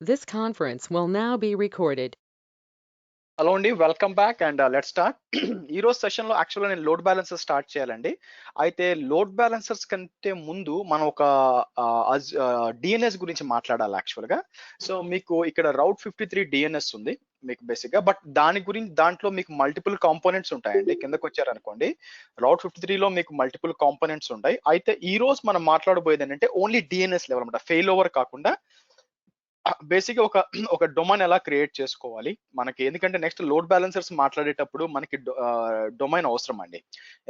This conference will now be recorded. Hello అండి, welcome back and let's start. ఈ రోజు session లో యాక్చువల్గా నేను లోడ్ బ్యాలెన్సర్ స్టార్ట్ చేయాలండి. అయితే లోడ్ బ్యాలెన్సర్స్ కంటే ముందు మనం ఒక డిఎన్ఎస్ గురించి మాట్లాడాలి యాక్చువల్గా. సో మీకు ఇక్కడ రౌట్ 53 డిఎన్ఎస్ ఉంది మీకు బేసిక్ గా, బట్ దాని గురించి దాంట్లో మీకు మల్టిపుల్ కాంపోనెంట్స్ ఉంటాయండి. కిందకు వచ్చారనుకోండి, రౌట్ 53లో మీకు మల్టిపుల్ కాంపోనెంట్స్ ఉంటాయి. అయితే ఈ రోజు మనం మాట్లాడబోయేది ఏంటంటే ఓన్లీ డిఎన్ఎస్ లెవెల్ అనమాట, ఫెయిల్ ఓవర్ కాకుండా బేసిక్ గా ఒక డొమైన్ ఎలా క్రియేట్ చేసుకోవాలి మనకి. ఎందుకంటే నెక్స్ట్ లోడ్ బ్యాలెన్సర్స్ మాట్లాడేటప్పుడు మనకి డొమైన్ అవసరం అండి.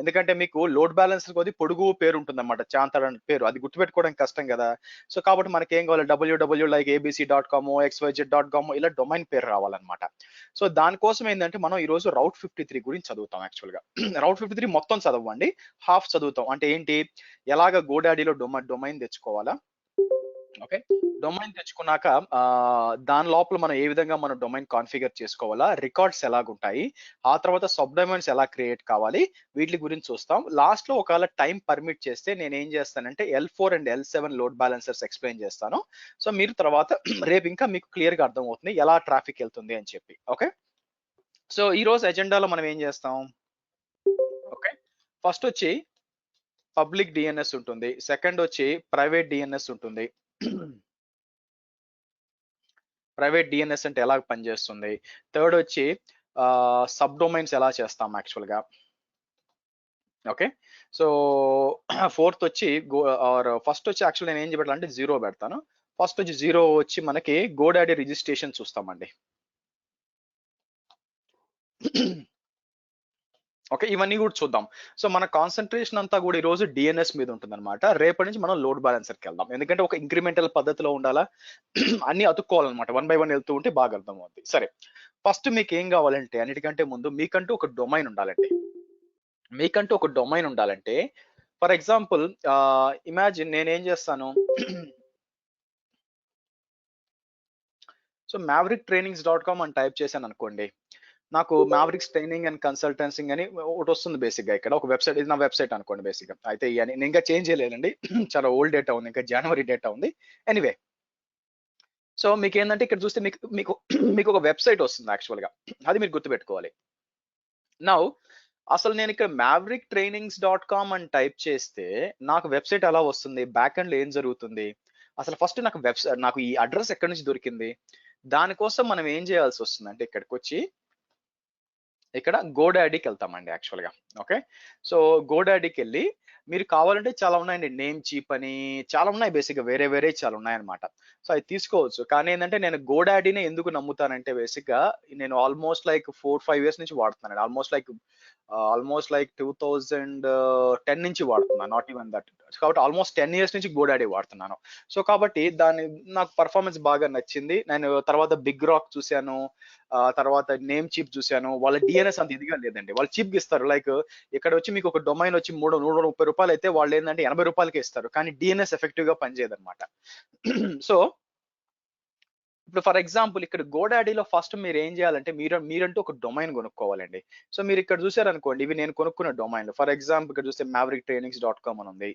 ఎందుకంటే మీకు లోడ్ బ్యాలెన్సర్ కొద్ది పొడుగు పేరు ఉంటుంది అనమాట, చాంతర్ అని పేరు, అది గుర్తుపెట్టుకోవడం కష్టం కదా. సో కాబట్టి మనకి ఏం కావాలి, డబ్ల్యూడబ్ల్యూ లైక్ abc.com xyz.com ఇలా డొమైన్ పేరు రావాలన్నమాట. సో దానికోసం ఏంటంటే మనం ఈ రోజు రౌట్ 53 గురించి చదువుతాం యాక్చువల్ గా. రౌట్ 53 మొత్తం చదవండి, హాఫ్ చదువుతాం. అంటే ఏంటి, ఎలాగ గోడాడీలో డొమైన్ తెచ్చుకోవాలా, ఓకే. డొమైన్ తెచ్చుకున్నాక దాని లోపల మనం ఏ విధంగా మనం డొమైన్ కాన్ఫిగర్ చేసుకోవాలా, రికార్డ్స్ ఎలాగుంటాయి, ఆ తర్వాత సబ్ డొమైన్స్ ఎలా క్రియేట్ కావాలి, వీటి గురించి చూస్తాం. లాస్ట్ లో ఒకవేళ టైం పర్మిట్ చేస్తే నేను ఏం చేస్తానంటే L4 and L7 load balancers explain చేస్తాను. సో మీరు తర్వాత రేపు ఇంకా మీకు క్లియర్ గా అర్థం అవుతుంది ఎలా ట్రాఫిక్ వెళ్తుంది అని చెప్పి. ఓకే, సో ఈ రోజు ఎజెండాలో మనం ఏం చేస్తాం, ఓకే. ఫస్ట్ వచ్చి పబ్లిక్ డిఎన్ఎస్ ఉంటుంది, సెకండ్ వచ్చి ప్రైవేట్ డిఎన్ఎస్ ఉంటుంది. ప్రైవేట్ డిఎన్ఎస్ అంటే ఎలా పనిచేస్తుంది, థర్డ్ వచ్చి సబ్ డొమైన్స్ ఎలా చేస్తాం యాక్చువల్ గా, ఓకే. సో ఫోర్త్ వచ్చి ఫస్ట్ వచ్చి యాక్చువల్ నేను ఏం చెప్పాలంటే జీరో పెడతాను. ఫస్ట్ వచ్చి జీరో వచ్చి మనకి గోడాడీ రిజిస్ట్రేషన్ చూస్తామండి. ఓకే, ఇవన్నీ కూడా చూద్దాం. సో మన కాన్సన్ట్రేషన్ అంతా కూడా ఈ రోజు డిఎన్ఎస్ మీద ఉంటుంది అనమాట. రేపటి నుంచి మనం లోడ్ బ్యాలెన్సర్కి వెళ్దాం, ఎందుకంటే ఒక ఇంక్రిమెంటల్ పద్ధతిలో ఉండాలా, అన్ని అతుక్కోవాలన్నమాట, 1 by 1 వెళ్తూ ఉంటే బాగా అర్థం అవుతుంది. సరే, ఫస్ట్ మీకు ఏం కావాలంటే అన్నిటికంటే ముందు మీకంటూ ఒక డొమైన్ ఉండాలండి. మీకంటూ ఒక డొమైన్ ఉండాలంటే ఫర్ ఎగ్జాంపుల్ ఇమాజిన్ నేనేం చేస్తాను, సో mavericktrainings.com అని టైప్ చేశాను అనుకోండి, నాకు మ్యావరిక్స్ ట్రైనింగ్ అండ్ కన్సల్టెన్సింగ్ అని ఒకటి వస్తుంది బేసిక్ గా. ఇక్కడ ఒక వెబ్సైట్, ఇది నా వెబ్సైట్ అనుకోండి బేసిక్ గా. అయితే నేను ఇంకా చేంజ్ చేయలేదండి, చాలా ఓల్డ్ డేటా ఉంది, ఇంకా జనవరి డేటా ఉంది. ఎనీవే, సో మీకు ఏంటంటే ఇక్కడ చూస్తే మీకు మీకు మీకు ఒక వెబ్సైట్ వస్తుంది యాక్చువల్ గా, అది మీరు గుర్తుపెట్టుకోవాలి. నౌ అసలు నేను ఇక్కడ mavericktrainings.com అని టైప్ చేస్తే నాకు వెబ్సైట్ ఎలా వస్తుంది, బ్యాక్ ఎండ్ లో ఏం జరుగుతుంది, అసలు ఫస్ట్ నాకు నాకు ఈ అడ్రస్ ఎక్కడి నుంచి దొరికింది, దానికోసం మనం ఏం చేయాల్సి వస్తుంది అంటే ఇక్కడికి వచ్చి ఇక్కడ గోడాడీకి వెళ్తామండి యాక్చువల్ గా. ఓకే, సో గోడాడీకి వెళ్ళి మీరు కావాలంటే చాలా ఉన్నాయండి, నేమ్ చీప్ అని చాలా ఉన్నాయి, బేసిక్ గా వేరే వేరే చాలా ఉన్నాయన్నమాట. సో అది తీసుకోవచ్చు. కానీ ఏంటంటే నేను గోడాడీనే ఎందుకు నమ్ముతానంటే బేసిక్ గా నేను ఆల్మోస్ట్ లైక్ 4-5 years నుంచి వాడుతున్నాను, ఆల్మోస్ట్ లైక్ 2010 నుంచి వాడుతున్నాను, నాట్ ఈవెన్ దట్. కాబట్టి ఆల్మోస్ట్ 10 years నుంచి గోడాడీ వాడుతున్నాను. సో కాబట్టి దాని నాకు పర్ఫార్మెన్స్ బాగా నచ్చింది. నేను తర్వాత బిగ్ రాక్ చూశాను, తర్వాత నేమ్ చీప్ చూశాను. వాళ్ళ డిఎన్ఎస్ అంత ఇదిగా లేదండి, వాళ్ళు చీప్ గా ఇస్తారు. లైక్ ఇక్కడ వచ్చి మీకు ఒక డొమైన్ వచ్చి 330 రూపాయలు అయితే వాళ్ళు ఏంటంటే 80 రూపాయలకే ఇస్తారు, కానీ డిఎన్ఎస్ ఎఫెక్టివ్ గా పనిచేయదు అనమాట. సో ఇప్పుడు ఫర్ ఎగ్జాంపుల్ ఇక్కడ గోడాడీలో ఫస్ట్ మీరు ఏం చేయాలంటే మీరంటూ ఒక డొమైన్ కొనుక్కోవాలండి. సో మీరు ఇక్కడ చూసారనుకోండి, ఇవి నేను కొనుక్కున్న డొమైన్లు. ఫర్ ఎగ్జాంపుల్ ఇక్కడ చూస్తే mavericktrainings.com అని ఉంది.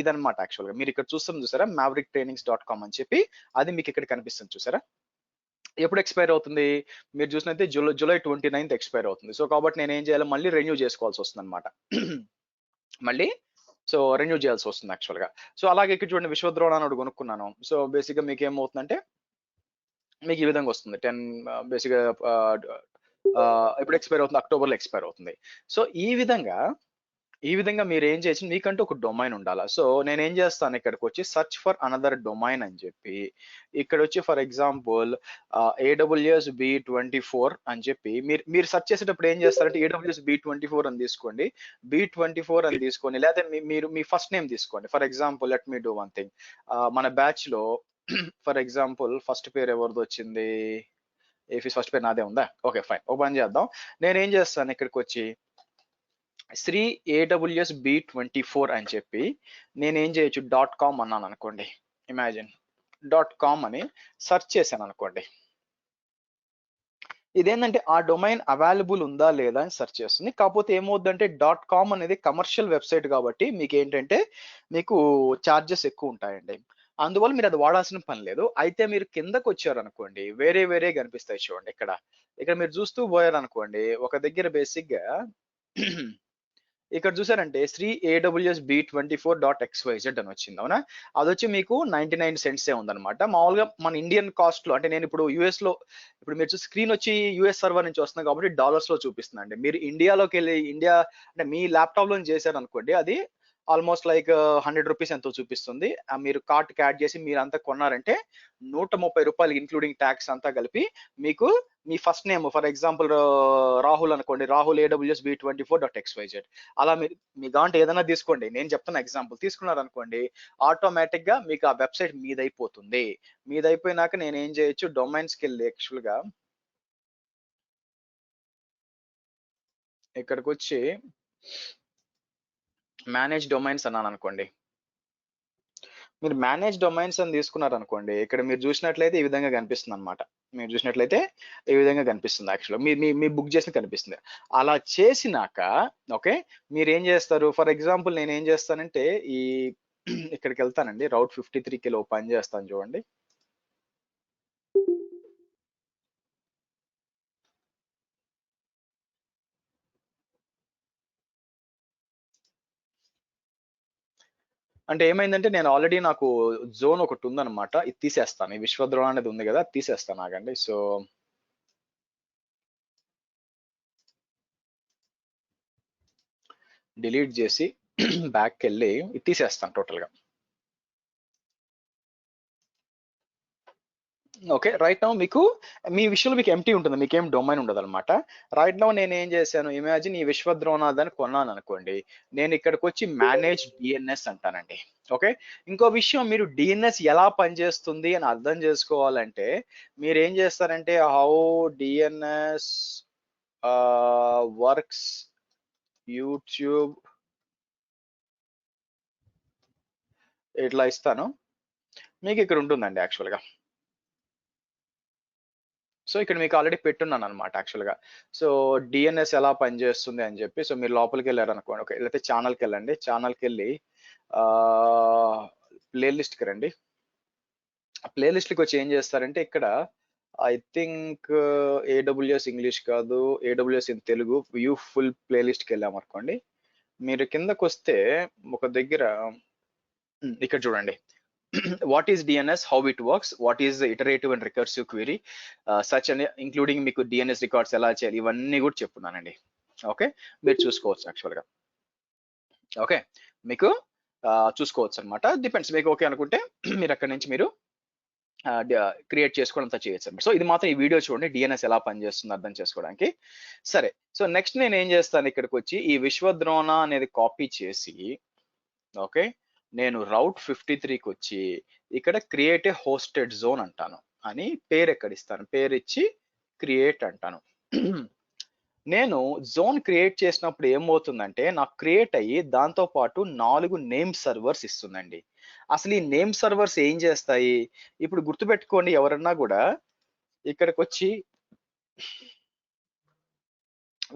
ఇదన్నమాట యాక్చువల్ గా. మీరు ఇక్కడ చూసారా mavericktrainings.com అని చెప్పి, అది మీకు ఇక్కడ కనిపిస్తుంది చూసారా. ఎప్పుడు ఎక్స్పైర్ అవుతుంది, మీరు చూసినైతే జూలై 29th ఎక్స్పైర్ అవుతుంది. సో కాబట్టి నేను ఏం చేయాలి, మళ్ళీ రెన్యూ చేసుకోవాల్సి వస్తుంది అనమాట. మళ్ళీ సో రెన్యూ చేయాల్సి వస్తుంది యాక్చువల్ గా. సో అలాగే ఇక్కడ చూడండి, విశ్వద్రోణ అని ఒకటి కొనుక్కున్నాను. సో బేసిక్ గా మీకు ఏమవుతుందంటే మీకు ఈ విధంగా వస్తుంది 10 బేసిక్ గా ఎప్పుడు ఎక్స్పైర్ అవుతుంది, అక్టోబర్ లో ఎక్స్పైర్ అవుతుంది. సో ఈ విధంగా మీరు ఏం చేసి మీకంటూ ఒక డొమైన్ ఉండాలి. సో నేను ఏం చేస్తాను, ఇక్కడికి వచ్చి సర్చ్ ఫర్ అనదర్ డొమైన్ అని చెప్పి ఇక్కడ వచ్చి ఫర్ ఎగ్జాంపుల్ AWS B24 అని చెప్పి మీరు సెర్చ్ చేసేటప్పుడు ఏం చేస్తారంటే AWS B24 అని తీసుకోండి, B24 అని తీసుకొని, లేదా మీరు మీ ఫస్ట్ నేమ్ తీసుకోండి. For example let me do one thing, మన బ్యాచ్ లో ఫర్ ఎగ్జాంపుల్ ఫస్ట్ పేరు ఎవరిది వచ్చింది, ఏఫీస్ ఫస్ట్ పేరు నాదే ఉందా, ఓకే ఫైన్, ఒక పని చేద్దాం. నేనేం చేస్తాను, ఇక్కడికి వచ్చి శ్రీ AWS B24 అని చెప్పి నేనేం చేయొచ్చు, .com అన్నాను అనుకోండి, ఇమాజిన్ .com అని సెర్చ్ చేశాను అనుకోండి. ఇదేంటంటే ఆ డొమైన్ అవైలబుల్ ఉందా లేదా అని సెర్చ్ చేస్తుంది. కాకపోతే ఏమవుద్దంటే .com అనేది కమర్షియల్ వెబ్సైట్ కాబట్టి మీకు ఏంటంటే మీకు చార్జెస్ ఎక్కువ ఉంటాయండి. అందువల్ల మీరు అది వాడాల్సిన పని లేదు. అయితే మీరు కిందకు వచ్చారనుకోండి, వేరే వేరే కనిపిస్తాయి చూడండి ఇక్కడ. ఇక్కడ మీరు చూస్తూ పోయారనుకోండి, ఒక దగ్గర బేసిక్‌గా ఇక్కడ చూసారంటే శ్రీ ఏడబ్ల్యూఎస్ B24.xyz అని వచ్చింది అవునా. అదొచ్చి మీకు 99 సెంట్సే ఉందన్నమాట. మామూలుగా మన ఇండియన్ కాస్ట్ లో, అంటే నేను ఇప్పుడు యుఎస్ లో, ఇప్పుడు మీరు చూసి స్క్రీన్ వచ్చి యుఎస్ సర్వర్ నుంచి వస్తుంది కాబట్టి డాలర్స్ లో చూపిస్తుందండి. మీరు ఇండియాలోకి వెళ్ళి ఇండియా అంటే మీ ల్యాప్టాప్ లో చేశారు అనుకోండి, అది ఆల్మోస్ట్ లైక్ 100 రూపీస్ ఎంతో చూపిస్తుంది. మీరు కార్ట్ యాడ్ చేసి మీరు అంతా కొన్నారంటే ₹130 ఇంక్లూడింగ్ ట్యాక్స్ అంతా కలిపి మీకు మీ first name for example Rahul అనుకోండి, రాహుల్ ఏడబ్ల్యూఎస్ B24.xyz, అలా మీరు మీ దాంట్లో ఏదైనా తీసుకోండి, నేను చెప్తున్న ఎగ్జాంపుల్ తీసుకున్నారనుకోండి, ఆటోమేటిక్ గా మీకు ఆ వెబ్సైట్ మీదైపోతుంది. మీదైపోయినాక నేను ఏం చేయొచ్చు, డొమైన్స్ కి వెళ్ళి యాక్చువల్ గా ఇక్కడికి వచ్చి మేనేజ్ డొమైన్స్ అన్నాను అనుకోండి. మీరు మేనేజ్ డొమైన్స్ అని తీసుకున్నారనుకోండి, ఇక్కడ మీరు చూసినట్లయితే ఈ విధంగా కనిపిస్తుంది అనమాట. మీరు చూసినట్లయితే ఈ విధంగా కనిపిస్తుంది యాక్చువల్గా, మీ మీ మీ బుక్ చేసిన కనిపిస్తుంది. అలా చేసినాక ఓకే, మీరు ఏం చేస్తారు, ఫర్ ఎగ్జాంపుల్ నేను ఏం చేస్తానంటే ఈ ఇక్కడికి వెళ్తానండి, రౌట్ 53కి పని చేస్తాను చూడండి. అంటే ఏమైందంటే నేను ఆల్రెడీ నాకు జోన్ ఒకటి ఉందన్నమాట, ఇది తీసేస్తాను. ఈ విశ్వద్రోహం అనేది ఉంది కదా, తీసేస్తాను ఆగండి. సో డిలీట్ చేసి బ్యాక్ వెళ్ళి ఇది తీసేస్తాను టోటల్ గా. ఓకే, రైట్ నౌ మీకు మీ విషయంలో మీకు ఎంటీ ఉంటుంది, మీకేం డొమైన్ ఉండదు అనమాట. రైట్ నౌ నేను ఏం చేశాను, ఇమాజిన్ ఈ విశ్వద్రోనాథ్ అని కొన్నాను అనుకోండి, నేను ఇక్కడికి వచ్చి మేనేజ్ డిఎన్ఎస్ అంటానండి. ఓకే, ఇంకో విషయం, మీరు డిఎన్ఎస్ ఎలా పనిచేస్తుంది అని అర్థం చేసుకోవాలంటే మీరు ఏం చేస్తారంటే హౌ డిఎన్ఎస్ వర్క్స్ యూట్యూబ్ ఇట్లా ఇస్తాను, మీకు ఇక్కడ ఉంటుందండి యాక్చువల్గా. సో ఇక్కడ మీకు ఆల్రెడీ పెట్టున్నాను అనమాట యాక్చువల్గా. సో డిఎన్ఎస్ ఎలా పనిచేస్తుంది అని చెప్పి, సో మీరు లోపలికి వెళ్ళారు అనుకోండి, ఓకే, లేకపోతే ఛానల్కి వెళ్ళండి, ఛానల్కి వెళ్ళి ప్లేలిస్ట్కి రండి. ప్లేలిస్ట్కి వచ్చి ఏం చేస్తారంటే ఇక్కడ ఐ థింక్ ఏడబ్ల్యూఎస్ ఇంగ్లీష్ కాదు, AWS in Telugu view full ప్లేలిస్ట్కి వెళ్ళాం అనుకోండి. మీరు కిందకు వస్తే ఒక దగ్గర ఇక్కడ చూడండి, what is DNS, how it works, what is the iterative and recursive query, such and including మీకు DNS రికార్డ్స్ ఎలా చేయాలి, ఇవన్నీ కూడా చెప్తున్నానండి. ఓకే, మీరు చూసుకోవచ్చు యాక్చువల్గా. ఓకే, మీకు చూసుకోవచ్చు అనమాట, డిపెండ్స్, మీకు ఓకే అనుకుంటే మీరు అక్కడి నుంచి మీరు క్రియేట్ చేసుకోవడం అంతా చేయొచ్చు అనమాట. సో ఇది మాత్రం ఈ వీడియో చూడండి, డిఎన్ఎస్ ఎలా పనిచేస్తుంది అర్థం చేసుకోవడానికి. సరే, సో నెక్స్ట్ నేను ఏం చేస్తాను, ఇక్కడికి వచ్చి ఈ విశ్వద్రోణ అనేది కాపీ చేసి ఓకే, నేను రౌట్ 53కి వచ్చి ఇక్కడ క్రియేట్ ఏ హోస్టెడ్ జోన్ అంటాను, అని పేరు ఎక్కడ ఇస్తాను, పేరు ఇచ్చి క్రియేట్ అంటాను. నేను జోన్ క్రియేట్ చేసినప్పుడు ఏమవుతుందంటే నాకు క్రియేట్ అయ్యి దాంతో పాటు 4 నేమ్ సర్వర్స్ ఇస్తుందండి. అసలు ఈ నేమ్ సర్వర్స్ ఏం చేస్తాయి, ఇప్పుడు గుర్తుపెట్టుకోండి, ఎవరన్నా కూడా ఇక్కడికి వచ్చి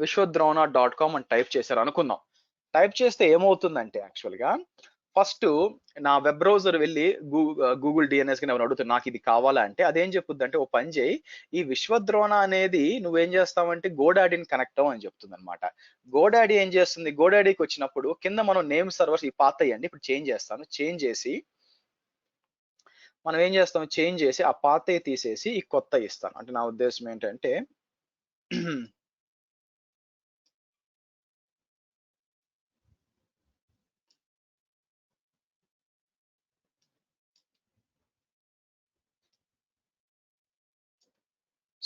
విశ్వద్రోణ.com అని టైప్ చేశారు అనుకుందాం. టైప్ చేస్తే ఏమవుతుందంటే యాక్చువల్గా ఫస్ట్ నా వెబ్ బ్రౌజర్ వెళ్ళి గూగుల్ డిఎన్ఎస్ కి ఎవరు అడుగుతారు నాకు ఇది కావాలా అంటే అదేం చెప్పుద్ది అంటే, ఓ పని చేయి, ఈ విశ్వద్రోణ అనేది నువ్వేం చేస్తావంటే గోడాడీని కనెక్ట్ అవ్వ అని చెప్తుంది అనమాట. గోడాడీ ఏం చేస్తుంది, గోడాడీకి వచ్చినప్పుడు కింద మనం నేమ్ సర్వర్స్ ఈ పాత అయ్యండి, ఇప్పుడు చేంజ్ చేస్తాను, చేంజ్ చేసి మనం ఏం చేస్తాం, చేంజ్ చేసి ఆ పాత తీసేసి ఈ కొత్త ఇస్తాను. అంటే నా ఉద్దేశం ఏంటంటే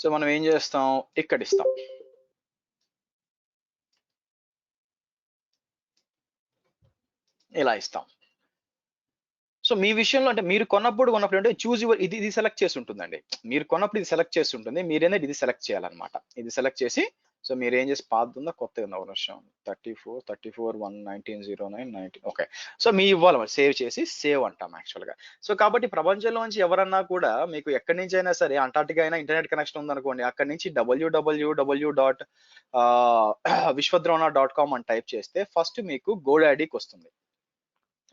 సో మనం ఏం చేస్తాం, ఇక్కడ ఇస్తాం, ఇలా ఇస్తాం. సో మీ విషయంలో అంటే మీరు కొన్నప్పుడు అంటే చూజ్ యువర్, ఇది ఇది సెలెక్ట్ చేసి ఉంటుందండి, మీరు కొన్నప్పుడు ఇది సెలెక్ట్ చేసి ఉంటుంది, మీరేంటే ఇది సెలెక్ట్ చేయాలన్నమాట. ఇది సెలెక్ట్ చేసి సో మీరు ఏం చేసి పాత ఉందా కొత్త ఉందా ఒక నిమిషం, 34 1 1909 ఓకే, సో మీ ఇవ్వాలి సేవ్ చేసి సేవ్ అంటాం యాక్చువల్గా. సో కాబట్టి ప్రపంచంలోంచి ఎవరన్నా కూడా మీకు ఎక్కడి నుంచి అయినా సరే, అంటార్టికా అయినా ఇంటర్నెట్ కనెక్షన్ ఉందనుకోండి, అక్కడి నుంచి www.విశ్వద్రోణ.com అని టైప్ చేస్తే ఫస్ట్ మీకు గోడాడీకి వస్తుంది.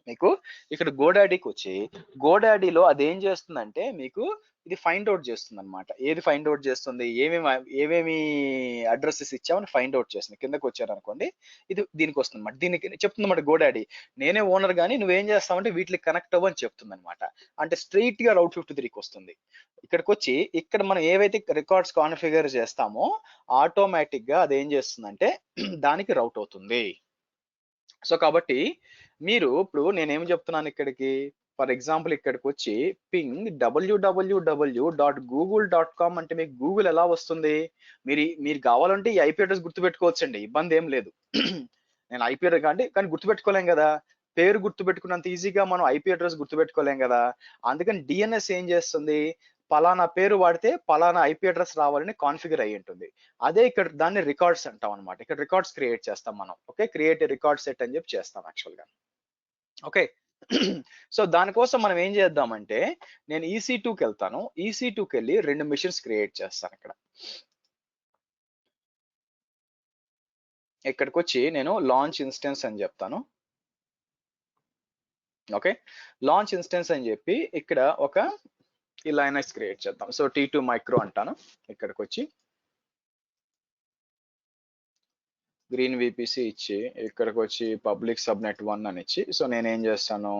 మీకు ఇక్కడ గోడాడీకి వచ్చి గోడాడీలో అది ఏం చేస్తుందంటే మీకు ఇది ఫైండ్ అవుట్ చేస్తుంది అనమాట. ఏది ఫైండ్ అవుట్ చేస్తుంది, ఏమేమి అడ్రసెస్ ఇచ్చామని ఫైండ్ అవుట్ చేస్తుంది. కిందకి వచ్చారనుకోండి ఇది దీనికి వస్తుంది అనమాట. దీనికి చెప్తుంది అనమాట గోడాడీ, నేనే ఓనర్ కానీ నువ్వేం చేస్తావంటే వీటికి కనెక్ట్ అవ్వ అని చెప్తుంది అనమాట. అంటే స్ట్రైట్ గా రౌట్ 53కి వస్తుంది. ఇక్కడికి వచ్చి ఇక్కడ మనం ఏవైతే రికార్డ్స్ కాన్ఫిగర్ చేస్తామో ఆటోమేటిక్ గా అది ఏం చేస్తుందంటే దానికి రౌట్ అవుతుంది. సో కాబట్టి మీరు ఇప్పుడు నేనేం చెప్తున్నాను ఇక్కడికి, ఫర్ ఎగ్జాంపుల్ ఇక్కడికి వచ్చి పింగ్ www.google.com అంటే మీకు గూగుల్ ఎలా వస్తుంది? మీరు కావాలంటే ఈ ఐపీ అడ్రస్ గుర్తుపెట్టుకోవచ్చండి, ఇబ్బంది ఏం లేదు. నేను ఐపీ అడ్రస్ కానీ గుర్తుపెట్టుకోలేం కదా, పేరు గుర్తుపెట్టుకున్నంత ఈజీగా మనం ఐపీ అడ్రస్ గుర్తుపెట్టుకోలేం కదా. అందుకని డిఎన్ఎస్ ఏం చేస్తుంది, పలానా పేరు వాడితే పలానా ఐపీ అడ్రస్ రావాలని కాన్ఫిగర్ అయ్యి ఉంటుంది. అదే ఇక్కడ దాన్ని రికార్డ్స్ అంటాం అనమాట. ఇక్కడ రికార్డ్స్ క్రియేట్ చేస్తాం మనం. ఓకే, క్రియేట్ రికార్డ్ సెట్ అని చెప్పి చేస్తాం యాక్చువల్ గా. ఓకే. సో దానికోసం మనం ఏం చేద్దామంటే నేను EC2కి వెళ్తాను. EC2కి వెళ్ళి 2 మిషన్స్ క్రియేట్ చేస్తాను. ఇక్కడికి వచ్చి నేను లాంచ్ ఇన్స్టెన్స్ అని చెప్తాను. ఓకే, లాంచ్ ఇన్స్టెన్స్ అని చెప్పి ఇక్కడ ఒక ఈ లైనక్స్ క్రియేట్ చేద్దాం. సో T2 మైక్రో అంటాను. ఇక్కడికి వచ్చి గ్రీన్ విపిసి ఇచ్చి ఇక్కడికి వచ్చి పబ్లిక్ సబ్నెట్ 1 అని ఇచ్చి, సో నేనేం చేస్తాను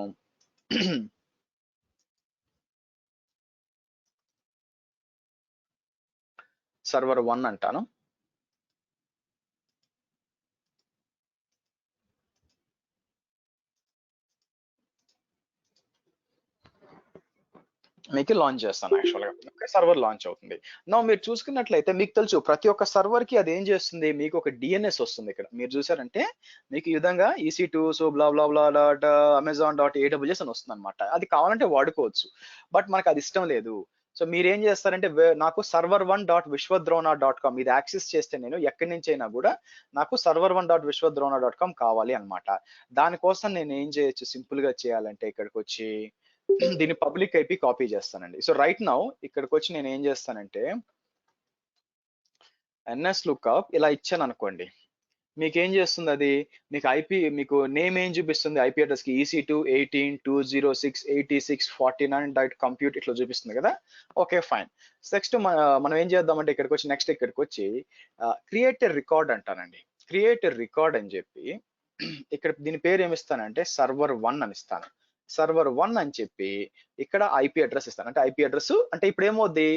సర్వర్ 1 అంటాను. మీకు లాంచ్ చేస్తాను యాక్చువల్గా. సర్వర్ లాంచ్ అవుతుంది. నా మీరు చూసుకున్నట్లయితే మీకు తెలుసు ప్రతి ఒక్క సర్వర్ కి అది ఏం చేస్తుంది, మీకు ఒక డిఎన్ఎస్ వస్తుంది. ఇక్కడ మీరు చూసారంటే మీకు ఈ విధంగా EC2 సో బ్లా బ్లా బ్లా డాట్ amazon.aws అని వస్తుంది అనమాట. అది కావాలంటే వాడుకోవచ్చు, బట్ మనకు అది ఇష్టం లేదు. సో మీరు ఏం చేస్తారంటే నాకు server1.vishwadrona.com ఇది యాక్సెస్ చేస్తే నేను ఎక్కడి నుంచి అయినా కూడా నాకు server1.vishwadrona.com కావాలి అనమాట. దానికోసం నేను ఏం చేయొచ్చు, సింపుల్ గా చేయాలంటే ఇక్కడికి వచ్చి దీన్ని పబ్లిక్ ఐపీ కాపీ చేస్తానండి. సో రైట్ నౌ ఇక్కడికి వచ్చి నేను ఏం చేస్తానంటే ns లుక్అప్ ఇలా ఇచ్చాను అనుకోండి, మీకు ఏం చేస్తుంది అది, మీకు నేమ్ ఏం చూపిస్తుంది, ఐపీ అడ్రస్ కి EC2 18.206.86.49 కంప్యూట్ ఇట్లా చూపిస్తుంది కదా. Okay fine. నెక్స్ట్ మనం ఏం చేద్దామంటే ఇక్కడికి వచ్చి నెక్స్ట్ ఇక్కడికి వచ్చి క్రియేట్ రికార్డ్ అంటానండి. క్రియేట్ రికార్డ్ అని చెప్పి ఇక్కడ దీని పేరు ఏమిస్తానంటే server1 అని ఇస్తాను. server1 అని చెప్పి ఇక్కడ ఐపీ అడ్రస్ ఇస్తాను. అంటే ఐపీ అడ్రస్ అంటే ఇప్పుడు ఏమవుద్ది,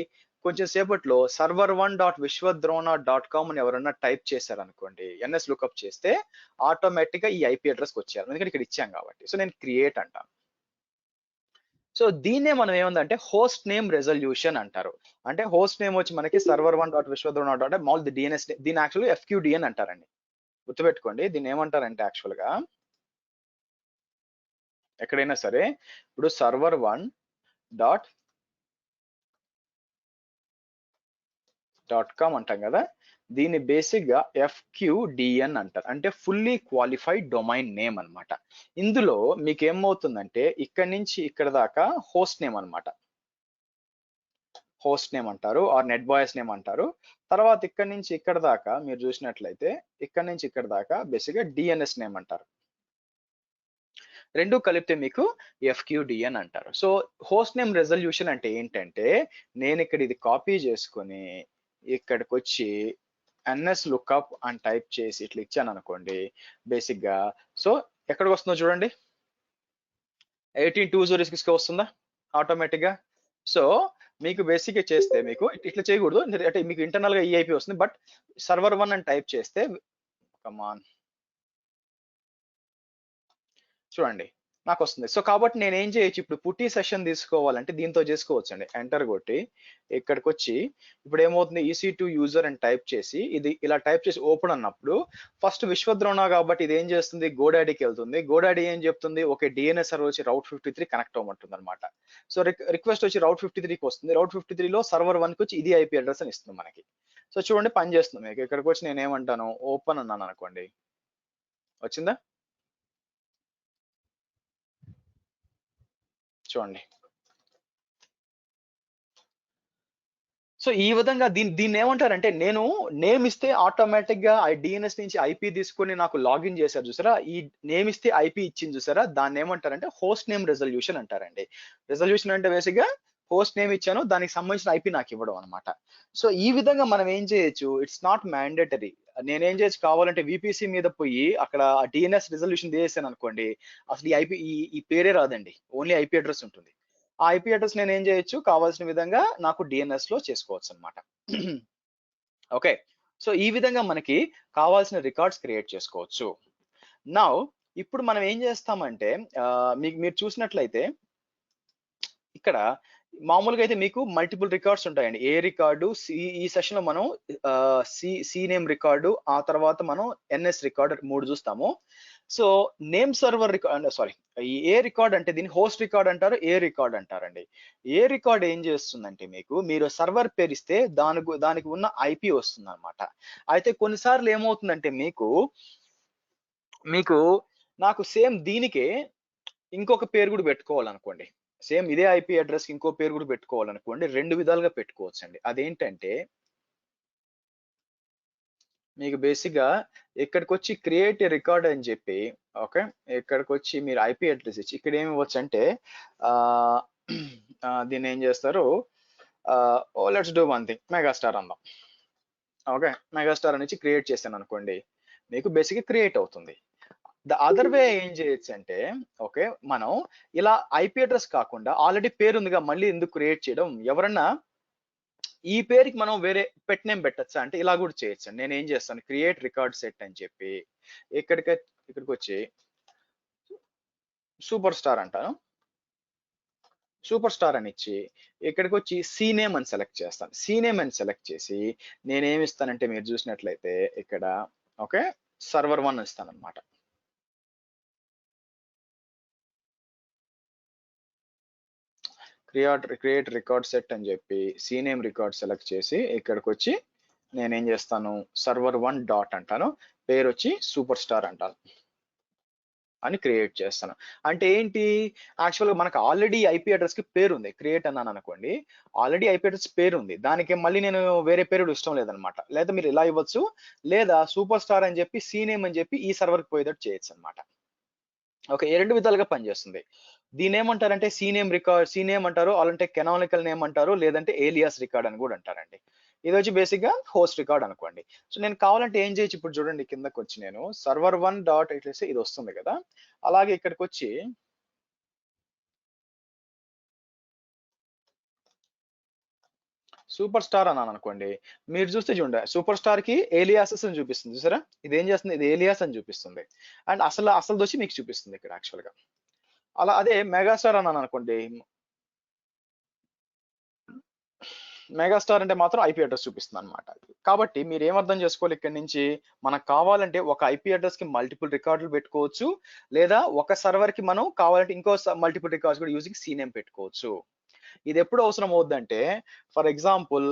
కొంచెం సేపట్లో server1.vishwadrona.com అని ఎవరన్నా టైప్ చేశారు అనుకోండి, ns లుక్అప్ చేస్తే ఆటోమేటిక్ గా ఈ ఐపీ అడ్రస్ కి వచ్చారు, ఎందుకంటే ఇక్కడ ఇచ్చాం కాబట్టి. సో నేను క్రియేట్ అంటాను. సో దీన్నే మనం ఏముందంటే హోస్ట్ నేమ్ రెజల్యూషన్ అంటారు. అంటే హోస్ట్ నేమ్ వచ్చి మనకి server1.vishwadrona. మామూలు డిఎన్ఎస్ దీని యాక్చువల్గా FQDN అంటారండి, గుర్తుపెట్టుకోండి. దీన్ని ఏమంటారంటే యాక్చువల్ గా ఎక్కడైనా సరే ఇప్పుడు server1.com అంటాం కదా, దీన్ని బేసిక్ గా FQDN అంటారు. అంటే ఫుల్లీ క్వాలిఫైడ్ డొమైన్ నేమ్ అన్నమాట. ఇందులో మీకు ఏమవుతుందంటే ఇక్కడి నుంచి ఇక్కడ దాకా హోస్ట్ నేమ్ అన్నమాట, హోస్ట్ నేమ్ అంటారు ఆర్ నెట్ బాయస్ నేమ్ అంటారు. తర్వాత ఇక్కడి నుంచి ఇక్కడ దాకా మీరు చూసినట్లయితే ఇక్కడి నుంచి ఇక్కడ దాకా బేసిక్ గా DNS నేమ్ అంటారు. రెండు కలిపితే మీకు FQDN అంటారు. సో హోస్ట్ నేమ్ రెజల్యూషన్ అంటే ఏంటంటే నేను ఇక్కడ ఇది కాపీ చేసుకొని ఇక్కడికి వచ్చి ns లుక్అప్ అని టైప్ చేసి ఇట్లా ఇచ్చాను అనుకోండి బేసిక్ గా. సో ఎక్కడికి వస్తుందో చూడండి, 18.206 కి వస్తుందా ఆటోమేటిక్ గా. సో మీకు బేసిక్ గా చేస్తే మీకు ఇట్లా చేయకూడదు, అంటే మీకు ఇంటర్నల్ గా EIP వస్తుంది, బట్ server1 అని టైప్ చేస్తే కమాన్ చూడండి నాకు వస్తుంది. సో కాబట్టి నేను ఏం చేయొచ్చు, ఇప్పుడు పుట్టి సెషన్ తీసుకోవాలంటే దీంతో చేసుకోవచ్చు అండి. ఎంటర్ కొట్టి ఇక్కడికి వచ్చి ఇప్పుడు ఏమవుతుంది, EC2 యూజర్ అని టైప్ చేసి ఇది ఇలా టైప్ చేసి ఓపెన్ అన్నప్పుడు ఫస్ట్ విశ్వద్రోణ కాబట్టి ఇది ఏం చేస్తుంది, గోడాడీకి వెళ్తుంది. గోడాడీ ఏం చెప్తుంది, ఓకే DNS సర్వర్ వచ్చి రౌట్ 53 కనెక్ట్ అవ్వమంటుంది అనమాట. సో రిక్వెస్ట్ వచ్చి రౌట్ 53కి వస్తుంది. రౌట్ 53లో server1 కి వచ్చి ఇది ఐపీ అడ్రస్ అని ఇస్తుంది మనకి. సో చూడండి పని చేస్తుంది మీకు. ఇక్కడికి వచ్చి నేను ఏమంటాను, ఓపెన్ అన్నాను అనుకోండి, వచ్చిందా చూడండి. సో ఈ విధంగా దీన్ని ఏమంటారంటే, నేను నేమ్ ఇస్తే ఆటోమేటిక్ గా డిఎన్ఎస్ నుంచి ఐపీ తీసుకొని నాకు లాగిన్ చేశారు చూసారా, ఈ నేమ్ ఇస్తే ఐపీ ఇచ్చింది చూసారా, దాన్ని ఏమంటారంటే హోస్ట్ నేమ్ రెజల్యూషన్ అంటారండి. రెజల్యూషన్ అంటే బేసిక్ గా హోస్ట్ నేమ్ ఇచ్చాను, దానికి సంబంధించిన ఐపీ నాకు ఇవ్వడం అనమాట. సో ఈ విధంగా మనం ఏం చేయొచ్చు, ఇట్స్ నాట్ మ్యాండేటరీ. నేనేం చేయొచ్చు, కావాలంటే విపిసి మీద పోయి అక్కడ డిఎన్ఎస్ రెజల్యూషన్ చేసాను అనుకోండి, అసలు ఈ ఐపీ ఈ పేరే రాదండి, ఓన్లీ ఐపీ అడ్రస్ ఉంటుంది. ఆ ఐపీ అడ్రస్ నేను ఏం చేయొచ్చు, కావాల్సిన విధంగా నాకు డిఎన్ఎస్ లో చేసుకోవచ్చు అనమాట. ఓకే, సో ఈ విధంగా మనకి కావాల్సిన రికార్డ్స్ క్రియేట్ చేసుకోవచ్చు. నౌ ఇప్పుడు మనం ఏం చేస్తామంటే, మీకు మీరు చూసినట్లయితే ఇక్కడ మామూలుగా అయితే మీకు మల్టిపుల్ రికార్డ్స్ ఉంటాయండి. ఏ రికార్డు ఈ సెషన్ లో మనం సి నేమ్ రికార్డు, ఆ తర్వాత మనం ఎన్ఎస్ రికార్డ్ 3 చూస్తాము. So name server record, sorry, A record అంటే దీన్ని హోస్ట్ రికార్డ్ అంటారు, ఏ రికార్డ్ అంటారండి. ఏ రికార్డ్ ఏం చేస్తుందంటే, మీరు సర్వర్ పేరు ఇస్తే దానికి ఉన్న ఐపీ వస్తుంది అనమాట. అయితే కొన్నిసార్లు ఏమవుతుందంటే, మీకు నాకు సేమ్ దీనికే ఇంకొక పేరు కూడా పెట్టుకోవాలనుకోండి, సేమ్ ఇదే ఐపీ అడ్రస్ ఇంకో పేరు కూడా పెట్టుకోవాలనుకోండి, 2 విధాలుగా పెట్టుకోవచ్చు అండి. అదేంటంటే, మీకు బేసిక్ గా ఇక్కడికి వచ్చి క్రియేట్ రికార్డ్ అని చెప్పి, ఓకే, ఇక్కడికి వచ్చి మీరు ఐపీ అడ్రస్ ఇచ్చి ఇక్కడ ఏమి ఇవ్వచ్చు అంటే, దీన్ని ఏం చేస్తారు, let's do one thing, megastar అందాం. ఓకే, మెగాస్టార్ అని క్రియేట్ చేశాను అనుకోండి, మీకు బేసిక్ క్రియేట్ అవుతుంది. ద అదర్ వే ఏం చేయొచ్చు అంటే, ఓకే, మనం ఇలా ఐపీ అడ్రస్ కాకుండా ఆల్రెడీ పేరు ఉందిగా, మళ్ళీ ఎందుకు క్రియేట్ చేయడం, ఎవరన్నా ఈ పేరుకి మనం వేరే పెట్ నేమ్ పెట్టచ్చా అంటే ఇలా కూడా చేయొచ్చు. నేను ఏం చేస్తాను, క్రియేట్ రికార్డ్ సెట్ అని చెప్పి ఇక్కడికి వచ్చి సూపర్ స్టార్ అంటాను. సూపర్ స్టార్ అని ఇచ్చి ఇక్కడికి వచ్చి సి నేమ్ అని సెలెక్ట్ చేస్తాను. సి నేమ్ అని సెలెక్ట్ చేసి నేనేమి ఇస్తానంటే, మీరు చూసినట్లయితే ఇక్కడ ఓకే సర్వర్ 1 ఇస్తాను అనమాట. క్రియేట్ రికార్డ్ సెట్ అని చెప్పి సి నేమ్ రికార్డ్ సెలెక్ట్ చేసి ఇక్కడికి వచ్చి నేనేం చేస్తాను, సర్వర్ 1 డాట్ అంటాను, పేరు వచ్చి సూపర్ స్టార్ అంటాను అని క్రియేట్ చేస్తాను. అంటే ఏంటి, యాక్చువల్గా మనకు ఆల్రెడీ ఐపీ అడ్రస్ కి పేరు ఉంది, క్రియేట్ అన్నాను అనుకోండి, ఆల్రెడీ ఐపీ అడ్రస్ పేరు ఉంది, దానికి మళ్ళీ నేను వేరే పేరు ఇష్టం లేదనమాట. లేదా మీరు ఇలా ఇవ్వచ్చు, లేదా సూపర్ స్టార్ అని చెప్పి సి నేమ్ అని చెప్పి ఈ సర్వర్కి పోయేటట్టు చేయొచ్చు అనమాట. ఓకే, ఈ 2 విధాలుగా పనిచేస్తుంది. దీని ఏమంటారంటే సి నేమ్ అంటారు, అలాంటే కెనానికల్ నేమ్ అంటారు, లేదంటే ఏలియాస్ రికార్డ్ అని కూడా అంటారండి. ఇది వచ్చి బేసిక్ గా హోస్ట్ రికార్డ్ అనుకోండి. సో నేను కావాలంటే ఏం చేయొచ్చు, ఇప్పుడు చూడండి కిందకి వచ్చి నేను సర్వర్ 1 డాట్ ఇట్లేస్తే ఇది వస్తుంది కదా, అలాగే ఇక్కడికి వచ్చి సూపర్ స్టార్ అన్నాను అనుకోండి, మీరు చూస్తే చూడండి సూపర్ స్టార్ కి ఏలియాసెస్ అని చూపిస్తుంది చూసారా, ఇది ఏం చేస్తుంది, ఇది ఏలియాస్ అని చూపిస్తుంది. అండ్ అసలు వచ్చి మీకు చూపిస్తుంది ఇక్కడ యాక్చువల్ గా. అలా అదే మెగాస్టార్ అన్నాను అనుకోండి, మెగాస్టార్ అంటే మాత్రం ఐపీ అడ్రస్ చూపిస్తుంది అనమాట. కాబట్టి మీరు ఏమర్థం చేసుకోవాలి ఇక్కడ నుంచి, మనకు కావాలంటే ఒక ఐపీ అడ్రస్ కి మల్టిపుల్ రికార్డులు పెట్టుకోవచ్చు, లేదా ఒక సర్వర్ కి మనం కావాలంటే ఇంకో మల్టిపుల్ రికార్డ్స్ కూడా యూజింగ్ సి నేమ్ పెట్టుకోవచ్చు. ఇది ఎప్పుడు అవసరం అవుద్దంటే, ఫర్ ఎగ్జాంపుల్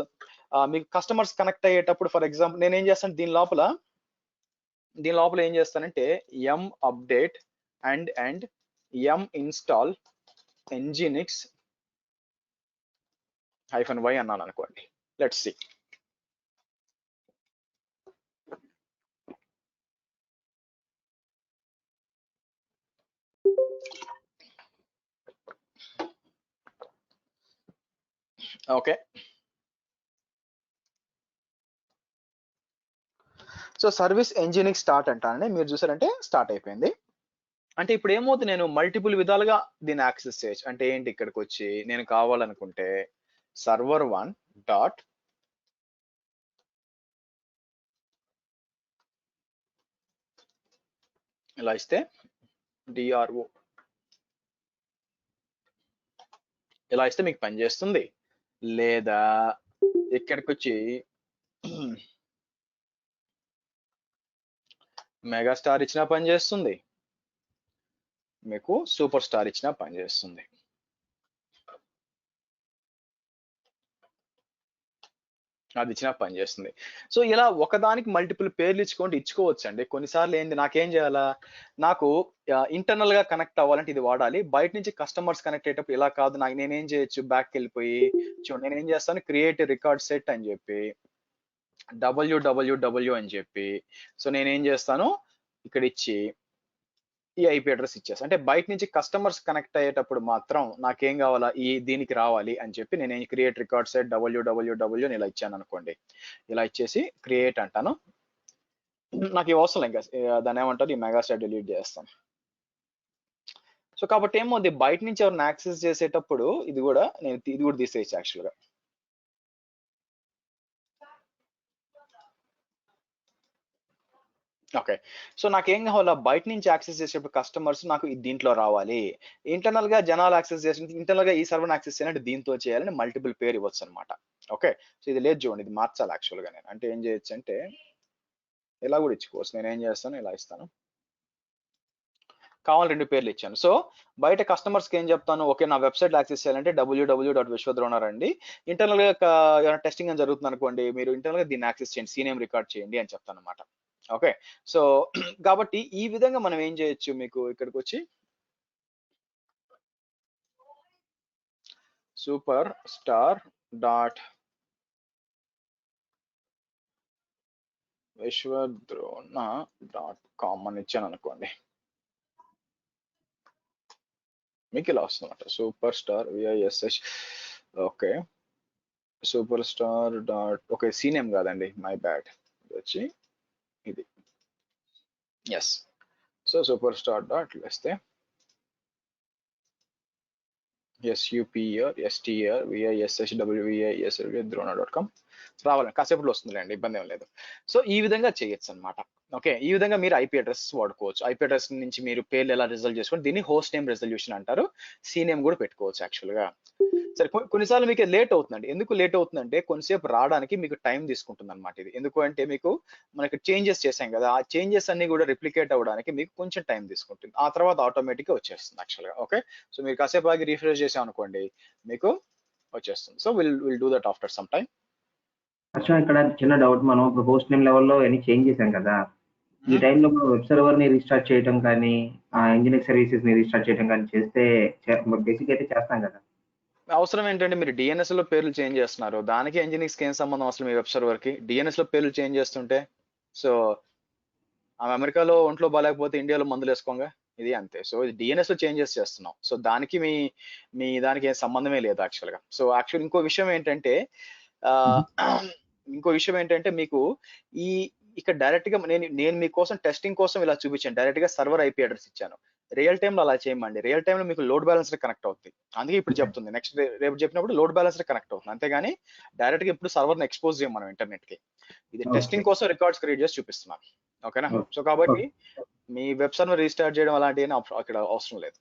మీకు కస్టమర్స్ కనెక్ట్ అయ్యేటప్పుడు, ఫర్ ఎగ్జాంపుల్ నేను ఏం చేస్తాను, దీని లోపల ఏం చేస్తానంటే ఎం అప్డేట్ అండ్ ఎం ఇన్స్టాల్ nginx -y అన్నాను అనుకోండి. Let's see, okay. So service nginx start అంటానే మీరు చూసారంటే స్టార్ట్ అయిపోయింది. అంటే ఇప్పుడు ఏమవుతుంది, నేను మల్టిపుల్ విధాలుగా దీన్ని యాక్సెస్ చేయొచ్చు. అంటే ఏంటి, ఇక్కడికి వచ్చి నేను కావాలనుకుంటే సర్వర్ 1 డాట్ ఇలా ఇస్తే డిఆర్ఓ ఇలా ఇస్తే మీకు పనిచేస్తుంది. లేదా ఇక్కడికి వచ్చి మెగాస్టార్ ఇచ్చినా పనిచేస్తుంది, మీకు సూపర్ స్టార్ ఇచ్చినా పనిచేస్తుంది. అది ఇచ్చినా పనిచేస్తుంది. సో ఇలా ఒకదానికి మల్టిపుల్ పేర్లు ఇచ్చుకోవచ్చండి. కొన్నిసార్లు ఏంది నాకేం చేయాలా? నాకు ఇంటర్నల్ గా కనెక్ట్ అవ్వాలంటే ఇది వాడాలి. బయట నుంచి కస్టమర్స్ కనెక్ట్ అయ్యేటప్పుడు ఇలా కాదు. నేనేం చేయొచ్చు బ్యాక్‌కెళ్ళిపోయి చూడు నేనేం చేస్తాను క్రియేట్ రికార్డ్ సెట్ అని చెప్పి www అని చెప్పి సో నేనేం చేస్తాను ఇక్కడ ఇచ్చి ఈ ఐపీ అడ్రస్ ఇచ్చేస్తాను. అంటే బయట నుంచి కస్టమర్స్ కనెక్ట్ అయ్యేటప్పుడు మాత్రం నాకేం కావాలా దీనికి రావాలి అని చెప్పి నేను క్రియేట్ రికార్డ్ సెట్ www అని ఇలా ఇచ్చాను అనుకోండి. ఇలా ఇచ్చేసి క్రియేట్ అంటాను. నాకు ఇవి అవసరం ఇంకా దాన్ని ఏమంటారు ఈ మెగాస్టార్ డిలీట్ చేస్తాను. సో కాబట్టి ఏమవుద్ది బయట నుంచి ఎవరిని యాక్సెస్ చేసేటప్పుడు ఇది కూడా తీసేయచ్చు యాక్చువల్ గా. ఓకే. సో నాకేం కావాలా బయట నుంచి యాక్సెస్ చేసేటప్పుడు కస్టమర్స్ నాకు దీంట్లో రావాలి. ఇంటర్నల్ గా జనాలు యాక్సెస్ చేసి ఇంటర్నల్ గా ఈ సర్వర్ యాక్సెస్ చేయాలంటే దీంతో చేయాలని మల్టిపుల్ పేరు ఇవ్వచ్చు అనమాట. ఓకే. సో ఇది లేదు చూడండి ఇది మార్చాలి యాక్చువల్ గా నేను. అంటే ఏం చేయొచ్చు అంటే ఇలా కూడా ఇచ్చుకోవచ్చు. నేను ఏం చేస్తాను ఇలా ఇస్తాను. కావాలి 2 పేర్లు ఇచ్చాను. సో బయట కస్టమర్స్‌కి ఏం చెప్తాను ఓకే నా వెబ్‌సైట్ యాక్సెస్ చేయాలంటే www.vishwadrona రండి. ఇంటర్నల్ గా ఏమైనా టెస్టింగ్ అని జరుగుతుంది అనుకోండి మీరు ఇంటర్నల్ గా దీన్ని యాక్సెస్ చేయండి. సీనేమ్ రికార్డ్ చేయండి అని చెప్తానన్నమాట. ఓకే. సో కాబట్టి ఈ విధంగా మనం ఏం చేయొచ్చు మీకు ఇక్కడికొచ్చి సూపర్ స్టార్ డాట్ విశ్వద్రోణ.com అని ఇచ్చాను అనుకోండి. మీకు ఇలా వస్తుందన్నమాట సూపర్ స్టార్ విఐఎస్ఎస్ okay super star dot okay CNAME కాదండి మై బ్యాడ్ వచ్చి ఇది yes so super star dot వేస్తే SUPER STAR VISHWVISWDrona.com రావాలండి కాసేపులో వస్తుందిలేండి ఇబ్బంది ఏం లేదు. సో ఈ విధంగా చేయొచ్చు అనమాట. ఓకే ఈ విధంగా మీరు ఐపీ అడ్రస్ వాడుకోవచ్చు. ఐపీ అడ్రస్ నుంచి మీరు పేర్లు ఎలా రిజల్ట్ చేసుకోండి దీన్ని హోస్ట్ నేమ్ రెజల్యూషన్ అంటారు. సీనేమ్ కూడా పెట్టుకోవచ్చు యాక్చువల్ గా. సరే కొన్నిసార్లు మీకు లేట్ అవుతుందండి. ఎందుకు లేట్ అవుతుందంటే కొంతసేపు రావడానికి మీకు టైం తీసుకుంటుంది అనమాట ఇది. ఎందుకు అంటే మీకు మనకి చేంజెస్ చేసాం కదా ఆ చేంజెస్ అన్ని కూడా రిప్లికేట్ అవ్వడానికి మీకు కొంచెం టైం తీసుకుంటుంది. ఆ తర్వాత ఆటోమేటిక్ గా వచ్చేస్తుంది యాక్చువల్ గా. ఓకే సో మీరు కాసేపు ఆగి రిఫ్రెష్ చేసాం అనుకోండి మీకు వచ్చేస్తుంది. So will do that after some time. ఇక్కడ చిన్న డౌట్ మనం ఇప్పుడు హోస్ట్ నేమ్ లెవెల్లో అన్ని చేంజ్ చేసాం కదా ఈ టైంలో మనం వెబ్ సర్వర్ ని రీస్టార్ట్ చేయడం కానీ ఆ ఇంజనీరింగ్ సర్వీసెస్ ని రీస్టార్ట్ చేయడం కానీ చేస్తే బేసిక్ అయితే చేస్తాం కదా అవసరం ఏంటంటే మీరు డిఎన్ఎస్ లో పేర్లు చేంజ్ చేస్తున్నారు దానికి ఇంజనీరింగ్ ఏం సంబంధం అసలు మీ వెబ్ సర్వర్ కి డిఎన్ఎస్ లో పేర్లు చేంజ్ చేస్తుంటే సో ఆమె అమెరికాలో ఒంట్లో బాగాలేకపోతే ఇండియాలో మందులు వేసుకోగా ఇది అంతే. సో ఇది డిఎన్ఎస్ లో చేంజెస్ చేస్తున్నాం. సో దానికి మీ మీ దానికి ఏం సంబంధమే లేదు యాక్చువల్ గా. సో యాక్చువల్ ఇంకో విషయం ఏంటంటే మీకు ఈ ఇక్కడ డైరెక్ట్ గా నేను మీకోసం టెస్టింగ్ కోసం ఇలా చూపించాను డైరెక్ట్ గా సర్వర్ ఐపీ అడ్రస్ ఇచ్చాను. రియల్ టైమ్ లో అలా చేయమండి. రియల్ టైమ్ లో మీకు లోడ్ బ్యాలెన్సర్ కనెక్ట్ అవుతుంది. అందుకే ఇప్పుడు చెప్తుంది నెక్స్ట్ రేపు చెప్పినప్పుడు లోడ్ బ్యాలెన్సర్ కనెక్ట్ అవుతుంది. అంతేగాని డైరెక్ట్ గా ఇప్పుడు సర్వర్ ని ఎక్స్పోజ్ చేయం మనం ఇంటర్నెట్ కి. ఇది టెస్టింగ్ కోసం రికార్డ్స్ క్రియేట్ చేసి చూపిస్తున్నాను. ఓకేనా సో కాబట్టి మీ వెబ్ సర్వర్ రీస్టార్ట్ చేయడం అలాంటివి అక్కడ అవసరం లేదు.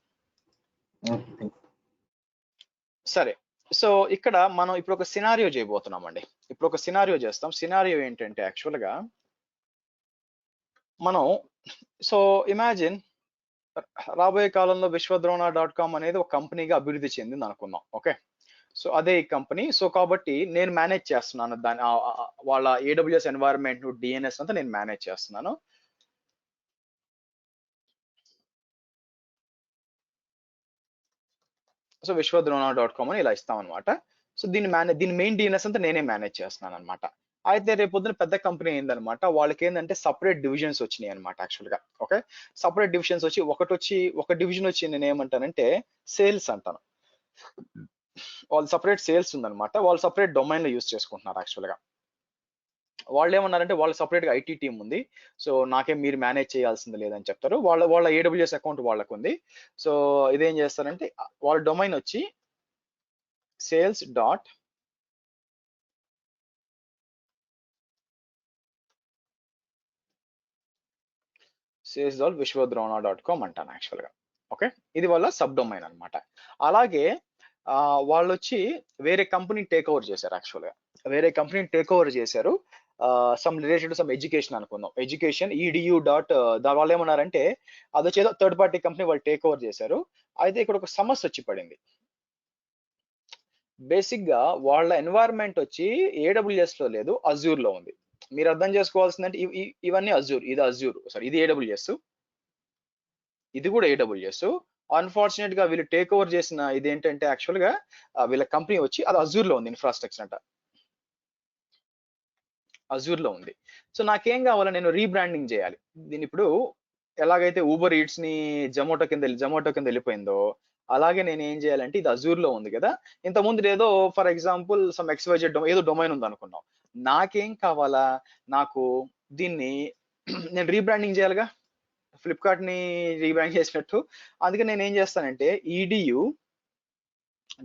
సరే సో ఇక్కడ మనం ఇప్పుడు ఒక సినారియో చేయబోతున్నామండి. ఇప్పుడు ఒక సినారియో చేస్తాం. సినారియో ఏంటంటే యాక్చువల్ గా మనం సో ఇమాజిన్ రాబోయే కాలంలో విశ్వద్రోణ.com అనేది ఒక కంపెనీగా అభివృద్ధి చెందింది అనుకుందాం. ఓకే సో అదే ఈ కంపెనీ. సో కాబట్టి నేను మేనేజ్ చేస్తున్నాను దాని వాళ్ళ ఏడబ్ల్యూఎస్ ఎన్వైరన్మెంట్ డిఎన్ఎస్ అంతా నేను మేనేజ్ చేస్తున్నాను. సో విశ్వద్రోణ.com అని ఇలా ఇస్తాం అనమాట. సో దీని మెయిన్ డిఎన్ఎస్ అంతా నేనే మేనేజ్ చేస్తున్నాను అనమాట. అయితే రేపు పొద్దున పెద్ద కంపెనీ అయిందనమాట. వాళ్ళకి ఏంటంటే సపరేట్ డివిజన్స్ వచ్చినాయి అనమాట యాక్చువల్ గా. ఓకే సపరేట్ డివిజన్స్ వచ్చి ఒక డివిజన్ వచ్చి నేను ఏమంటానంటే సేల్స్ అంటాను. వాళ్ళు సపరేట్ సేల్స్ ఉందన్నమాట. వాళ్ళు సపరేట్ డొమైన్ లో యూస్ చేసుకుంటున్నారు యాక్చువల్ గా. వాళ్ళు ఏమన్నారంటే వాళ్ళ సపరేట్ గా ఐటీ టీం ఉంది. సో నాకేం మీరు మేనేజ్ చేయాల్సింది లేదని చెప్తారు. వాళ్ళ ఏడబ్ల్యూఎస్ అకౌంట్ వాళ్ళకు ఉంది. సో ఇదేం చేస్తారంటే వాళ్ళ డొమైన్ వచ్చి సేల్స్ డాట్ విశ్వద్రోణ.com అంటాను యాక్చువల్ గా. ఓకే ఇది వాళ్ళ సబ్ డొమైన్ అనమాట. అలాగే వాళ్ళు వచ్చి వేరే కంపెనీ టేక్ ఓవర్ చేశారు యాక్చువల్ గా. వేరే కంపెనీని టేక్ ఓవర్ చేశారు. సమ్ రిలేటెడ్ సమ్ ఎడ్యుకేషన్ అనుకుందాం. ఎడ్యుకేషన్ ఈడియూ డాట్ వాళ్ళు ఏమన్నారంటే అది వచ్చేదో థర్డ్ పార్టీ కంపెనీ వాళ్ళు టేక్ ఓవర్ చేశారు. అయితే ఇక్కడ ఒక సమస్య వచ్చి పడింది. బేసిక్ గా వాళ్ళ ఎన్వైరన్మెంట్ వచ్చి AWS లో లేదు, అజూర్ లో ఉంది. మీరు అర్థం చేసుకోవాల్సిందంటే ఇవన్నీ అజూర్, ఇది అజూర్ సారీ, ఇది AWS, ఇది కూడా AWS. అన్ఫార్చునేట్ గా వీళ్ళు టేక్ ఓవర్ చేసిన ఇదేంటంటే యాక్చువల్ గా వీళ్ళ కంపెనీ వచ్చి అది అజూర్ లో ఉంది, ఇన్ఫ్రాస్ట్రక్చర్ అంట అజూర్ లో ఉంది. సో నాకేం కావాలో నేను రీబ్రాండింగ్ చేయాలి దీన్ని. ఇప్పుడు ఎలాగైతే ఊబర్ ఈట్స్ ని జొమాటో కింద వెళ్ళిపోయిందో, అలాగే నేను ఏం చేయాలంటే ఇది అజూర్ లో ఉంది కదా, ఇంత ముందు ఏదో ఫర్ ఎగ్జాంపుల్ సమ్ XYZ ఏదో డొమైన్ ఉంది అనుకున్నాం. నాకేం కావాలా, నాకు దీన్ని నేను రీబ్రాండింగ్ చేయాలిగా, ఫ్లిప్కార్ట్ ని రీబ్రాండ్ చేసినట్టు. అందుకే నేను ఏం చేస్తానంటే edu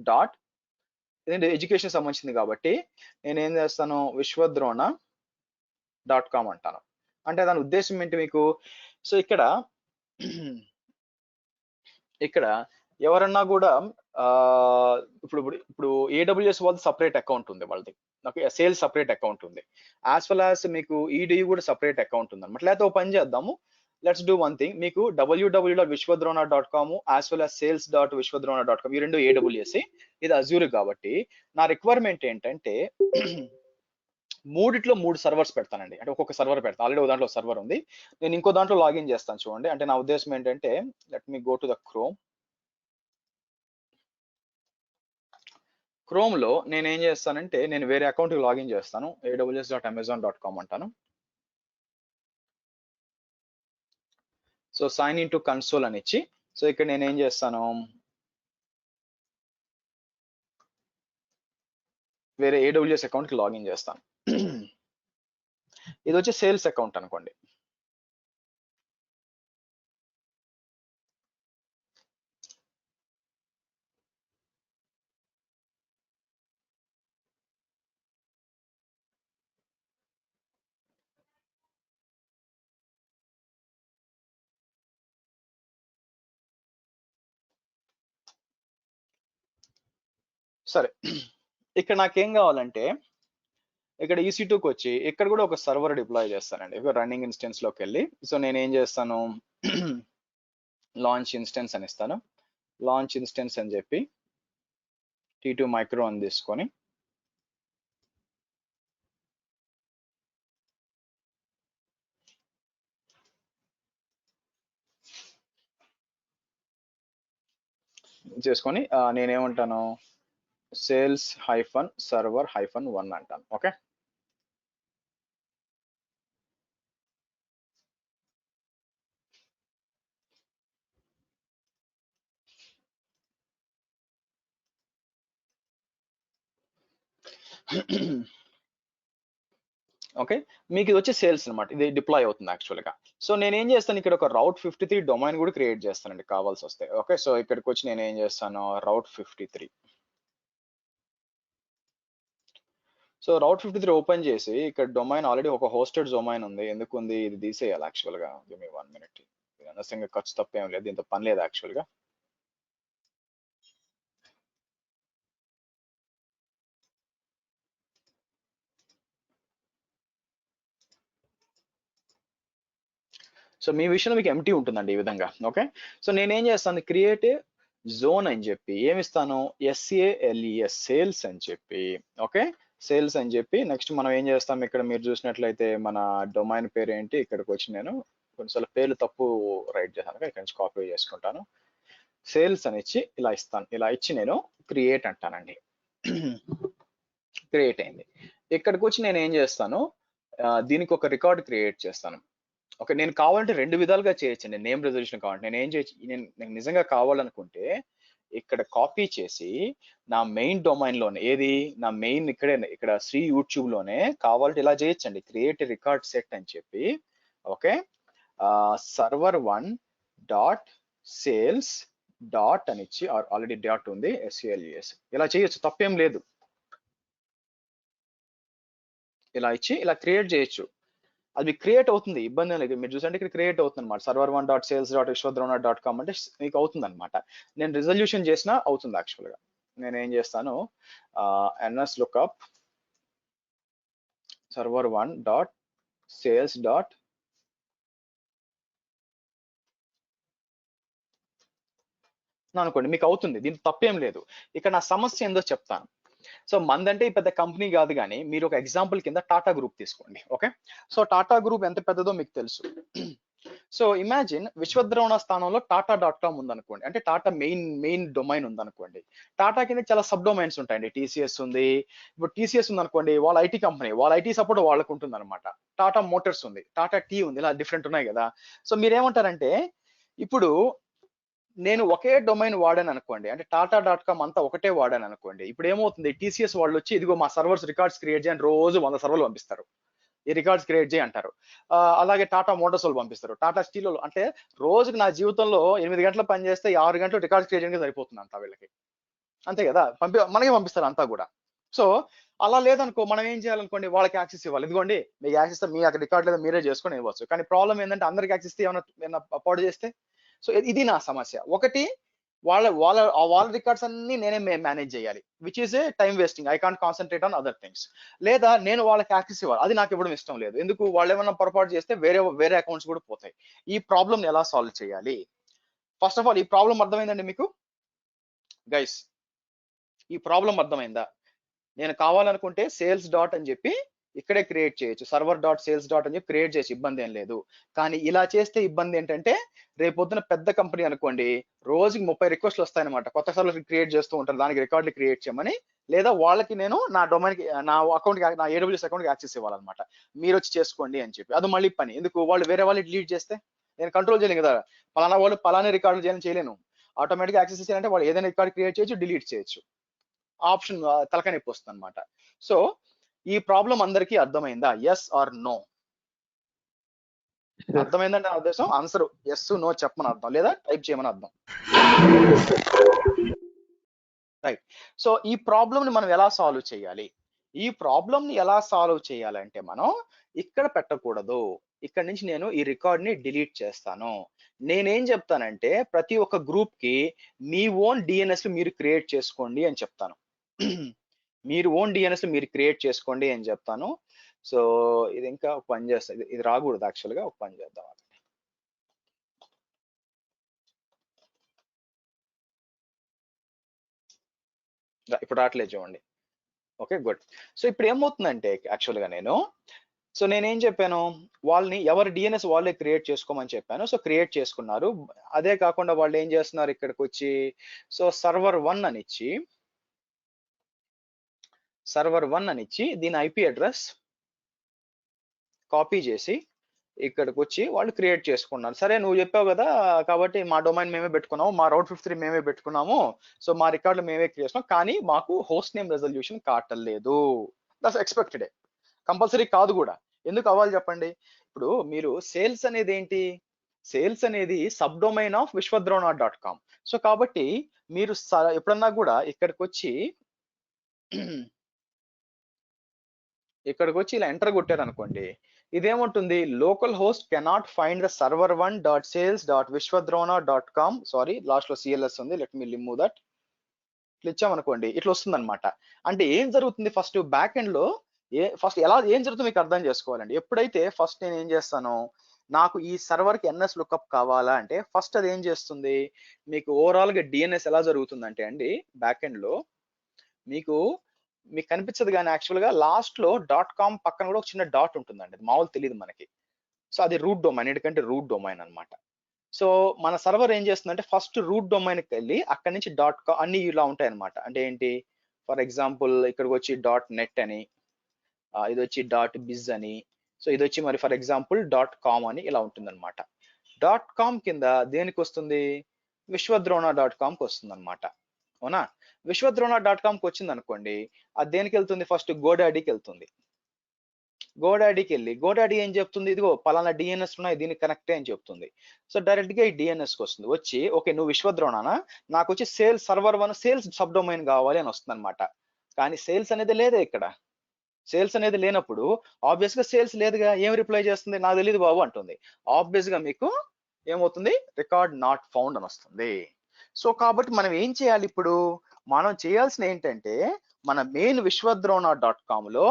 డాట్, ఇదేంటి ఎడ్యుకేషన్ సంబంధించింది కాబట్టి నేను ఏం చేస్తాను vishwadrona.com అంటాను. అంటే దాని ఉద్దేశం ఏంటి మీకు, సో ఇక్కడ ఎవరన్నా కూడా ఇప్పుడు ఇప్పుడు AWS వాళ్ళది సపరేట్ అకౌంట్ ఉంది, వాళ్ళది సేల్స్ సపరేట్ అకౌంట్ ఉంది, యాజ్ వెల్ యాజ్ మీకు EDU కూడా సపరేట్ అకౌంట్ ఉంది అనమాట. లేకపోతే ఓ పని చేద్దాము, లెట్స్ డూ వన్ థింగ్, మీకు www.vishwadrona.com as well as sales.vishwadrona.com ఈ రెండు AWS, ఇది అజూర్ కాబట్టి నా రిక్వైర్మెంట్ ఏంటంటే మూడిట్లో 3 సర్వర్స్ పెడతానండి. అంటే ఒక్కొక్క సర్వర్ పెడతాను, ఆల్రెడీ ఒక దాంట్లో సర్వర్ ఉంది, నేను ఇంకో దాంట్లో లాగిన్ చేస్తాను చూడండి. అంటే నా ఉద్దేశం ఏంటంటే let me go to the chrome లో నేను ఏం చేస్తానంటే నేను వేరే అకౌంట్ లాగిన్ చేస్తాను, aws.amazon.com అంటాను. So sign in to console అని ఇచ్చి, సో ఇక్కడ నేను ఏం చేస్తాను, వేరే AWS అకౌంట్ కి లాగిన్ చేస్తాను. ఇది వచ్చి సేల్స్ అకౌంట్ అనుకోండి. సరే, ఇక్కడ నాకేం కావాలంటే ఇక్కడ EC2కి వచ్చి ఇక్కడ కూడా ఒక సర్వర్ డిప్లాయ్ చేస్తానండి, రన్నింగ్ ఇన్స్టెన్స్ లోకి వెళ్ళి. సో నేను ఏం చేస్తాను లాంచ్ ఇన్స్టెన్స్ అని ఇస్తాను, లాంచ్ ఇన్స్టెన్స్ అని చెప్పి T2 మైక్రో అని తీసుకొని చేసుకొని నేనేమంటాను సేల్స్ -server -1 అంటాను. ఓకే, ఓకే, మీకు ఇది వచ్చి సేల్స్ అనమాట, ఇది డిప్లాయ్ అవుతుంది యాక్చువల్ గా. సో నేను ఏం చేస్తాను, ఇక్కడ ఒక Route 53 డొమైన్ కూడా క్రియేట్ చేస్తానండి కావాల్సి వస్తే. ఓకే, సో ఇక్కడికి వచ్చి నేను ఏం చేస్తాను Route 53. సో Route 53 ఓపెన్ చేసి ఇక్కడ డొమైన్ ఆల్రెడీ ఒక హోస్టెడ్ డొమైన్ ఉంది, ఎందుకు ఉంది, ఇది తీసేయాలి యాక్చువల్ గా. గివ్ మీ 1 minute, ఇది అనవసరంగా ఖర్చు తప్పేం లేదు, దీంతో పని లేదు యాక్చువల్ గా. సో మీ విషయంలో మీకు ఎంటీ ఉంటుందండి ఈ విధంగా. ఓకే, సో నేనేం చేస్తాను క్రియేట్ జోన్ అని చెప్పి ఏమిస్తాను SALES సేల్స్ అని చెప్పి. ఓకే, సేల్స్ అని చెప్పి నెక్స్ట్ మనం ఏం చేస్తాం, ఇక్కడ మీరు చూసినట్లయితే మన డొమైన్ పేరు ఏంటి, ఇక్కడికి వచ్చి నేను కొన్నిసార్లు పేర్లు తప్పు రైట్ చేశాను, ఇక్కడ నుంచి కాపీ చేసుకుంటాను, సేల్స్ అని ఇచ్చి ఇలా ఇస్తాను. ఇలా ఇచ్చి నేను క్రియేట్ అంటానండి. క్రియేట్ అయింది. ఇక్కడికి వచ్చి నేను ఏం చేస్తాను, దీనికి ఒక రికార్డ్ క్రియేట్ చేస్తాను. ఓకే, నేను కావాలంటే 2 విధాలుగా చేయొచ్చండి నేమ్ రెజల్యూషన్ కావాలంటే. నేను ఏం చేయొచ్చు, నేను నిజంగా కావాలనుకుంటే ఇక్కడ కాపీ చేసి నా మెయిన్ డొమైన్ లోనే, ఏది నా మెయిన్ ఇక్కడ శ్రీ యూట్యూబ్ లోనే కావాలంటే ఇలా చేయొచ్చండి, క్రియేట్ రికార్డ్ సెట్ అని చెప్పి. Okay, server1 dot sales dot అని ఇచ్చి, ఆల్రెడీ డాట్ ఉంది SALES, ఇలా చేయొచ్చు, తప్పేం లేదు. ఇలా ఇచ్చి ఇలా క్రియేట్ చేయొచ్చు, అది క్రియేట్ అవుతుంది, ఇబ్బంది లేదు. మీరు చూసంటే ఇక్కడ క్రియేట్ అవుతుంది అనమాట, server1.sales.vishwadrona.com అంటే మీకు అవుతుంది అనమాట. నేను రిజల్యూషన్ చేసినా అవుతుంది యాక్చువల్ గా. నేను ఏం చేస్తాను ns lookup server1.sales. అనుకోండి, మీకు అవుతుంది, దీనికి తప్పేం లేదు. ఇక్కడ నా సమస్య ఏందో చెప్తాను. సో మందంటే ఈ పెద్ద కంపెనీ కాదు, కానీ మీరు ఒక ఎగ్జాంపుల్ కింద టాటా గ్రూప్ తీసుకోండి. ఓకే, సో టాటా గ్రూప్ ఎంత పెద్దదో మీకు తెలుసు. సో ఇమాజిన్ విశ్వద్రోణ స్థానంలో టాటా.com ఉందనుకోండి, అంటే టాటా మెయిన్ డొమైన్ ఉందనుకోండి. టాటా కింద చాలా సబ్ డొమైన్స్ ఉంటాయండి. టీసీఎస్ ఉంది. ఇప్పుడు టీసీఎస్ ఉందనుకోండి, వాళ్ళ ఐటీ కంపెనీ, వాళ్ళ ఐటీ సపోర్ట్ వాళ్ళకు ఉంటుంది అనమాట. టాటా మోటార్స్ ఉంది, టాటా టీ ఉంది, ఇలా డిఫరెంట్ ఉన్నాయి కదా. సో మీరేమంటారంటే, ఇప్పుడు నేను ఒకే డొమైన్ వాడాను అనుకోండి, అంటే టాటా.com అంతా ఒకటే వాడాను అనుకోండి, ఇప్పుడు ఏమవుతుంది, టీసీఎస్ వాళ్ళు వచ్చి ఇదిగో మా సర్వర్స్ రికార్డ్స్ క్రియేట్ చేయని రోజు 100 సర్వర్లు పంపిస్తారు, ఈ రికార్డ్స్ క్రియేట్ చేయి అంటారు. అలాగే టాటా మోటార్స్ వాళ్ళు పంపిస్తారు, టాటా స్టీల్ వాళ్ళు. అంటే రోజుకి నా జీవితంలో 8 గంటలు పని చేస్తే 6 గంటలు రికార్డ్స్ క్రియేట్ చేయడానికి సరిపోతుంది అంతా వీళ్ళకి, అంతే కదా, మనకే పంపిస్తారు అంతా కూడా. సో అలా లేదనుకో, మనం ఏం చేయాలనుకోండి, వాళ్ళకి యాక్సెస్ ఇవ్వాలి. ఇదిగోండి మీకు యాక్సెస్, మీ అక్కడ రికార్డ్ లేదా మీరే చేసుకొని ఇవ్వచ్చు. కానీ ప్రాబ్లం ఏంటంటే అందరికి యాక్సెస్ ఏమైనా పాడు చేస్తే. సో ఇది నా సమస్య. ఒకటి, వాళ్ళ రికార్డ్స్ అన్ని నేనే మేనేజ్ చేయాలి, which is a time wasting. I can't concentrate on other things. లేదా నేను వాళ్ళకి యాక్సెస్ ఇవ్వాలి, అది నాకు ఇవ్వడం ఇష్టం లేదు. ఎందుకు, వాళ్ళు ఏమైనా పొరపాటు చేస్తే వేరే అకౌంట్స్ కూడా పోతాయి. ఈ ప్రాబ్లమ్ ఎలా సాల్వ్ చేయాలి? ఫస్ట్ ఆఫ్ ఆల్, ఈ ప్రాబ్లం అర్థమైందండి మీకు గైస్? ఈ ప్రాబ్లం అర్థమైందా? నేను కావాలనుకుంటే సేల్స్ డాట్ అని చెప్పి ఇక్కడే క్రియేట్ చేయొచ్చు, సర్వర్ డాట్ సేల్స్ డాట్ అని చెప్పి క్రియేట్ చేయొచ్చు, ఇబ్బంది ఏం లేదు. కానీ ఇలా చేస్తే ఇబ్బంది ఏంటంటే, రేపొద్దున పెద్ద కంపెనీ అనుకోండి, రోజుకి 30 రిక్వెస్ట్లు వస్తాయన్నమాట, కొత్త సర్వర్ క్రియేట్ చేస్తూ ఉంటారు, దానికి రికార్డులు క్రియేట్ చేయమని. లేదా వాళ్ళకి నేను నా డొమైన్కి, నా అకౌంట్కి, నా AWS అకౌంట్కి యాక్సెస్ ఇవ్వాలన్నమాట, మీరు వచ్చి చేసుకోండి అని చెప్పి. అది మళ్ళీ పని ఎందుకు, వాళ్ళు వేరే వాళ్ళు డిలీట్ చేస్తే నేను కంట్రోల్ చేయలేను కదా. పలానా వాళ్ళు పలానా రికార్డులు చేయలేను. ఆటోమేటిక్గా యాక్సెస్ చేయాలంటే వాళ్ళు ఏదైనా రికార్డ్ క్రియేట్ చేయొచ్చు, డిలీట్ చేయొచ్చు. ఆప్షన్ తలకాయ నొప్పి వస్తుంది అనమాట. సో ఈ ప్రాబ్లం అందరికీ అర్థమైందా? Yes or no? అర్థమైందంటే నా ఉద్దేశం ఆన్సర్ ఎస్ నో చెప్పమని అర్థం, లేదా టైప్ చేయమని అర్థం. రైట్. సో ఈ ప్రాబ్లమ్ ని మనం ఎలా సాల్వ్ చేయాలి? ఈ ప్రాబ్లమ్ ని ఎలా సాల్వ్ చేయాలంటే, మనం ఇక్కడ పెట్టకూడదు. ఇక్కడ నుంచి నేను ఈ రికార్డ్ ని డిలీట్ చేస్తాను. నేనేం చెప్తానంటే, ప్రతి ఒక్క గ్రూప్ కి మీ ఓన్ డిఎన్ఎస్ మీరు క్రియేట్ చేసుకోండి అని చెప్తాను. మీరు ఓన్ డిఎన్ఎస్ మీరు క్రియేట్ చేసుకోండి అని చెప్తాను. సో ఇది ఇంకా ఒక పని చేస్తుంది, ఇది రాకూడదు యాక్చువల్ గా. ఒక పని చేద్దాం, ఇప్పుడు రావట్లేదు చూడండి. Okay, good. సో ఇప్పుడు ఏమవుతుందంటే, యాక్చువల్ గా నేనేం చెప్పాను, వాళ్ళని ఎవరి డిఎన్ఎస్ వాళ్ళే క్రియేట్ చేసుకోమని చెప్పాను. సో క్రియేట్ చేసుకున్నారు. అదే కాకుండా వాళ్ళు ఏం చేస్తున్నారు, ఇక్కడికి వచ్చి సో సర్వర్ 1 అని ఇచ్చి దీని ఐపీ అడ్రస్ కాపీ చేసి ఇక్కడికి వచ్చి వాళ్ళు క్రియేట్ చేసుకున్నారు. సరే నువ్వు చెప్పావు కదా, కాబట్టి మా డొమైన్ మేమే పెట్టుకున్నాము, మా రౌట్ 53 మేమే పెట్టుకున్నాము, సో మా రికార్డులు మేమే క్రియేట్ చేస్తున్నాం, కానీ మాకు హోస్ట్ నేమ్ రెజల్యూషన్ కాటలేదు. దట్స్ ఎక్స్పెక్టెడ్, కంపల్సరీ కాదు కూడా. ఎందుకు అవ్వాలి చెప్పండి? ఇప్పుడు మీరు సేల్స్ అనేది ఏంటి, సేల్స్ అనేది సబ్ డొమైన్ ఆఫ్ విశ్వద్రోణ.com. సో కాబట్టి మీరు ఎప్పుడన్నా కూడా ఇక్కడికి వచ్చి ఇలా ఎంటర్ కొట్టారు అనుకోండి, ఇదేముంటుంది, localhost cannot find the server 1.sales.vishwadrona.com. Sorry, last లో CLS ఉంది, లెట్ మీ రిమూవ్ దట్. ఇట్లా ఇచ్చామనుకోండి, ఇట్లా వస్తుంది అనమాట. అంటే ఏం జరుగుతుంది, ఫస్ట్ బ్యాక్ ఎండ్ లో ఏం జరుగుతుందో మీకు అర్థం చేసుకోవాలండి. ఎప్పుడైతే ఫస్ట్ నేను ఏం చేస్తాను, నాకు ఈ సర్వర్ కి NS లుకప్ కావాలా అంటే, ఫస్ట్ అది ఏం చేస్తుంది, మీకు ఓవరాల్ గా డిఎన్ఎస్ ఎలా జరుగుతుందంటే అండి, బ్యాక్ ఎండ్ లో మీకు కనిపించదు, కానీ యాక్చువల్ గా లాస్ట్ లో .com పక్కన కూడా ఒక చిన్న డాట్ ఉంటుందండి, అది మామూలు తెలియదు మనకి. సో అది రూట్ డొమైన్, ఎందుకంటే రూట్ డొమైన్ అనమాట. సో మన సర్వర్ ఏం చేస్తుందంటే, ఫస్ట్ రూట్ డొమైన్కి వెళ్ళి అక్కడి నుంచి .com అన్ని ఇలా ఉంటాయి అనమాట. అంటే ఏంటి, ఫర్ ఎగ్జాంపుల్ ఇక్కడికి వచ్చి .net అని, ఇది వచ్చి .biz అని, సో ఇది వచ్చి మరి ఫర్ ఎగ్జాంపుల్ .com అని ఇలా ఉంటుంది అనమాట. .com కింద దేనికి వస్తుంది, విశ్వద్రోణ.comకి వస్తుంది అనమాట. అవునా? విశ్వద్రోణ.comకి వచ్చింది అనుకోండి, అది దేనికి వెళ్తుంది, ఫస్ట్ గోడాడీకి వెళ్తుంది. గోడాడీకి వెళ్ళి గోడాడీ ఏం చెప్తుంది, ఇదిగో పలానా డిఎన్ఎస్ ఉన్నాయి, దీనికి కనెక్టే అని చెప్తుంది. సో డైరెక్ట్ గా ఈ డిఎన్ఎస్ కి వస్తుంది, వచ్చి ఓకే నువ్వు విశ్వద్రోణనా, నాకు వచ్చి sales server 1 sales sub domain కావాలి అని వస్తుంది అనమాట. కానీ సేల్స్ అనేది లేదే ఇక్కడ. సేల్స్ అనేది లేనప్పుడు ఆబ్వియస్ గా సేల్స్ లేదుగా, ఏం రిప్లై చేస్తుంది, నాకు తెలియదు బాబు అంటుంది. ఆబ్వియస్ గా మీకు ఏమవుతుంది, రికార్డ్ నాట్ ఫౌండ్ అని వస్తుంది. సో కాబట్టి మనం ఏం చేయాలి, ఇప్పుడు మనం చేయాల్సిన ఏంటంటే, మన మెయిన్ విశ్వద్రోణ.com లో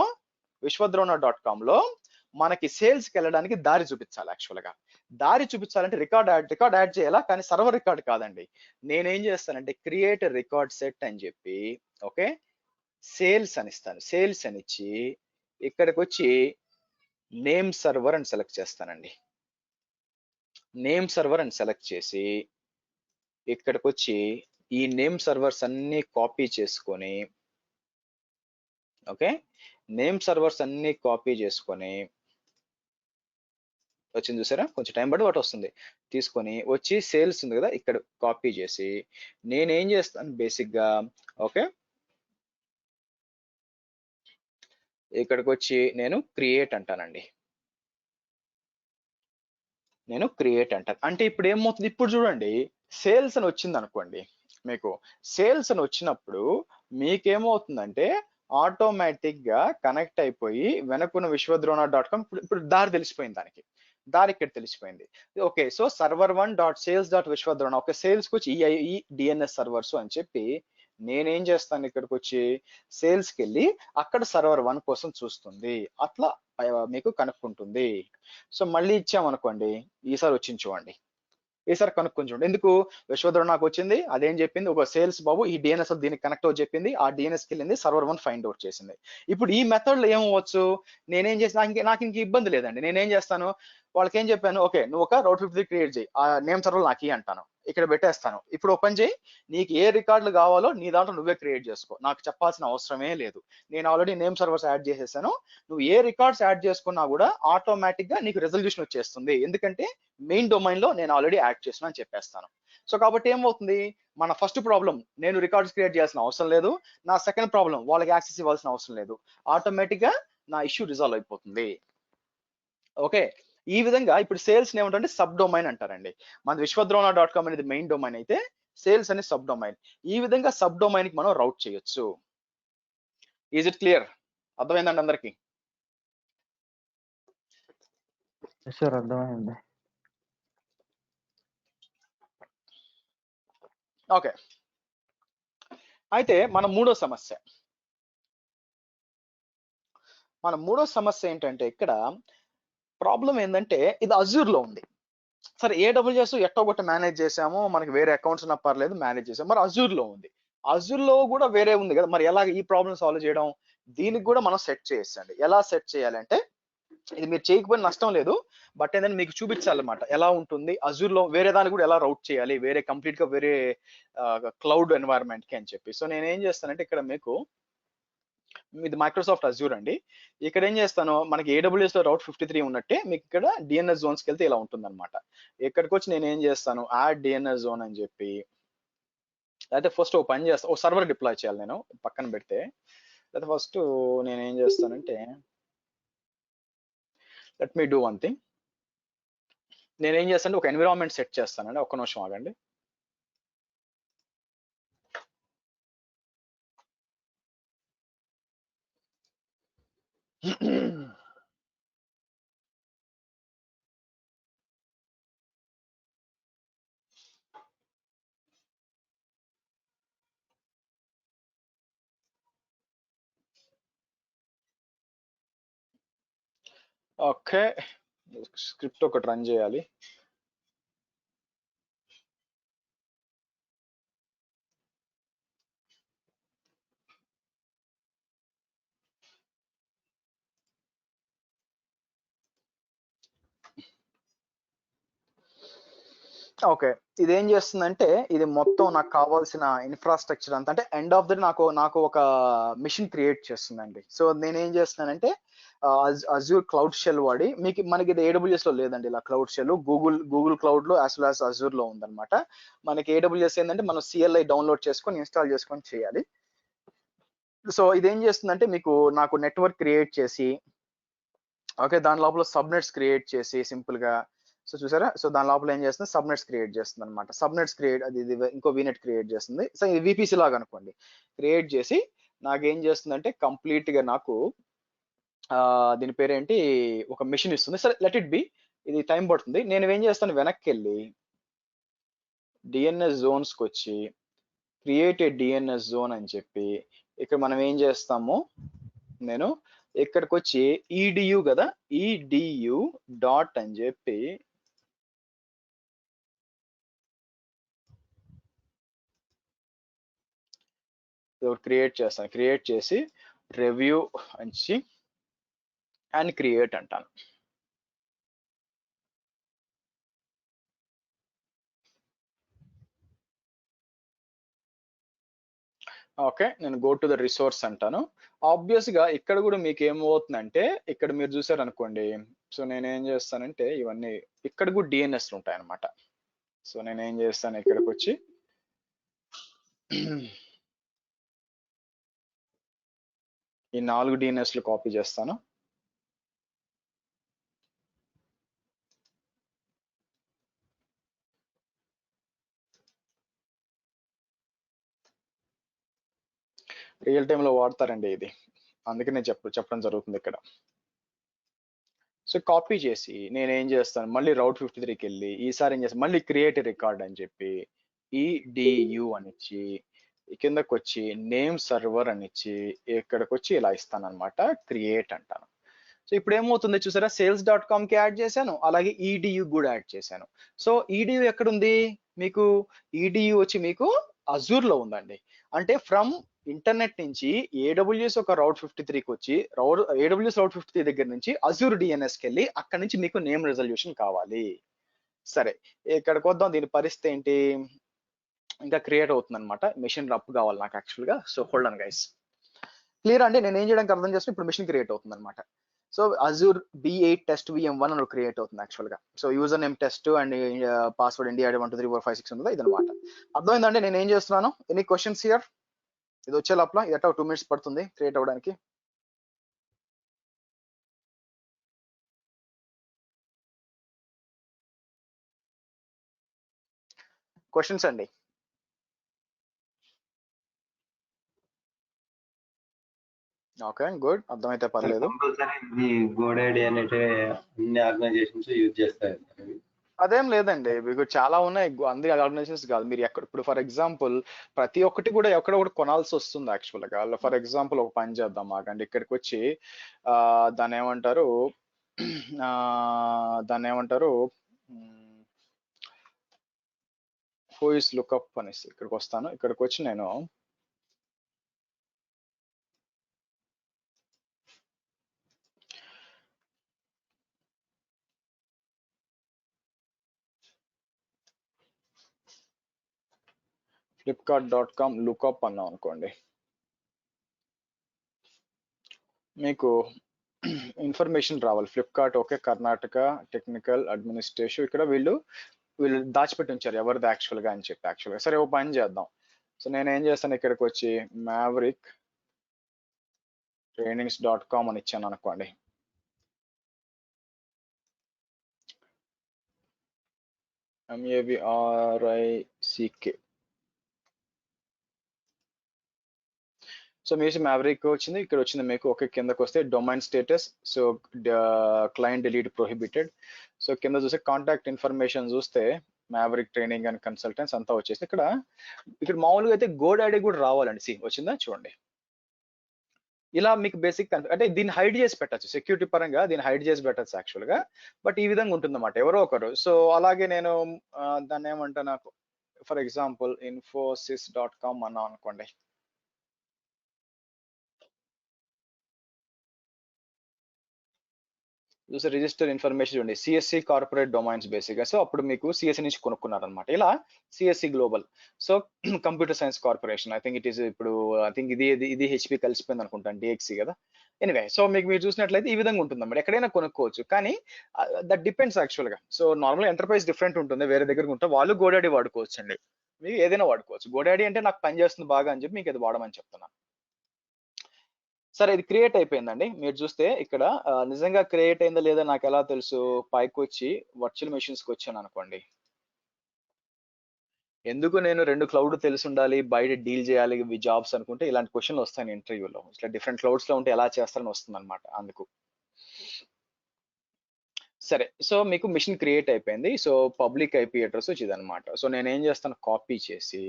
మనకి సేల్స్ కి వెళ్ళడానికి దారి చూపించాలి. యాక్చువల్ గా దారి చూపించాలంటే రికార్డ్ యాడ్ చేయాలా, కానీ సర్వర్ రికార్డ్ కాదండి. నేనేం చేస్తానంటే, క్రియేట్ రికార్డ్ సెట్ అని చెప్పి, ఓకే సేల్స్ అని ఇస్తాను. సేల్స్ అని ఇచ్చి ఇక్కడికి వచ్చి నేమ్ సర్వర్ అని సెలెక్ట్ చేస్తానండి. నేమ్ సర్వర్ అని సెలెక్ట్ చేసి ఇక్కడికి వచ్చి ఈ నేమ్ సర్వర్స్ అన్ని కాపీ చేసుకొని, ఓకే, నేమ్ సర్వర్స్ అన్ని కాపీ చేసుకొని వచ్చింది చూసారా, కొంచెం టైం పడి ఒకటి వస్తుంది, తీసుకొని వచ్చి సేల్స్ ఉంది కదా ఇక్కడ కాపీ చేసి నేనేం చేస్తాను బేసిక్ గా, ఓకే, ఇక్కడికి వచ్చి నేను క్రియేట్ అంటానండి. నేను క్రియేట్ అంటాను. అంటే ఇప్పుడు ఏమవుతుంది, ఇప్పుడు చూడండి సేల్స్ అని వచ్చింది అనుకోండి, మీకు సేల్స్ అని వచ్చినప్పుడు మీకేమవుతుందంటే ఆటోమేటిక్ గా కనెక్ట్ అయిపోయి వెనకున్న విశ్వద్రోణ.com ఇప్పుడు దారి తెలిసిపోయింది, దానికి దారి ఇక్కడ తెలిసిపోయింది. Okay, so server1.sales.vishwadrona, okay, sales కి వచ్చి ఈ డిఎన్ఎస్ సర్వర్స్ అని చెప్పి నేనేం చేస్తాను, ఇక్కడికి వచ్చి సేల్స్ కి వెళ్ళి అక్కడ server1 కోసం చూస్తుంది, అట్లా మీకు కనుక్కుంటుంది. సో మళ్ళీ ఇచ్చామనుకోండి, ఈసారి వచ్చింది చూడండి, ఈసారి కనుక్కొని చూడండి. ఎందుకు విశ్వద్రోణ నాకు వచ్చింది, అదేం చెప్పింది, ఒక సేల్స్ బాబు ఈ డిఎన్ఎస్ దీనికి కనెక్ట్ అవుట్ చెప్పింది, ఆ డిఎన్ఎస్ కి వెళ్ళింది, server1 ఫైండ్ అవుట్ చేసింది. ఇప్పుడు ఈ మెథడ్ లో ఏమవచ్చు, నేనేం చేసి నాకు ఇంక ఇబ్బంది లేదండి, నేనేం చేస్తాను, వాళ్ళకి ఏం చెప్పాను, ఓకే నువ్వు ఒక Route 53 క్రియేట్ చేయి, ఆ నేమ్ సర్వర్ నాకు అంటాను, ఇక్కడ పెట్టేస్తాను. ఇప్పుడు ఓపెన్ చేయి, నీకు ఏ రికార్డులు కావాలో నీ దాంట్లో నువ్వే క్రియేట్ చేసుకో, నాకు చెప్పాల్సిన అవసరమే లేదు, నేను ఆల్రెడీ నేమ్ సర్వర్స్ యాడ్ చేసేసాను, నువ్వు ఏ రికార్డ్స్ యాడ్ చేసుకున్నా కూడా ఆటోమేటిక్ గా నీకు రెజల్యూషన్ వచ్చేస్తుంది, ఎందుకంటే మెయిన్ డొమైన్ లో నేను ఆల్రెడీ యాడ్ చేసిన అని చెప్పేస్తాను. సో కాబట్టి ఏమవుతుంది, మన ఫస్ట్ ప్రాబ్లం నేను రికార్డ్స్ క్రియేట్ చేయాల్సిన అవసరం లేదు, నా సెకండ్ ప్రాబ్లం వాళ్ళకి యాక్సెస్ ఇవ్వాల్సిన అవసరం లేదు, ఆటోమేటిక్ గా నా ఇష్యూ రిజాల్వ్ అయిపోతుంది. ఓకే, ఈ విధంగా ఇప్పుడు సేల్స్ ఏమంటే సబ్ డొమైన్ అంటారండి. మన విశ్వద్రోణ.com అనేది మెయిన్ డొమైన్ అయితే సేల్స్ అనేది సబ్ డొమైన్. ఈ విధంగా సబ్ డొమైన్ కి మనం రౌట్ చేయొచ్చు. Is it clear? అర్థమైందండి అందరికి? సార్ అర్థమైంది. ఓకే, అయితే మన మూడో సమస్య ఏంటంటే ఇక్కడ ప్రాబ్లం ఏంటంటే ఇది అజూర్ లో ఉంది. సరే AWS ఎట్టో ఒకటి మేనేజ్ చేసాము, మనకి వేరే అకౌంట్స్ ఉన్నా పర్లేదు మేనేజ్ చేసాము, మరి అజూర్ లో ఉంది, అజూర్ లో కూడా వేరే ఉంది కదా, మరి ఎలా ఈ ప్రాబ్లం సాల్వ్ చేయడం, దీనికి కూడా మనం సెట్ చేయొచ్చండి. ఎలా సెట్ చేయాలంటే, ఇది మీరు చేయకపోయినా నష్టం లేదు, బట్ ఏంటంటే మీకు చూపించాలన్నమాట ఎలా ఉంటుంది అజూర్ లో వేరే దాన్ని కూడా ఎలా రౌట్ చేయాలి, వేరే కంప్లీట్ గా వేరే క్లౌడ్ ఎన్వైరన్మెంట్ కి అని చెప్పి. సో నేను ఏం చేస్తానంటే ఇక్కడ మీకు ఇది మైక్రోసాఫ్ట్ అజూర్ అండి, ఇక్కడ ఏం చేస్తాను, మనకి AWS లో Route 53 ఉన్నట్టే మీకు ఇక్కడ DNS జోన్స్ కి వెళ్తే ఇలా ఉంటుంది అనమాట. ఇక్కడికి వచ్చి నేను ఏం చేస్తాను, యాడ్ DNS జోన్ అని చెప్పి, అయితే ఫస్ట్ ఓ పని చేస్తాను, ఓ సర్వర్ డిప్లాయ్ చేయాలి నేను పక్కన పెడితే, అయితే ఫస్ట్ నేను ఏం చేస్తానంటే let me do one thing, నేను ఏం చేస్తానంటే ఒక ఎన్విరాన్మెంట్ సెట్ చేస్తానండి, ఒక్క నిమిషం ఆగండి. ఓకే, స్క్రిప్ట్ ఒకటి రన్ చేయాలి. ఓకే, ఇది ఏం చేస్తుందంటే ఇది మొత్తం నాకు కావాల్సిన ఇన్ఫ్రాస్ట్రక్చర్ అంతా, అంటే ఎండ్ ఆఫ్ ద నాకు ఒక మిషన్ క్రియేట్ చేస్తుందండి. సో నేను ఏం చేస్తున్నానంటే అజూర్ క్లౌడ్ షెల్ వాడి, మనకి ఇది AWS లో లేదండి ఇలా క్లౌడ్ షెల్, గూగుల్ క్లౌడ్ లో యాజ్ వెల్ యాజ్ అజూర్ లో ఉందన్నమాట. మనకి AWS ఏంటంటే మనం CLI డౌన్లోడ్ చేసుకొని ఇన్స్టాల్ చేసుకొని చేయాలి. సో ఇదేం చేస్తుందంటే నాకు నెట్వర్క్ క్రియేట్ చేసి, ఓకే, దాని లోపల సబ్నెట్స్ క్రియేట్ చేసి సింపుల్ గా, సో చూసారా, సో దాని లోపల ఏం చేస్తుంది, సబ్నెట్స్ క్రియేట్ చేస్తుంది అనమాట. సబ్నెట్స్ క్రియేట్ ఇది ఇంకో VNet క్రియేట్ చేస్తుంది. సో ఇది VPC లాగా అనుకోండి, క్రియేట్ చేసి నాకేం చేస్తుందంటే కంప్లీట్ గా నాకు దీని పేరేంటి ఒక మిషన్ ఇస్తుంది. సరే లెట్ ఇట్ బి, ఇది టైం పడుతుంది. నేను ఏం చేస్తాను, వెనక్కి వెళ్ళి DNS జోన్స్ కి వచ్చి క్రియేట్ ఏ DNS జోన్ అని చెప్పి ఇక్కడ మనం ఏం చేస్తాము, నేను ఇక్కడికి వచ్చి EDU కదా, EDU డాట్ అని చెప్పి క్రియేట్ చేస్తాను, క్రియేట్ చేసి రివ్యూ అని అండ్ క్రియేట్ అంటాను. ఓకే, నేను గో టు ద రిసోర్స్ అంటాను. ఆబ్వియస్ గా ఇక్కడ కూడా మీకు ఏమవుతుందంటే, ఇక్కడ మీరు చూసారు అనుకోండి, సో నేనేం చేస్తానంటే ఇవన్నీ ఇక్కడ కూడా డిఎన్ఎస్లు ఉంటాయి అనమాట. సో నేనేం చేస్తాను, ఇక్కడికి వచ్చి ఈ 4 డిఎన్ఎస్లు కాపీ చేస్తాను. రియల్ టైంలో వాడతారండి ఇది, అందుకే నేను చెప్పడం జరుగుతుంది ఇక్కడ. సో కాపీ చేసి నేనేం చేస్తాను, మళ్ళీ రౌట్ 53కి వెళ్ళి ఈసారి ఏం చేస్తాను, మళ్ళీ క్రియేట్ రికార్డ్ అని చెప్పి EDU అని ఇచ్చి కిందకు వచ్చి నేమ్ సర్వర్ అని ఇచ్చి ఇక్కడికి వచ్చి ఇలా ఇస్తాను అనమాట, క్రియేట్ అంటాను. సో ఇప్పుడు ఏమవుతుంది చూసారా, sales.com కి యాడ్ చేశాను, అలాగే EDU కూడా యాడ్ చేశాను. సో EDU ఎక్కడుంది మీకు, EDU వచ్చి మీకు అజూర్ లో ఉందండి. అంటే ఫ్రమ్ ఇంటర్నెట్ నుంచి AWS ఒక రౌట్ 53కి వచ్చి AWS రౌట్ 53 దగ్గర నుంచి అజూర్ DNSకి వెళ్ళి అక్కడ నుంచి మీకు నేమ్ రెజల్యూషన్ కావాలి. సరే ఇక్కడికి వద్దాం, దీని పరిస్థితి ఏంటి, ఇంకా క్రియేట్ అవుతుంది అనమాట. మెషిన్ అప్ కావాలి నాకు యాక్చువల్ గా. So hold on guys, clear అండి, నేను ఏం చేయడానికి అర్థం చేస్తాను, ఇప్పుడు మెషిన్ క్రియేట్ అవుతుంది అనమాట. So Azure B8 test VM1 అని క్రియేట్ అవుతుంది యాక్చువల్ గా. So user name test and password India 1 2 3 4 5 6 ఉంది ఇదనమాట. అర్థమైందండి నేను ఏం చేస్తున్నాను. ఎనీ క్వశ్చన్స్ హియర్, ఇది వచ్చే లోపల ఇది 2 minutes పడుతుంది క్రియేట్ అవ్వడానికి. క్వశ్చన్స్ అండి. ఓకే గుడ్, అర్థమైతే పర్లేదు. కంపల్సరీ గోడైడి అనేటి అన్ని ఆర్గనైజేషన్స్ యూజ్ చేస్తాయి. అదేం లేదండి, మీకు చాలా ఉన్నాయి, అందరి ఆర్గనైజేషన్స్ కాదు. మీరు ఎక్కడ ఇప్పుడు ఫర్ ఎగ్జాంపుల్ ప్రతి ఒక్కటి కూడా ఎక్కడ ఒకటి కొనాల్సి వస్తుంది యాక్చువల్ గా. ఫర్ ఎగ్జాంపుల్ ఒక పని చేద్దాం మాకండి, ఇక్కడికి వచ్చి దాన్ని ఏమంటారు హూయిస్ లుకప్ అనేసి ఇక్కడికి వస్తాను. ఇక్కడికి వచ్చి నేను flipkart.com లుకప్ అన్నాం అనుకోండి, మీకు ఇన్ఫర్మేషన్ రావాలి. Flipkart okay, Karnataka technical administration, ఇక్కడ వీళ్ళు దాచిపెట్టి ఉంచారు ఎవరిది యాక్చువల్ గా అని చెప్పి. యాక్చువల్ గా సరే ఓ పని చేద్దాం. సో నేను ఏం చేస్తాను, ఇక్కడికి వచ్చి మ్యావరిక్ ట్రైనింగ్స్.com అని ఇచ్చాను అనుకోండి. MAVRICK. సో మీరు మ్యావరిక్ వచ్చింది, ఇక్కడ వచ్చింది మీకు. ఓకే కిందకి వస్తే domain status, so client delete prohibited. So కింద చూస్తే కాంటాక్ట్ ఇన్ఫర్మేషన్ చూస్తే మ్యావరిక్ ట్రైనింగ్ అండ్ కన్సల్టెంట్స్ అంతా వచ్చేసి ఇక్కడ మామూలుగా అయితే గోడైడి కూడా రావాలండి. సి వచ్చిందా చూడండి, ఇలా మీకు బేసిక్ అంటే దీన్ని హైడ్ చేసి పెట్టచ్చు, సెక్యూరిటీ పరంగా దీన్ని హైడ్ చేసి పెట్టచ్చు యాక్చువల్ గా. బట్ ఈ విధంగా ఉంటుంది అన్నమాట ఎవరో ఒకరు. సో అలాగే నేను దాన్ని ఏమంటా, నాకు ఫర్ ఎగ్జాంపుల్ infosys.com అన్నాం అనుకోండి. చూస్తే రిజిస్టర్ ఇన్ఫర్మేషన్ చూడండి, CSC కార్పొరేట్ డొమైన్స్ బేసిక్ గా. సో అప్పుడు మీకు CSC నుంచి కొనుక్కున్నారనమాట. ఇలా CSC global, so computer science corporation, I think it is ఇప్పుడు ఐ థింక్ ఇది HP కలిసిపోయింది అనుకుంటాను, DXC కదా. ఎనివే సో మీరు చూసినట్లయితే ఈ విధంగా ఉంటుంది అన్నమాట, ఎక్కడైనా కొనుక్కోవచ్చు. కానీ దట్ డిపెండ్స్ యాక్చువల్ గా. సో నార్మల్ ఎంటర్ప్రైజ్ డిఫరెంట్ ఉంటుంది, వేరే దగ్గర ఉంటే వాళ్ళు గోడాడి వాడుకోవచ్చు అండి, మీకు ఏదైనా వాడుకోవచ్చు. గోడాడి అంటే నాకు పని చేస్తుంది బాగా అని చెప్పి మీకు అది వాడమని చెప్తున్నాను. సరే ఇది క్రియేట్ అయిపోయిందండి. మీరు చూస్తే ఇక్కడ నిజంగా క్రియేట్ అయిందా లేదా నాకు ఎలా తెలుసు, పైకి వచ్చి వర్చువల్ మెషిన్స్ కి వచ్చాను అనుకోండి. ఎందుకు నేను 2 క్లౌడ్ తెలిసి ఉండాలి, బయట డీల్ చేయాలి జాబ్స్ అనుకుంటే ఇలాంటి క్వశ్చన్లు వస్తాయి ఇంటర్వ్యూలో. ఇట్లా డిఫరెంట్ క్లౌడ్స్ లో ఉంటే ఎలా చేస్తారని వస్తుంది అనమాట అందుకు. సరే సో మీకు మిషన్ క్రియేట్ అయిపోయింది. సో పబ్లిక్ IP అడ్రస్ వచ్చి ఇదనమాట. సో నేను ఏం చేస్తాను, కాపీ చేసి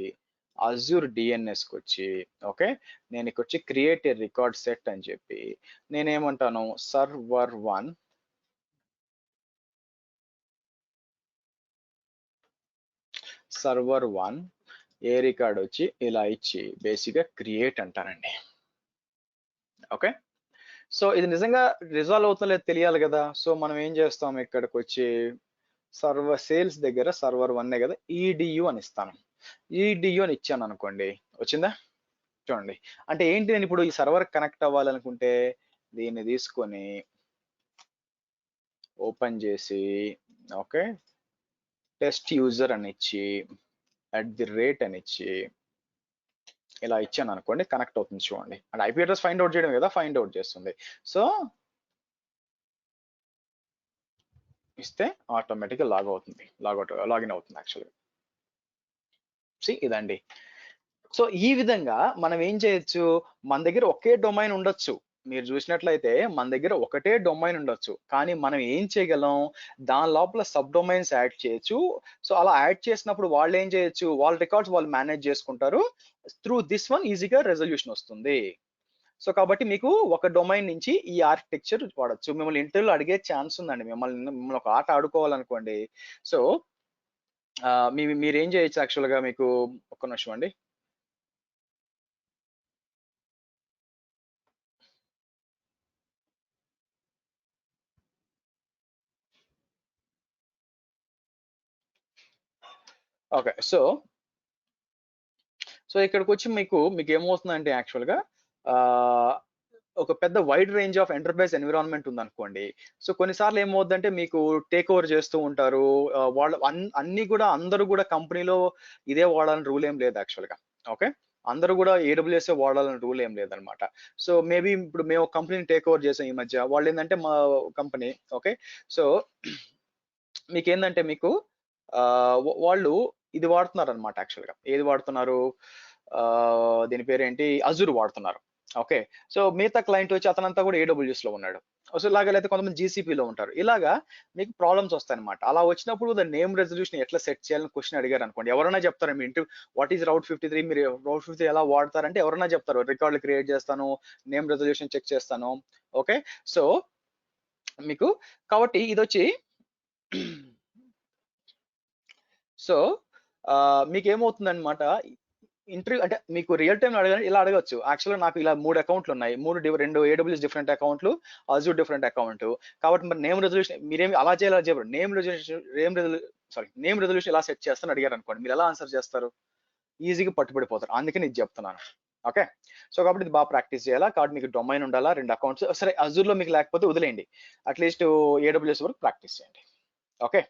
అజూర్ DNSకి వచ్చి ఓకే, నేను ఇక్కడ వచ్చి క్రియేట్ ఏ రికార్డ్ సెట్ అని చెప్పి నేనేమంటాను, సర్వర్ 1 ఏ రికార్డ్ వచ్చి ఇలా ఇచ్చి బేసిక్గా క్రియేట్ అంటానండి. ఓకే, సో ఇది నిజంగా రిజాల్వ్ అవుతుందో లేదో తెలియాలి కదా. సో మనం ఏం చేస్తాం, ఇక్కడికి వచ్చి సర్వర్ సేల్స్ దగ్గర సర్వర్ 1 కదా, ఈడియు అని ఇస్తాను. ఈడియు అని ఇచ్చాను అనుకోండి, వచ్చిందా చూడండి. అంటే ఏంటి, నేను ఇప్పుడు ఈ సర్వర్ కనెక్ట్ అవ్వాలనుకుంటే దీన్ని తీసుకొని ఓపెన్ చేసి ఓకే టెస్ట్ యూజర్ అని ఇచ్చి @ అని ఇచ్చి ఇలా ఇచ్చాను అనుకోండి, కనెక్ట్ అవుతుంది చూడండి. అంటే ఐపీ అడ్రస్ ఫైండ్ అవుట్ చేయడం కదా, ఫైండ్ అవుట్ చేస్తుంది. సో ఇస్తే ఆటోమేటిక్గా లాగిన్ అవుతుంది యాక్చువల్గా. ఇదండి. సో ఈ విధంగా మనం ఏం చేయొచ్చు, మన దగ్గర ఒకే డొమైన్ ఉండొచ్చు. మీరు చూసినట్లయితే మన దగ్గర ఒకటే డొమైన్ ఉండొచ్చు, కానీ మనం ఏం చేయగలం, దాని లోపల సబ్ డొమైన్స్ యాడ్ చేయొచ్చు. సో అలా యాడ్ చేసినప్పుడు వాళ్ళు ఏం చేయొచ్చు, వాళ్ళ రికార్డ్స్ వాళ్ళు మేనేజ్ చేసుకుంటారు. త్రూ దిస్ వన్ ఈజీగా రెజల్యూషన్ వస్తుంది. సో కాబట్టి మీకు ఒక డొమైన్ నుంచి ఈ ఆర్కిటెక్చర్ వాడచ్చు. మిమ్మల్ని ఇంటర్వ్యూలో అడిగే ఛాన్స్ ఉందండి. మిమ్మల్ని ఒక ఆట ఆడుకోవాలనుకోండి. సో మీరేం చేయొచ్చు యాక్చువల్గా, మీకు ఒక్క నిమిషం అండి. ఓకే, సో ఇక్కడికి వచ్చి మీకు ఏమవుతుందంటే యాక్చువల్గా ఒక పెద్ద wide range of enterprise environment ఉందనుకోండి. సో కొన్నిసార్లు ఏమవుతుందంటే మీకు టేక్ ఓవర్ చేస్తూ ఉంటారు. వాళ్ళు అన్ని కూడా అందరూ కూడా కంపెనీలో ఇదే వాడాలని రూల్ ఏం లేదు యాక్చువల్గా. ఓకే, అందరూ కూడా AWS వాడాలని రూల్ ఏం లేదనమాట. సో మేబీ ఇప్పుడు మేము ఒక కంపెనీని టేక్ ఓవర్ చేసాం ఈ మధ్య. వాళ్ళు ఏంటంటే మా కంపెనీ ఓకే, సో మీకు ఏంటంటే మీకు వాళ్ళు ఇది వాడుతున్నారు అనమాట యాక్చువల్గా. ఏది వాడుతున్నారు, దీని పేరు ఏంటి, అజూర్ వాడుతున్నారు. ఓకే, సో మిగతా క్లయింట్ వచ్చి అతనంతా కూడా AWS లో ఉన్నాడు. సో ఇలాగ అయితే కొంతమంది GCPలో ఉంటారు. ఇలాగా మీకు ప్రాబ్లమ్స్ వస్తాయి అనమాట. అలా వచ్చినప్పుడు ద నేమ్ రెజల్యూషన్ ఎట్లా సెట్ చేయాలని క్వశ్చన్ అడిగారు అనుకోండి, ఎవరైనా చెప్తారు మీ ఇంటర్వ్యూ వాట్ ఈస్ రౌట్ 53, మీరు రౌట్ 53 ఎలా వాడతారంటే ఎవరైనా చెప్తారు, రికార్డులు క్రియేట్ చేస్తాను, నేమ్ రెజల్యూషన్ చెక్ చేస్తాను. ఓకే, సో మీకు కాబట్టి ఇది వచ్చి సో మీకు ఏమవుతుంది అనమాట, ఇంటర్వ్యూ అంటే మీకు రియల్ టైం అడగని ఇలా అడగచ్చు. యాక్చువల్గా నాకు ఇలా 3 అకౌంట్లు ఉన్నాయి, 2 AWS డిఫరెంట్ అకౌంట్లు, అజూర్ డిఫరెంట్ అకౌంట్. కాబట్టి మరి నేమ్ రెజల్యూషన్ మీరేమి అలా చేయాలి చెప్పారు. నేమ్ రెజల్యూషన్ ఎలా సెట్ చేస్తాను అడిగారు అనుకోండి, మీరు ఎలా ఆన్సర్ చేస్తారు, ఈజీగా పట్టుబడిపోతారు. అందుకని ఇది చెప్తున్నాను. ఓకే, సో కాబట్టి ఇది బాగా ప్రాక్టీస్ చేయాలా. కాబట్టి మీకు డొమైన్ ఉండాలా, 2 అకౌంట్స్. సరే అజూర్లో మీకు లేకపోతే వదిలేయండి, అట్లీస్ట్ AWS వరకు ప్రాక్టీస్ చేయండి. ఓకే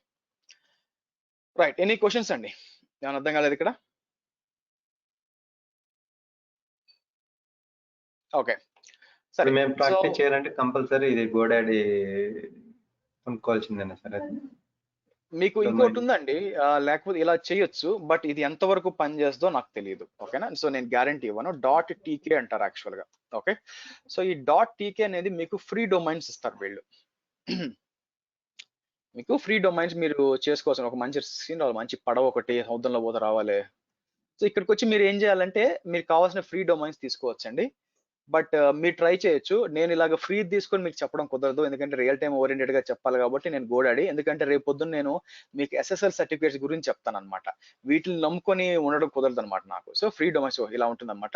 రైట్, ఎనీ క్వశ్చన్స్ అండి, ఏమైనా అర్థం కాలేదు ఇక్కడ? ఓకే సరే, మేము ప్రాక్టీస్ చేయాలంటే కంపల్సరీ ఇది గోడాడి కొనుక్కోవాల్సిందేనా సార్? అది మీకు ఇంకోటి ఉందండి, లేకపోతే ఇలా చేయొచ్చు, బట్ ఇది ఎంతవరకు పని చేస్తుందో నాకు తెలియదు. ఓకేనా, సో నేను గ్యారంటీ ఇవ్వను. .tk అంటారు యాక్చువల్ గా. ఓకే, సో ఈ .tk అనేది మీకు ఫ్రీ డొమైన్స్ ఇస్తారు వీళ్ళు. మీకు ఫ్రీ డొమైన్స్ మీరు చేసుకోవచ్చు. ఒక మంచి సీన్ రావాలి, మంచి పడవ ఒకటి సముద్రంలో పోతే రావాలి. సో ఇక్కడికి వచ్చి మీరు ఏం చేయాలంటే మీకు కావాల్సిన ఫ్రీ డొమైన్స్ తీసుకోవచ్చండి. బట్ మీరు ట్రై చేయొచ్చు. నేను ఇలాగ ఫ్రీ తీసుకొని మీకు చెప్పడం కుదరదు, ఎందుకంటే రియల్ టైం ఓరియంటెడ్ గా చెప్పాలి కాబట్టి నేను గోడాడి. ఎందుకంటే రేపు పొద్దున్న నేను మీకు SSL సర్టిఫికేట్స్ గురించి చెప్తాను అనమాట. వీటిని నమ్ముకొని ఉండడం కుదరదు అనమాట నాకు. సో ఫ్రీ డొమైన్స్ ఇలా ఉంటుంది అనమాట.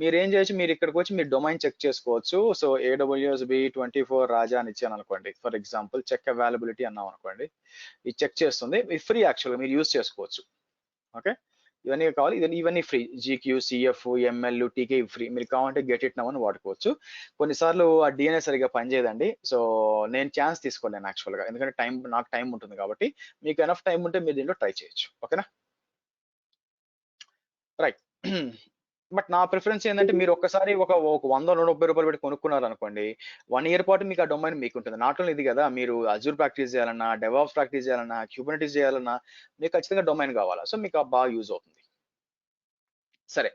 మీరు ఏం చేయొచ్చు, మీరు ఇక్కడికి వచ్చి మీరు డొమైన్ చెక్ చేసుకోవచ్చు. సో AWS B24 రాజా అని ఇచ్చాను అనుకోండి, ఫర్ ఎగ్జాంపుల్ చెక్ అవైలబిలిటీ అన్నాం అనుకోండి, ఇది చెక్ చేస్తుంది. ఇది ఫ్రీ యాక్చువల్గా, మీరు యూజ్ చేసుకోవచ్చు. ఓకే, ఇవన్నీ కావాలి, ఇవన్నీ free. GQ, CF, ML, TK free. మీరు కావాలంటే గెట్ ఇట్ నౌ అని వాడుకోవచ్చు. కొన్నిసార్లు ఆ DNA సరిగా పనిచేయదండి. సో నేను ఛాన్స్ తీసుకోలేను యాక్చువల్గా, ఎందుకంటే నాకు టైం ఉంటుంది కాబట్టి. మీకు ఎనఫ్ టైం ఉంటే మీరు దీంట్లో ట్రై చేయొచ్చు. ఓకేనా రైట్. బట్ నా ప్రిఫరెన్స్ ఏంటంటే మీరు ఒక్కసారి ఒక 100-130 రూపాయలు పెట్టి కొనుక్కున్నారు అనుకోండి, 1 year పాటు మీకు ఆ డొమైన్ మీకు ఉంటుంది. నాట్ ఓన్లీ ఇది కదా, మీరు అజూర్ ప్రాక్టీస్ చేయాలన్నా, డెవాప్స్ ప్రాక్టీస్ చేయాలన్నా, క్యూబర్నెటిస్ చేయాలన్నా మీకు ఖచ్చితంగా డొమైన్ కావాలా. సో మీకు బాగా యూజ్ అవుతుంది. సరే,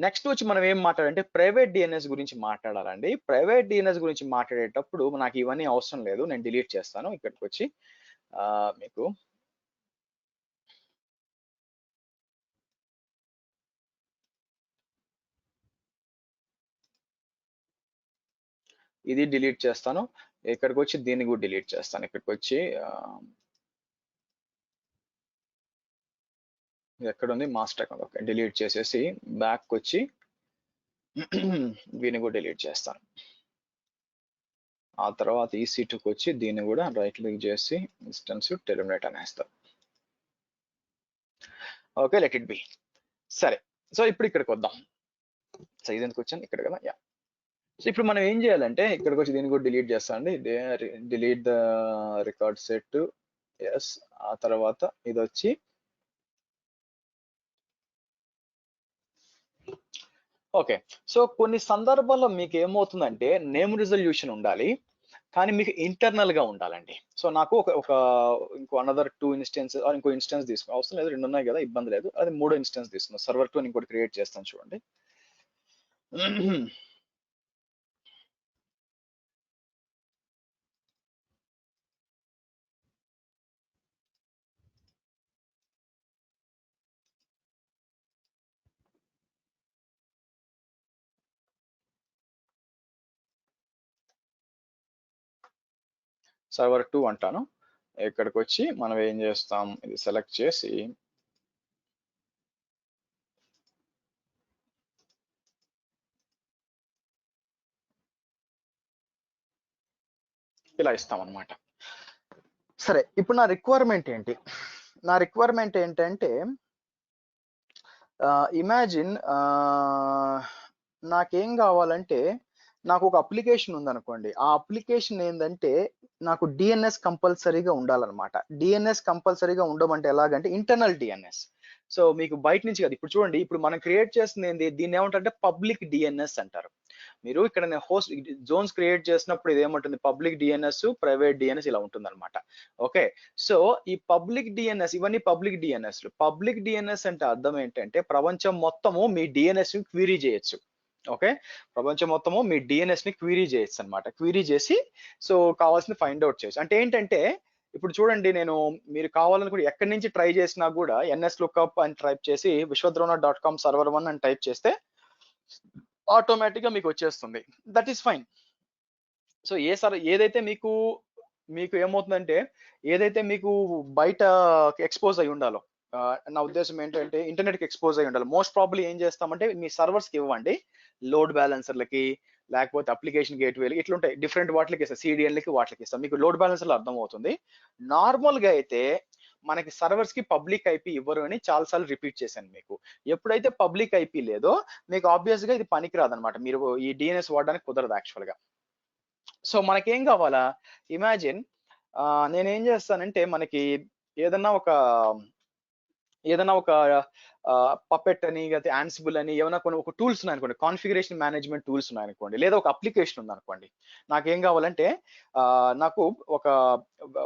నెక్స్ట్ వచ్చి మనం ఏం మాట్లాడాలంటే ప్రైవేట్ DNS గురించి మాట్లాడాలండి. ప్రైవేట్ DNS గురించి మాట్లాడేటప్పుడు నాకు ఇవన్నీ అవసరం లేదు, నేను డిలీట్ చేస్తాను. ఇక్కడికి వచ్చి మీకు ఇది డిలీట్ చేస్తాను. ఇక్కడికి వచ్చి దీన్ని కూడా డిలీట్ చేస్తాను. ఇక్కడికి వచ్చి ఎక్కడ ఉంది మాస్టర్ అకౌంట్. ఓకే, డిలీట్ చేసేసి బ్యాక్ వచ్చి దీన్ని కూడా డిలీట్ చేస్తాను. ఆ తర్వాత EC2కి వచ్చి దీన్ని కూడా రైట్ క్లిక్ చేసి ఇన్స్టెన్స్ టెర్మినేట్ అనేస్తాను. Okay, let it be. సరే, సో ఇప్పుడు ఇక్కడికి వద్దాం. సో ఇది ఎందుకు వచ్చాను ఇక్కడ కదా. యా, సో ఇప్పుడు మనం ఏం చేయాలంటే ఇక్కడికి వచ్చి దీన్ని కూడా డిలీట్ చేస్తానండి. Delete the record set. Yes, ఆ తర్వాత ఇది వచ్చి ఓకే. సో కొన్ని సందర్భాల్లో మీకు ఏమవుతుందంటే నేమ్ రిజల్యూషన్ ఉండాలి, కానీ మీకు ఇంటర్నల్ గా ఉండాలండి. సో నాకు ఒక ఇంకో అనదర్ 2 ఇన్స్టెన్స్ ఇంకో ఇన్స్టెన్స్ తీసుకుని అవసరం లేదు, 2 ఉన్నాయి కదా, ఇబ్బంది లేదు. అది 3 ఇన్స్టెన్స్ తీసుకున్నాం. సర్వర్ 2 ఇంకోటి క్రియేట్ చేస్తాను చూడండి. సర్వర్ 2 అంటాను. ఇక్కడికి వచ్చి మనం ఏం చేస్తాం, ఇది సెలెక్ట్ చేసి ఇలా ఇస్తాం అనమాట. సరే, ఇప్పుడు నా రిక్వైర్మెంట్ ఏంటి? నా రిక్వైర్మెంట్ ఏంటంటే ఇమాజిన్ నాకేం కావాలంటే నాకు ఒక అప్లికేషన్ ఉందనుకోండి. ఆ అప్లికేషన్ ఏంటంటే నాకు డిఎన్ఎస్ కంపల్సరీగా ఉండాలన్నమాట. డిఎన్ఎస్ కంపల్సరీగా ఉండమంటే ఎలాగంటే ఇంటర్నల్ డిఎన్ఎస్. సో మీకు బయట నుంచి కదా. ఇప్పుడు చూడండి, ఇప్పుడు మనం క్రియేట్ చేస్తుంది ఏంది, దీన్ని ఏమంటారంటే పబ్లిక్ డిఎన్ఎస్ అంటారు. మీరు ఇక్కడ నేను హోస్ట్ జోన్స్ క్రియేట్ చేసినప్పుడు ఇది ఏమంటుంది, పబ్లిక్ డిఎన్ఎస్, ప్రైవేట్ డిఎన్ఎస్ ఇలా ఉంటుంది అనమాట. ఓకే, సో ఈ పబ్లిక్ డిఎన్ఎస్, ఇవన్నీ పబ్లిక్ డిఎన్ఎస్. పబ్లిక్ డిఎన్ఎస్ అంటే అర్థం ఏంటంటే ప్రపంచం మొత్తము మీ డిఎన్ఎస్ ని క్వీరీ చేయొచ్చు. ఓకే, ప్రపంచం మొత్తము మీ డిఎన్ఎస్ ని క్వీరీ చేయొచ్చు అనమాట. క్వీరీ చేసి సో కావాల్సింది ఫైండ్ అవుట్ చేయొచ్చు. అంటే ఏంటంటే ఇప్పుడు చూడండి, నేను మీరు కావాలనుకుంటే ఎక్కడి నుంచి ట్రై చేసినా కూడా NS లుక్అప్ అని టైప్ చేసి vishwadrona.com సర్వర్ 1 అని టైప్ చేస్తే ఆటోమేటిక్ గా మీకు వచ్చేస్తుంది. That is fine. సో ఏదైతే మీకు ఏమవుతుందంటే ఏదైతే మీకు బయట ఎక్స్పోజ్ అయి ఉండాలో, నా ఉద్దేశం ఏంటంటే ఇంటర్నెట్ కి ఎక్స్పోజ్ అయి ఉండాలి. మోస్ట్ ప్రాబ్లీ ఏం చేస్తామంటే మీ సర్వర్స్ కి ఇవ్వండి, లోడ్ బ్యాలెన్సర్లకి లేకపోతే అప్లికేషన్ గేట్వేలకి ఇట్లుంటాయి, డిఫరెంట్ వాటికి ఇస్తాం, సిడిఎన్లకి వాటికి ఇస్తాం. మీకు లోడ్ బ్యాలెన్సర్లు అర్థం అవుతుంది. నార్మల్ గా అయితే మనకి సర్వర్స్ కి పబ్లిక్ ఐపీ ఇవ్వరు అని చాలాసార్లు రిపీట్ చేశాను మీకు. ఎప్పుడైతే పబ్లిక్ ఐపీ లేదో మీకు ఆబ్వియస్ గా ఇది పనికిరాదు అనమాట. మీరు ఈ డిఎన్ఎస్ వాడడానికి కుదరదు యాక్చువల్ గా. సో మనకేం కావాలా, ఇమాజిన్ నేనేం చేస్తానంటే మనకి ఏదన్నా ఒక పపెట్ అని లేకపోతే యాన్సిబుల్ అని ఏమైనా కొన్ని ఒక టూల్స్ ఉన్నాయనుకోండి, కాన్ఫిగరేషన్ మేనేజ్మెంట్ టూల్స్ ఉన్నాయనుకోండి, లేదా ఒక అప్లికేషన్ ఉందనుకోండి. నాకేం కావాలంటే నాకు ఒక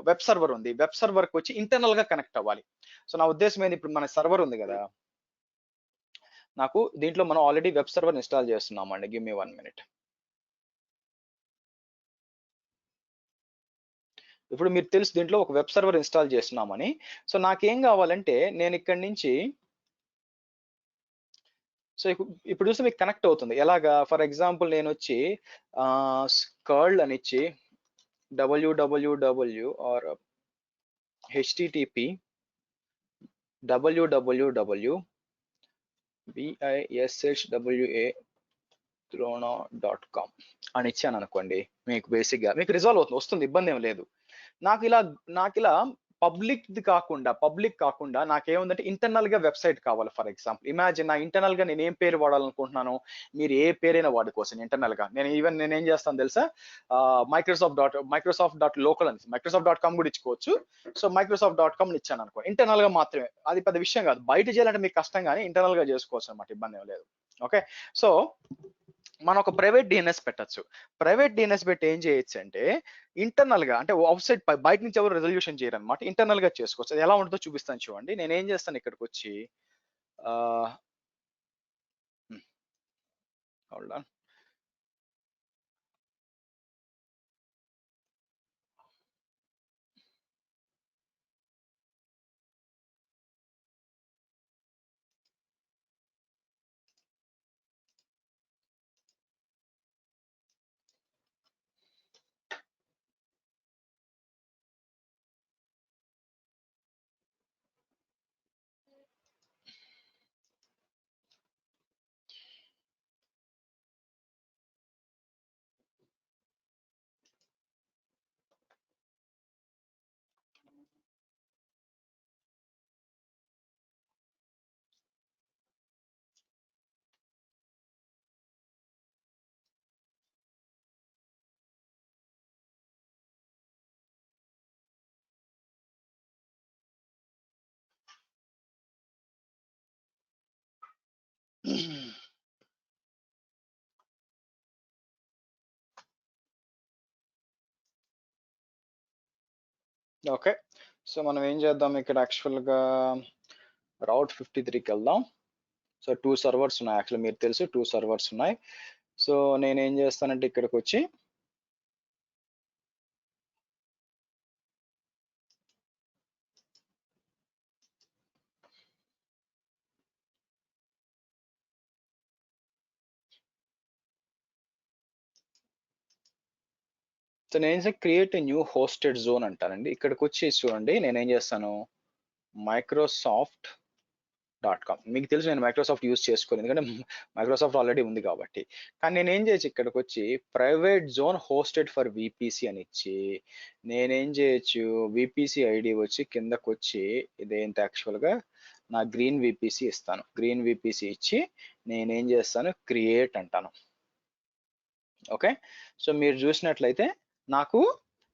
వెబ్ సర్వర్ ఉంది, వెబ్ సర్వర్ కి వచ్చి ఇంటర్నల్ గా కనెక్ట్ అవ్వాలి. సో నా ఉద్దేశం ఏంది, ఇప్పుడు మన సర్వర్ ఉంది కదా, నాకు దీంట్లో మనం ఆల్రెడీ వెబ్ సర్వర్ ఇన్స్టాల్ చేస్తున్నామండి. Give me 1 minute. ఇప్పుడు మీరు తెలుసు దీంట్లో ఒక వెబ్ సర్వర్ ఇన్స్టాల్ చేస్తున్నామని. సో నాకేం కావాలంటే నేను ఇక్కడి నుంచి సో ఇప్పుడు చూస్తే మీకు కనెక్ట్ అవుతుంది ఎలాగా. ఫర్ ఎగ్జాంపుల్ నేను వచ్చి స్కర్ల్ అని ఇచ్చి www are http www vishwa.com అని ఇచ్చాను అనుకోండి, మీకు బేసిక్ గా మీకు రిజాల్వ్ అవుతుంది, వస్తుంది, ఇబ్బంది ఏం లేదు. నాకు ఇలా పబ్లిక్ కాకుండా నాకేముందంటే ఇంటర్నల్ గా వెబ్సైట్ కావాలి. ఫర్ ఎగ్జాంపుల్ ఇమాజిన్ నా ఇంటర్నల్ గా నేను ఏం పేరు వాడాలనుకుంటున్నాను, మీరు ఏ పేరైనా వాడుకోవచ్చు ఇంటర్నల్ గా. నేను ఏం చేస్తాను తెలుసా, మైక్రోసాఫ్ట్.లోకల్ అని మైక్రోసాఫ్ట్.com కూడా ఇచ్చుకోవచ్చు. సో మైక్రోసాఫ్ట్.com ఇచ్చాను అనుకో, ఇంటర్నల్ గా మాత్రమే, అది పెద్ద విషయం కాదు. బయట చేయాలంటే మీకు కష్టం, కానీ ఇంటర్నల్ గా చేసుకోవచ్చు అనమాట, ఇబ్బంది ఏం లేదు. ఓకే, సో మనం ఒక ప్రైవేట్ డిఎన్ఎస్ పెట్టచ్చు. ప్రైవేట్ డిఎన్ఎస్ పెట్టి ఏం చేయొచ్చు అంటే ఇంటర్నల్ గా, అంటే అవుట్ సైడ్ బయట నుంచి ఎవరు రెజల్యూషన్ చేయరు అనమాట, ఇంటర్నల్ గా చేసుకోవచ్చు. అది ఎలా ఉంటుందో చూపిస్తాను చూడండి. నేను ఏం చేస్తాను, ఇక్కడికి వచ్చి హోల్డ్ ఆన్. ఓకే, సో మనం ఏం చేద్దాం ఇక్కడ యాక్చువల్గా రౌట్ 53కి వెళ్దాం. సో 2 సర్వర్స్ ఉన్నాయి, యాక్చువల్ మీరు తెలుసు 2 సర్వర్స్ ఉన్నాయి. సో నేను ఏం చేస్తానంటే ఇక్కడికి వచ్చి సో నేను క్రియేట్ న్యూ హోస్టెడ్ జోన్ అంటానండి. ఇక్కడికి వచ్చి చూడండి నేను ఏం చేస్తాను, microsoft.com. మీకు తెలుసు నేను మైక్రోసాఫ్ట్ యూజ్ చేసుకోను, ఎందుకంటే మైక్రోసాఫ్ట్ ఆల్రెడీ ఉంది కాబట్టి. కానీ నేను ఏం చేయొచ్చు, ఇక్కడికి వచ్చి private zone hosted for VPC అని ఇచ్చి నేనేం చేయొచ్చు, విపిసి ఐడి వచ్చి కిందకు వచ్చి ఇదేంటి యాక్చువల్గా నా గ్రీన్ విపిసి ఇస్తాను. గ్రీన్ విపిసి ఇచ్చి నేనేం చేస్తాను, క్రియేట్ అంటాను. ఓకే, సో మీరు చూసినట్లయితే నాకు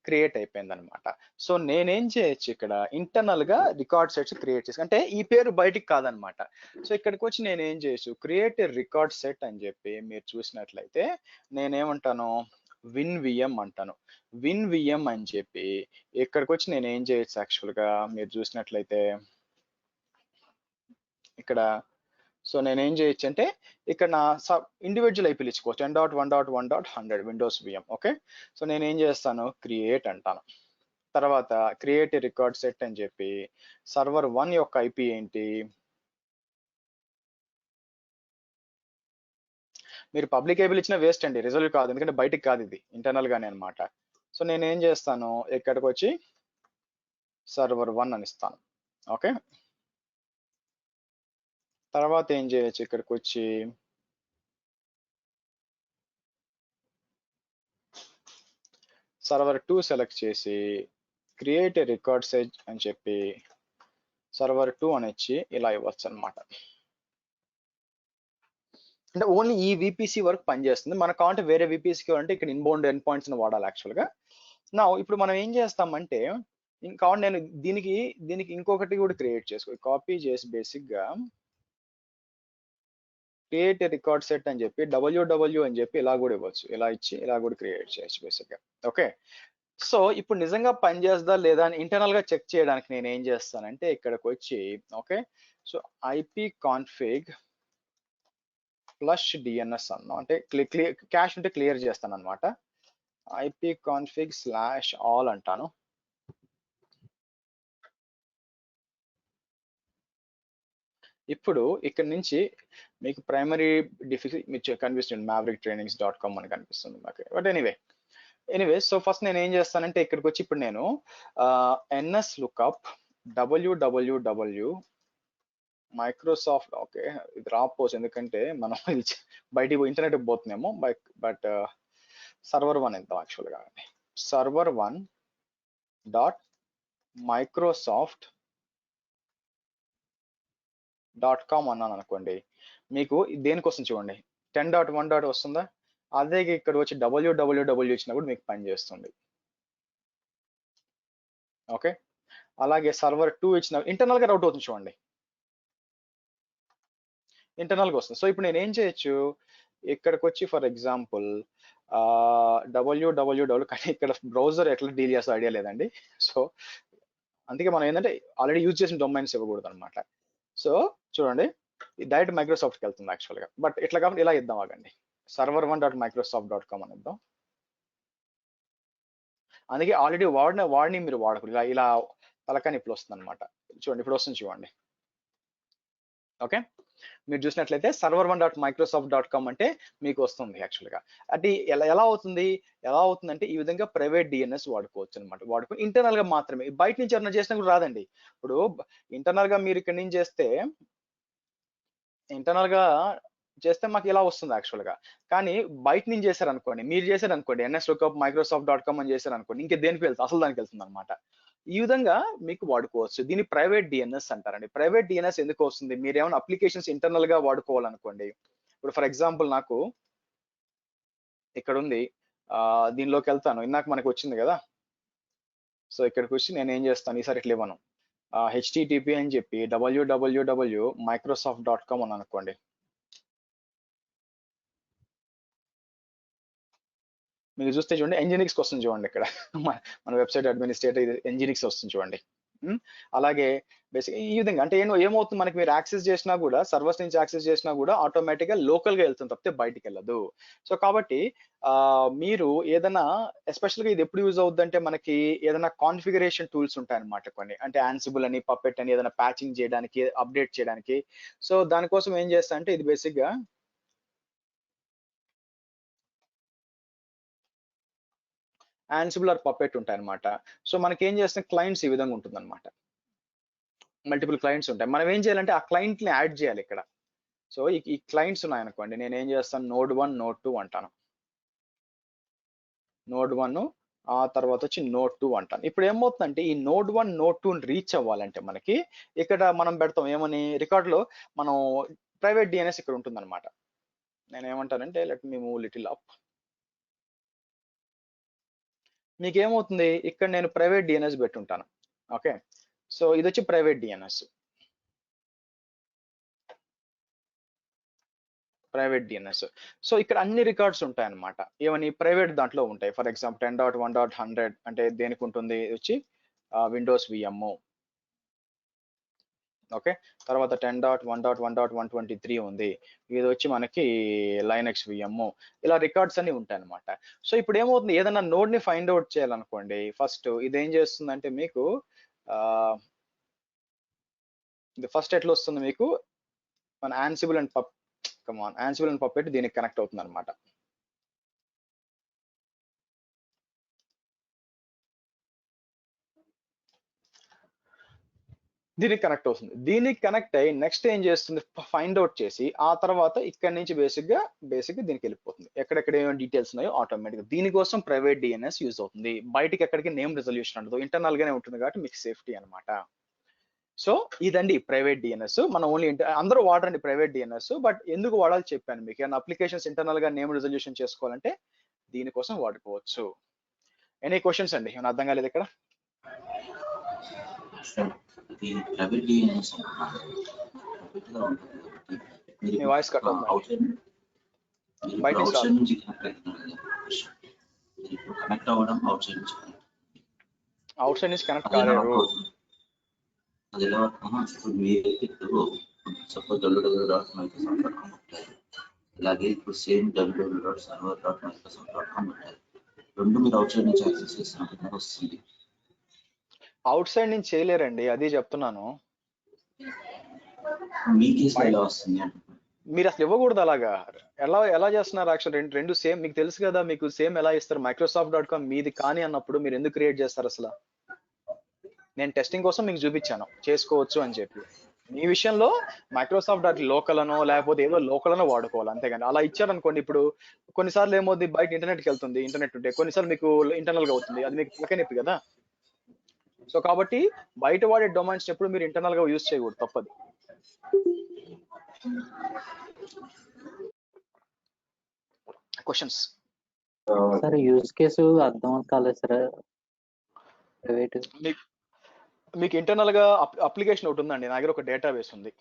క్రియేట్ అయిపోయింది అనమాట. సో నేనేం చేయొచ్చు, ఇక్కడ ఇంటర్నల్ గా రికార్డ్ సెట్స్ క్రియేట్ చేసి, అంటే ఈ పేరు బయటికి కాదనమాట. సో ఇక్కడికి వచ్చి నేనేం చేయొచ్చు, క్రియేట్ రికార్డ్ సెట్ అని చెప్పి మీరు చూసినట్లయితే నేనేమంటాను, విన్ విఎం అంటాను. విన్ విఎం అని చెప్పి ఇక్కడికి వచ్చి నేను ఏం చేయొచ్చు, యాక్చువల్గా మీరు చూసినట్లయితే ఇక్కడ సో నేనేం చేయొచ్చు అంటే ఇక్కడ నా ఇండివిజువల్ ఐపీ ఇచ్చుకోవచ్చు 10.1.1.100 విండోస్ విఎం. ఓకే, సో నేనేం చేస్తాను, క్రియేట్ అంటాను. తర్వాత క్రియేట్ రికార్డ్ సెట్ అని చెప్పి సర్వర్ 1 యొక్క ఐపీ ఏంటి, మీరు పబ్లిక్ ఐపీలు ఇచ్చిన వేస్ట్ అండి, రిజల్వ్ కాదు, ఎందుకంటే బయటికి కాదు, ఇది ఇంటర్నల్ గానే అనమాట. సో నేనేం చేస్తాను, ఇక్కడికి వచ్చి సర్వర్ 1 అని ఇస్తాను. ఓకే, తర్వాత ఏం చేయొచ్చు, ఇక్కడికి వచ్చి సర్వర్ 2 సెలెక్ట్ చేసి క్రియేట్ రికార్డ్ సెట్ అని చెప్పి సర్వర్ 2 అని ఇచ్చి ఇలా ఇవ్వచ్చు అనమాట. అంటే ఓన్లీ ఈ విపిసి వరకు పనిచేస్తుంది. మన కావాలంటే వేరే విపిసికి అంటే ఇక్కడ ఇన్బౌండ్ ఎండ్ పాయింట్స్ వాడాలి యాక్చువల్గా. నా ఇప్పుడు మనం ఏం చేస్తామంటే ఇంకా నేను దీనికి ఇంకొకటి కూడా క్రియేట్ చేసుకో, కాపీ చేసి బేసిక్ గా క్రియేట్ రికార్డ్ సెట్ అని చెప్పి డబ్ల్యూడబ్ల్యూ అని చెప్పి ఇలా కూడా ఇవ్వచ్చు, ఇలా ఇచ్చి ఇలా కూడా క్రియేట్ చేయొచ్చు బేసిక్ గా. ఓకే, సో ఇప్పుడు నిజంగా పనిచేస్తుందా లేదా అని ఇంటర్నల్ గా చెక్ చేయడానికి నేను ఏం చేస్తానంటే ఇక్కడికి వచ్చి okay, so IP config plus DNS అన్నా, అంటే క్యాష్ ఉంటే క్లియర్ చేస్తాను అనమాట. ఐపీ కాన్ఫిగ్ స్లాష్ ఆల్ అంటాను. ఇప్పుడు ఇక్కడ నుంచి మీకు ప్రైమరీ డిఫికల్టీ మీకు కనిపిస్తుంది mavericktrainings.com అని కనిపిస్తుంది మాకు. బట్ ఎనీవే సో ఫస్ట్ నేను ఏం చేస్తానంటే ఇక్కడికి వచ్చి ఇప్పుడు నేను NS lookup www Microsoft, okay ఇది రాపోవచ్చు ఎందుకంటే మనం బయటికి ఇంటర్నెట్ పోతున్నామో, బట్ సర్వర్ 1 ఎంత యాక్చువల్గా సర్వర్ 1 డాట్ మైక్రోసాఫ్ట్ .com అన్నాను అనుకోండి, మీకు దేనికోసం చూడండి 10.1 వస్తుందా, అదే ఇక్కడ వచ్చి www ఇచ్చినా కూడా మీకు పని చేస్తుంది. ఓకే, అలాగే సర్వర్ 2 ఇచ్చిన ఇంటర్నల్ గా రౌట్ అవుతుంది చూడండి, ఇంటర్నల్ గా వస్తుంది. సో ఇప్పుడు నేను ఏం చేయొచ్చు, ఇక్కడికి వచ్చి ఫర్ ఎగ్జాంపుల్ www, కానీ ఇక్కడ బ్రౌజర్ ఎట్లా డీల్ చేస్తా ఐడియా లేదండి. సో అందుకే మనం ఏంటంటే ఆల్రెడీ యూజ్ చేసిన డొమైన్స్ ఇవ్వకూడదు అనమాట. సో చూడండి డైరెక్ట్ మైక్రోసాఫ్ట్కి వెళ్తుంది యాక్చువల్గా, బట్ ఇట్లా కాబట్టి ఇలా ఇద్దాం ఆగండి, సర్వర్ 1.microsoft.com అని ఇద్దాం. అందుకే ఆల్రెడీ వాడిని మీరు వాడకూడదు, ఇలా తలకాని ఇప్పుడు వస్తుంది అనమాట. చూడండి ఇప్పుడు వస్తుంది చూడండి. ఓకే, మీరు చూసినట్లయితే సర్వర్ 1.microsoft.com అంటే మీకు వస్తుంది యాక్చువల్గా. అది ఎలా అవుతుందంటే ఈ విధంగా ప్రైవేట్ డిఎన్ఎస్ వాడుకోవచ్చు అనమాట. వాడుకుని ఇంటర్నల్ గా మాత్రమే, బయట నుంచి ఎవరైనా చేసినా కూడా రాదండి. ఇప్పుడు ఇంటర్నల్ గా మీరు ఇక్కడి నుంచి చేస్తే మాకు ఇలా వస్తుంది యాక్చువల్గా. కానీ బయట నుంచి చేశారనుకోండి, మీరు చేశారనుకోండి ఎన్ఎస్ లుకప్ మైక్రోసాఫ్ట్.com అని చేశారనుకోండి, ఇంకా దేనికి వెళ్తుంది, అసలు దానికి వెళ్తుంది అనమాట. ఈ విధంగా మీకు వాడుకోవచ్చు. దీన్ని ప్రైవేట్ డిఎన్ఎస్ అంటారండి. ప్రైవేట్ డిఎన్ఎస్ ఎందుకు వస్తుంది, మీరు ఏమైనా అప్లికేషన్స్ ఇంటర్నల్ గా వాడుకోవాలనుకోండి. ఇప్పుడు ఫర్ ఎగ్జాంపుల్ నాకు ఇక్కడ ఉంది, దీనిలోకి వెళ్తాను, ఇందాక మనకు వచ్చింది కదా. సో ఇక్కడికి వచ్చి నేను ఏం చేస్తాను, ఈసారి ఇట్లా ఇవ్వను, http అని చెప్పి www.microsoft.com అని అనుకోండి. మీకు చూస్తే చూడండి Nginx వస్తుంది చూడండి ఇక్కడ మన వెబ్సైట్ అడ్మినిస్ట్రేటర్ Nginx వస్తుంది చూడండి. అలాగే బేసిక్ ఈ విధంగా అంటే ఏమవుతుంది మనకి మీరు యాక్సెస్ చేసినా కూడా సర్వర్స్ నుంచి యాక్సెస్ చేసినా కూడా ఆటోమేటిక్ గా లోకల్ గా వెళ్తుంది తప్పితే బయటికి వెళ్ళదు. సో కాబట్టి మీరు ఏదైనా ఎస్పెషల్ గా ఇది ఎప్పుడు యూజ్ అవుద్ది అంటే మనకి ఏదైనా కాన్ఫిగరేషన్ టూల్స్ ఉంటాయి అన్నమాట కొన్ని, అంటే Ansible అని పప్పెట్ అని ఏదైనా ప్యాచింగ్ చేయడానికి అప్డేట్ చేయడానికి. సో దానికోసం ఏం చేస్తా అంటే ఇది బేసిక్ గా Ansible ఆర్ పప్పెట్ ఉంటాయి అనమాట. సో మనకి ఏం చేస్తాం క్లయింట్స్ ఈ విధంగా ఉంటుంది అనమాట, మల్టిపుల్ క్లయింట్స్ ఉంటాయి. మనం ఏం చేయాలంటే ఆ క్లయింట్ ని యాడ్ చేయాలి ఇక్కడ. సో ఈ క్లయింట్స్ ఉన్నాయనుకోండి, నేను ఏం చేస్తాను Node1 Node2 అంటాను, Node1 ఆ తర్వాత వచ్చి Node2 అంటాను. ఇప్పుడు ఏమవుతుందంటే ఈ Node1 Node2 రీచ్ అవ్వాలంటే మనకి ఇక్కడ మనం పెడతాం ఏమని రికార్డ్ లో మనం ప్రైవేట్ DNS ఇక్కడ ఉంటుంది అనమాట. నేను ఏమంటానంటే let me move little up. మీకు ఏమవుతుంది ఇక్కడ నేను ప్రైవేట్ DNS పెట్టుంటాను. ఓకే, సో ఇది వచ్చి ప్రైవేట్ DNS. సో ఇక్కడ అన్ని రికార్డ్స్ ఉంటాయి అన్నమాట, ఏమని ప్రైవేట్ దాంట్లో ఉంటాయి. ఫర్ ఎగ్జాంపుల్ 10.1.100 అంటే దేనికి ఉంటుంది వచ్చి విండోస్ VM. ఓకే, తర్వాత 10.1.1.123 ఉంది, ఇది వచ్చి మనకి లైనక్స్ VM. ఇలా రికార్డ్స్ అన్ని ఉంటాయి అనమాట. సో ఇప్పుడు ఏమవుతుంది ఏదైనా నోడ్ ని ఫైండ్ అవుట్ చేయాలనుకోండి, ఫస్ట్ ఇది ఏం చేస్తుందంటే మీకు ఇది ఫస్ట్ ఎట్లా వస్తుంది మీకు మన Ansible అండ్ పప్పెట్ దీనికి కనెక్ట్ అవుతుంది అనమాట. దీనికి కనెక్ట్ అవుతుంది, దీనికి కనెక్ట్ అయ్యి నెక్స్ట్ ఏం చేస్తుంది ఫైండ్ అవుట్ చేసి ఆ తర్వాత ఇక్కడ నుంచి బేసిక్ గా దీనికి వెళ్ళిపోతుంది. ఎక్కడెక్కడ ఏమైనా డీటెయిల్స్ ఉన్నాయో ఆటోమేటిక్. దీనికోసం ప్రైవేట్ DNS యూజ్ అవుతుంది, బయటికి ఎక్కడికి నేమ్ రిజల్యూషన్ ఉండదు, ఇంటర్నల్ గానే ఉంటుంది కాబట్టి మీకు సేఫ్టీ అనమాట. సో ఇదండి ప్రైవేట్ DNS. మనం ఓన్లీ అందరూ వాడండి ప్రైవేట్ DNS, బట్ ఎందుకు వాడాలి చెప్పాను మీకు. ఏమైనా అప్లికేషన్స్ ఇంటర్నల్ గా నేమ్ రిజల్యూషన్ చేసుకోవాలంటే దీనికోసం వాడుకోవచ్చు. ఎనీ క్వశ్చన్స్ అండి, ఏమైనా అర్థం కాలేదు ఇక్కడ? మీ వాయిస్ కట్ అవుతుంది, బయట అవుట్ సైడ్ నుంచి కనెక్ట్ కాలేదు. సపోజ్ www.microsoft.com అలాగే ఇప్పుడు సేమ్ www.server.microsoft.com ఉంటాయి. రెండు మీరు అవుట్ సైడ్ నుంచి యాక్సెస్ చేసినప్పుడు వస్తుంది. అవుట్ సైడ్ నుంచి చేయలేరండి, అది చెప్తున్నాను. మీరు అసలు ఇవ్వకూడదు అలాగా. ఎలా చేస్తున్నారు యాక్చువల్ రెండు సేమ్ మీకు తెలుసు కదా, మీకు సేమ్ ఎలా ఇస్తారు Microsoft.com మీది కానీ అన్నప్పుడు మీరు ఎందుకు క్రియేట్ చేస్తారు అసలు? నేను టెస్టింగ్ కోసం మీకు చూపించాను చేసుకోవచ్చు అని చెప్పి. మీ విషయంలో Microsoft.local అనో లేకపోతే ఏదో లోకల్ అనో వాడుకోవాలి, అంతేగాని అలా ఇచ్చారనుకోండి. ఇప్పుడు కొన్నిసార్లు ఏమవుతుంది బయట ఇంటర్నెట్కి వెళ్తుంది, ఇంటర్నెట్ ఉంటే కొన్నిసార్లు మీకు ఇంటర్నల్ గా అవుతుంది, అది మీకు పక్కన నొప్పి కదా. సో కాబట్టి బయట వాడే డొమైన్స్ ఎప్పుడు మీరు ఇంటర్నల్ గా యూజ్ చేయకూడదు, తప్పది. క్వశ్చన్స్ సార్ యూజ్ కేసు అర్థం కాలేదు సార్. ప్రైవేట్ మీకు ఇంటర్నల్ గా అప్లికేషన్ ఒకటి ఉందండి, నా దగ్గర ఒక డేటాబేస్ ఉంది.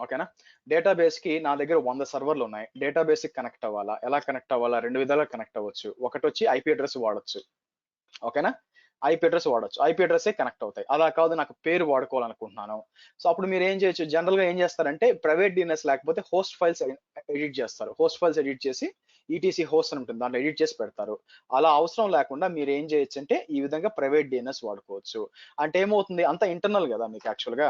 ఓకేనా, డేటాబేస్ కి నా దగ్గర 100 సర్వర్లు ఉన్నాయి. డేటాబేస్ కి కనెక్ట్ అవ్వాలా, ఎలా కనెక్ట్ అవ్వాలా? 2 విధాలుగా కనెక్ట్ అవ్వచ్చు. ఒకటి వచ్చి IP అడ్రస్ వాడచ్చు. ఓకేనా, IP అడ్రస్ వాడచ్చు, IP అడ్రస్ కనెక్ట్ అవుతాయి. అలా కాదు నాకు పేరు వాడుకోవాలనుకుంటున్నాను, సో అప్పుడు మీరు ఏం చేయొచ్చు, జనరల్ గా ఏం చేస్తారంటే ప్రైవేట్ DNS లేకపోతే హోస్ట్ ఫైల్స్ ఎడిట్ చేస్తారు. హోస్ట్ ఫైల్స్ ఎడిట్ చేసి ETC హోస్ట్ అని ఉంటుంది, దాంట్లో ఎడిట్ చేసి పెడతారు. అలా అవసరం లేకుండా మీరు ఏం చేయొచ్చు అంటే ఈ విధంగా ప్రైవేట్ DNS వాడుకోవచ్చు. అంటే ఏమవుతుంది అంత ఇంటర్నల్ కదా మీకు యాక్చువల్ గా.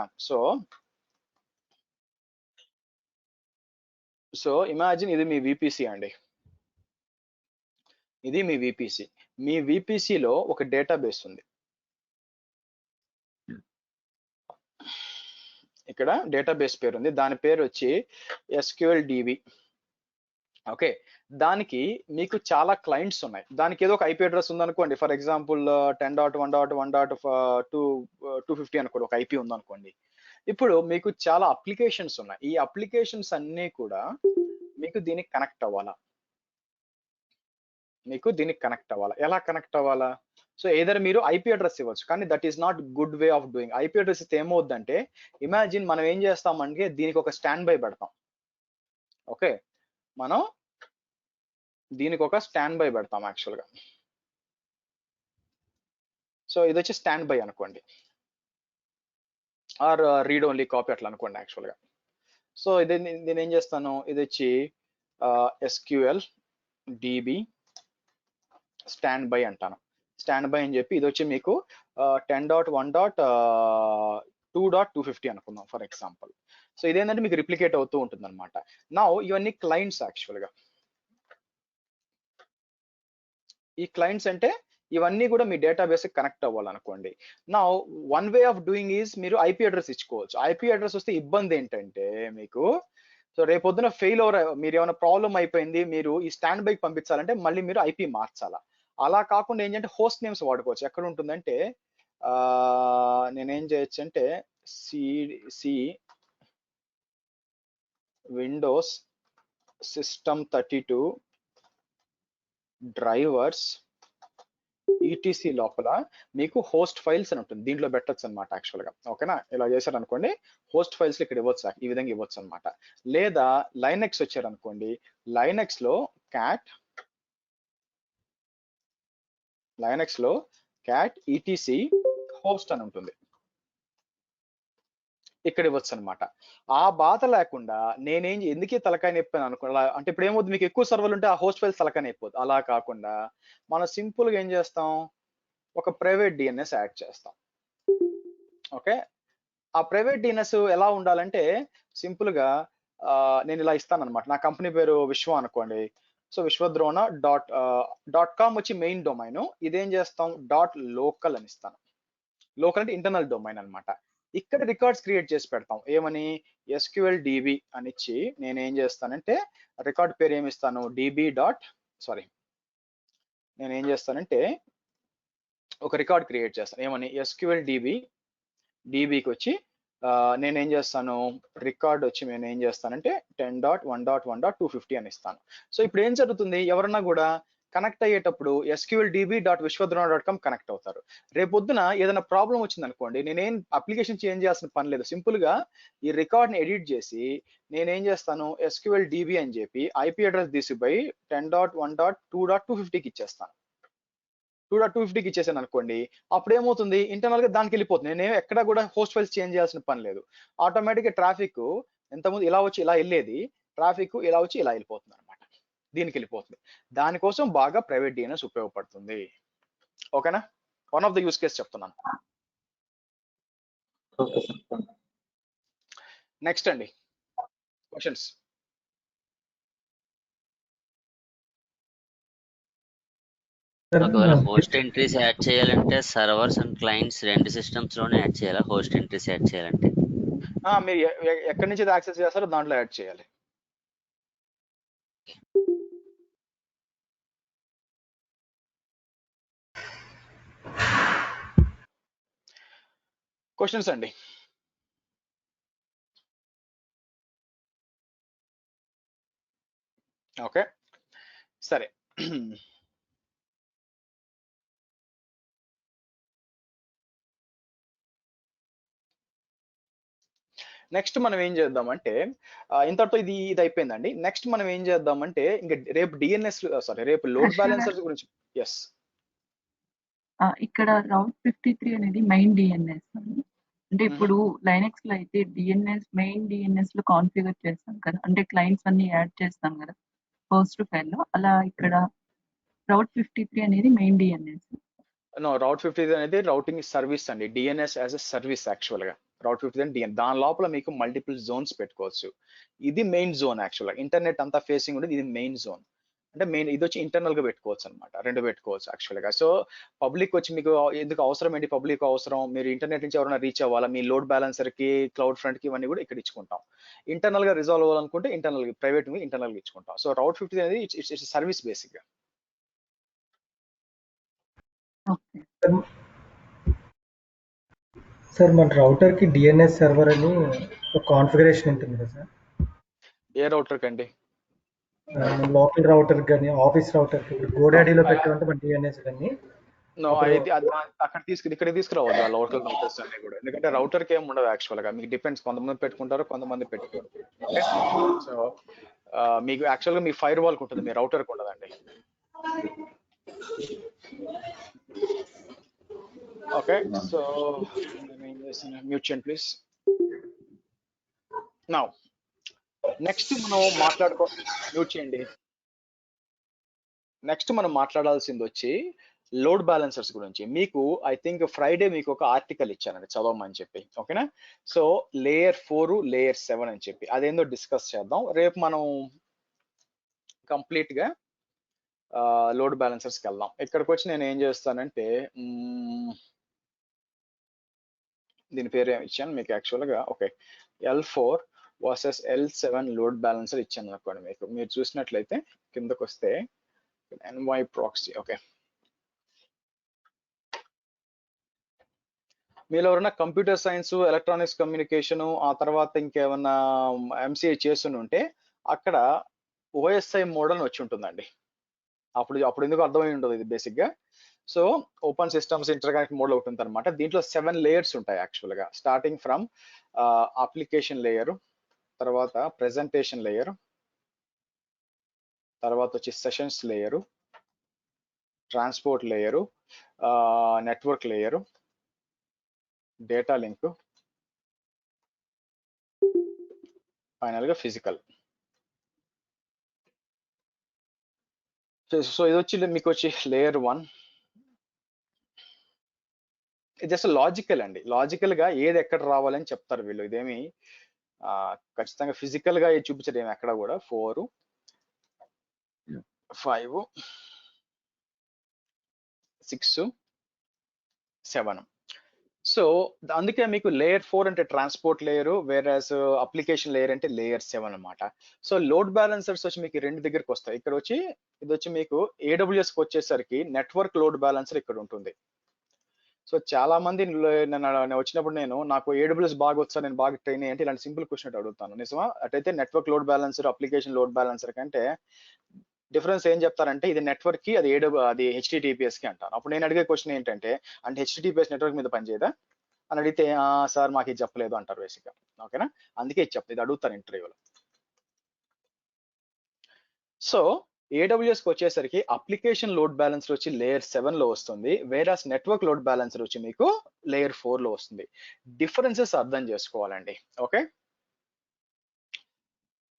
సో ఇమాజిన్ ఇది మీ VPC అండి, ఇది మీ VPC. మీ VPC లో ఒక డేటాబేస్ ఉంది, ఇక్కడ డేటాబేస్ పేరు ఉంది, దాని పేరు వచ్చి SQLDB. ఓకే, దానికి మీకు చాలా క్లయింట్స్ ఉన్నాయి, దానికి ఏదో ఒక IP అడ్రస్ ఉందనుకోండి. ఫర్ ఎగ్జాంపుల్ 10.1.1.250 అనుకోండి, ఒక IP ఉందనుకోండి. ఇప్పుడు మీకు చాలా అప్లికేషన్స్ ఉన్నాయి, ఈ అప్లికేషన్స్ అన్నీ కూడా మీకు దీనికి కనెక్ట్ అవ్వాలా, ఎలా కనెక్ట్ అవ్వాలా? సో ఏదర్ మీరు IP అడ్రస్ ఇవ్వచ్చు, కానీ that is not good way of doing. IP address ఇస్తే ఏమవుద్దంటే ఇమాజిన్ మనం ఏం చేస్తామంటే దీనికి ఒక స్టాండ్ బై పెడతాం. ఓకే, మనం దీనికి ఒక స్టాండ్ బై పెడతాం యాక్చువల్గా. సో ఇది వచ్చి స్టాండ్ బై అనుకోండి, ఆర్ రీడ్ ఓన్లీ కాపీ అట్లా అనుకోండి యాక్చువల్గా. సో దీని ఏం చేస్తాను, ఇది వచ్చి SQL DB స్టాండ్ బై అంటాను. స్టాండ్ బై అని చెప్పి ఇది వచ్చి మీకు 10.1.2.250 అనుకుందాం ఫర్ ఎగ్జాంపుల్. సో ఇదేంటంటే మీకు రిప్లికేట్ అవుతూ ఉంటుంది అనమాట. నా ఇవన్నీ క్లయింట్స్ యాక్చువల్గా. ఈ క్లయింట్స్ అంటే ఇవన్నీ కూడా మీ డేటాబేస్ కనెక్ట్ అవ్వాలనుకోండి. నా one way of doing is మీరు IP అడ్రస్ ఇచ్చుకోవచ్చు. IP అడ్రస్ వస్తే ఇబ్బంది ఏంటంటే మీకు, సో రేపొద్దున ఫెయిల్ ఓవర్, మీరు ఏమైనా ప్రాబ్లం అయిపోయింది, మీరు ఈ స్టాండ్ బైక్ పంపించాలంటే మళ్ళీ మీరు IP మార్చాలా. అలా కాకుండా ఏంటంటే హోస్ట్ నేమ్స్ వాడుకోవచ్చు. ఎక్కడ ఉంటుందంటే నేనేం చేయొచ్చు అంటే C Windows system 32 drivers ETC లోపల మీకు హోస్ట్ ఫైల్స్ అని ఉంటుంది, దీంట్లో పెట్టచ్చు అనమాట యాక్చువల్గా. ఓకేనా, ఇలా చేశారు అనుకోండి, హోస్ట్ ఫైల్స్ ఇక్కడ ఇవ్వచ్చు, ఈ విధంగా ఇవ్వచ్చు అనమాట. లేదా లైనెక్స్ వచ్చారు అనుకోండి, లైనెక్స్ లో క్యాట్ ETC హోస్ట్ అని ఉంటుంది, ఇక్కడ ఇవ్వచ్చు అనమాట. ఆ బాధ లేకుండా ఎందుకే తలకాయ నొప్పి అని అనుకో, అంటే ఇప్పుడు ఏమవుతుంది, మీకు ఎక్కువ సర్వర్లు ఉంటే ఆ హోస్ట్ ఫైల్స్ తలకాయ అయిపోతుంది. అలా కాకుండా మనం సింపుల్ గా ఏం చేస్తాం, ఒక ప్రైవేట్ DNS యాడ్ చేస్తాం. ఓకే, ఆ ప్రైవేట్ DNS ఎలా ఉండాలంటే సింపుల్ గా నేను ఇలా ఇస్తాను అనమాట. నా కంపెనీ పేరు విశ్వ అనుకోండి. సో విశ్వద్రోణ .com వచ్చి మెయిన్ డొమైన్. ఇదేం చేస్తాం, .local అని ఇస్తాను. లోకల్ అంటే ఇంటర్నల్ డొమైన్ అనమాట. ఇక్కడ రికార్డ్స్ క్రియేట్ చేసి పెడతాం. ఏమని, SQL DB అని ఇచ్చి నేనేం చేస్తానంటే రికార్డ్ పేరు ఏమి ఇస్తాను, నేనేం చేస్తానంటే ఒక రికార్డ్ క్రియేట్ చేస్తాను. ఏమని, SQL DBకి వచ్చి నేనేం చేస్తాను, రికార్డ్ వచ్చి నేనేం చేస్తానంటే 10.1.1.250 అని ఇస్తాను. సో ఇప్పుడు ఏం జరుగుతుంది, ఎవరన్నా కూడా కనెక్ట్ అయ్యేటప్పుడు SQLDB.vishwadrona.com కనెక్ట్ అవుతారు. రేపొద్దున ఏదైనా ప్రాబ్లం వచ్చింది అనుకోండి, నేనేం అప్లికేషన్ చేంజ్ చేయాల్సిన పని లేదు. సింపుల్ గా ఈ రికార్డ్ ని ఎడిట్ చేసి నేనేం చేస్తాను, SQL DB అని చెప్పి IP అడ్రస్ తీసిపోయి 10.1.2.250కి ఇచ్చేస్తాను. 2.250కి ఇచ్చేసాను అనుకోండి, అప్పుడు ఏమవుతుంది, ఇంటర్నల్ గా దానికి వెళ్ళిపోతుంది. నేనేం ఎక్కడ కూడా హోస్ట్ ఫైల్స్ చేంజ్ చేయాల్సిన పని లేదు. ఆటోమేటిక్ గా ట్రాఫిక్ ఎంతమంది ఇలా వచ్చి ఇలా వెళ్ళేది, ట్రాఫిక్ ఇలా వచ్చి ఇలా వెళ్ళిపోతుంది అనమాట, దీనికి వెళ్ళిపోతుంది. దానికోసం బాగా ప్రైవేట్ DNS ఉపయోగపడుతుంది. ఓకేనా, one of the use case చెప్తున్నాను. నెక్స్ట్ అండి, క్వశ్చన్స్. ఒకవేళ హోస్ట్ ఎంట్రీస్ యాడ్ చేయాలంటే సర్వర్స్ అండ్ క్లయింట్స్ రెండు సిస్టమ్స్ లోనే యాడ్ చేయాలా? హోస్ట్ ఎంట్రీస్ యాడ్ చేయాలంటే మీరు ఎక్కడి నుంచి యాక్సెస్ చేస్తారో దాంట్లో యాడ్ చేయాలి. క్వశ్చన్స్ అండి. ఓకే సరే, నెక్స్ట్ మనం ఏం చేద్దామంటే ఇంతటితో ఇది అయిపోయిందండి. నెక్స్ట్ మనం ఏం చేద్దామంటే ఇంకా రేపు రేపు లోడ్ బ్యాలెన్సర్స్ గురించి. ఎస్, ఇక్కడ రౌట్ 53 అనేది మెయిన్ DNS. అంటే ఇప్పుడు లైనెక్స్ లో అయితే మెయిన్ DNS లో కాన్ఫిగర్ చేస్తాం కదా, అంటే క్లయింట్స్ అన్ని యాడ్ చేస్తాం కదా హోస్ట్ ఫైల్ లో. అలా ఇక్కడ రౌట్ 53 అనేది మెయిన్ DNS. రౌట్ 53 అనేది రౌటింగ్ సర్వీస్ అండి. DNS as a service actual గా. రౌట్ 53 దాని లోపల మీకు మల్టిపుల్ జోన్స్ పెట్టుకోవచ్చు. ఇది మెయిన్ జోన్ యాక్చువల్ గా. ఇంటర్నెట్ అంతా ఫేసింగ్ ఉండేది ఇది మెయిన్ జోన్. అంటే మెయిన్ ఇది వచ్చి ఇంటర్నల్ గా పెట్టుకోవచ్చు అనమాట, రెండు పెట్టుకోవచ్చు యాక్చువల్ గా. సో పబ్లిక్ వచ్చి మీకు ఎందుకు అవసరం ఏంటి, పబ్లిక్ అవసరం, మీరు ఇంటర్నెట్ నుంచి ఎవరైనా రీచ్ అవ్వాలా, మీ లోడ్ బ్యాలెన్సర్ కి, క్లౌడ్ ఫ్రంట్ కి, ఇవన్నీ కూడా ఇక్కడ ఇచ్చుకుంటాం. ఇంటర్నల్ గా రిజాల్వ్ అవ్వాలనుకుంటే ఇంటర్నల్ ప్రైవేట్ ఇంటర్నల్ గా ఇచ్చుకుంటాం. సో రౌట్ 53 అనేది ఇట్స్ సర్వీస్ బేసిక్ గా. సార్ మన రౌటర్ కి DNS సర్వర్ అని ఒక కాన్ఫిగరేషన్ ఉంటుంది కదా సార్? ఏ రౌటర్ కండి? లోకల్ రౌటర్ కానీ ఆఫీస్ రౌటర్ కి గోడాడీలో పెట్టాలంటే మన DNS కానీ అక్కడ ఇక్కడ తీసుకురావద్దు ఆ లోకల్ రౌటర్స్ అన్ని కూడా. ఎందుకంటే రౌటర్ కి ఏమి ఉండదు యాక్చువల్ గా. మీకు డిపెండ్స్, కొంతమంది పెట్టుకుంటారు, కొంతమంది పెట్టుకోరు. సో మీకు యాక్చువల్గా మీ ఫైర్ వాల్కి ఉంటుంది, మీ రౌటర్కి ఉండదండి. ఓకే, సో నేను ఏం చేస్తాను, మ్యూట్ చేయండి ప్లీజ్. నా నెక్స్ట్ మనం మ్యూట్ చేయండి. నెక్స్ట్ మనం మాట్లాడాల్సింది వచ్చి లోడ్ బ్యాలెన్సర్స్ గురించి. మీకు ఐ థింక్ ఫ్రైడే మీకు ఒక ఆర్టికల్ ఇచ్చానండి చదవమని చెప్పి, ఓకేనా? సో లేయర్ 4 లేయర్ 7 అని చెప్పి అదేందో డిస్కస్ చేద్దాం రేపు. మనం కంప్లీట్ గా లోడ్ బ్యాలెన్సర్స్కి వెళ్దాం. ఇక్కడికి వచ్చి నేను ఏం చేస్తానంటే దీని పేరు ఏమి ఇచ్చాను మీకు యాక్చువల్గా, okay, L4 versus L7 load balancer ఇచ్చాను అనుకోండి. మీరు చూసినట్లయితే కిందకు వస్తే NY ప్రాక్సీ, ఓకే. మీరు ఎవరైనా కంప్యూటర్ సైన్స్, ఎలక్ట్రానిక్స్ కమ్యూనికేషన్, ఆ తర్వాత ఇంకేమన్నా MCA చేస్తూనే ఉంటే అక్కడ OSI మోడల్ వచ్చి ఉంటుందండి. అప్పుడు ఎందుకు అర్థమై ఉంటుంది ఇది బేసిక్ గా. So open systems interconnect mode ఒకటి ఉంటుంది అనమాట. దీంట్లో 7 లేయర్స్ ఉంటాయి యాక్చువల్ గా, స్టార్టింగ్ ఫ్రమ్ అప్లికేషన్ లేయర్, తర్వాత ప్రెజెంటేషన్ లేయర్, తర్వాత వచ్చి sessions layer, transport layer, network layer, data link, final గా ఫిజికల్. సో ఇది వచ్చి మీకు వచ్చి లేయర్ 1. ఇది జస్ట్ లాజికల్ అండి, లాజికల్ గా ఏది ఎక్కడ రావాలని చెప్తారు వీళ్ళు. ఇదేమి ఖచ్చితంగా ఫిజికల్ గా చూపించడం ఏమి ఎక్కడ కూడా. 4, 5, 6, 7. సో అందుకే మీకు లేయర్ 4 అంటే ట్రాన్స్పోర్ట్ లేయరు, వేరస్ అప్లికేషన్ లేయర్ అంటే లేయర్ 7 అనమాట. సో లోడ్ బ్యాలెన్సర్స్ వచ్చి మీకు 2 దగ్గరికి వస్తాయి. ఇక్కడ వచ్చి ఇది వచ్చి మీకు AWS కి వచ్చేసరికి నెట్వర్క్ లోడ్ బ్యాలెన్సర్ ఇక్కడ ఉంటుంది. సో చాలా మంది నేను వచ్చినప్పుడు నాకు AWS బాగా వచ్చా, నేను బాగా ట్రైన్ అయ్యి అంటే ఇలాంటి సింపుల్ క్వశ్చన్ అడుగుతాను. నిజమా? అటైతే network load balancer, application load balancer కంటే డిఫరెన్స్ ఏం చెప్తారంటే ఇది నెట్వర్క్ కి, అది HTTPS కి అంటారు. అప్పుడు నేను అడిగే క్వశ్చన్ ఏంటంటే, అంటే HTTPS నెట్వర్క్ మీద పనిచేయదా అని అడిగితే సార్ మాకు ఇది చెప్పలేదు అంటారు బేసిక్ గా, ఓకేనా? అందుకే ఇది చెప్తాను, ఇది అడుగుతారు ఇంటర్వ్యూలో. సో AWS కి వచ్చేసరికి అప్లికేషన్ లోడ్ బ్యాలెన్సర్ వచ్చి లేయర్ 7 లో వస్తుంది, వేరాస్ నెట్వర్క్ లోడ్ బ్యాలెన్సర్ వచ్చి మీకు లేయర్ 4 లో వస్తుంది. డిఫరెన్సెస్ అర్థం చేసుకోవాలండి, okay?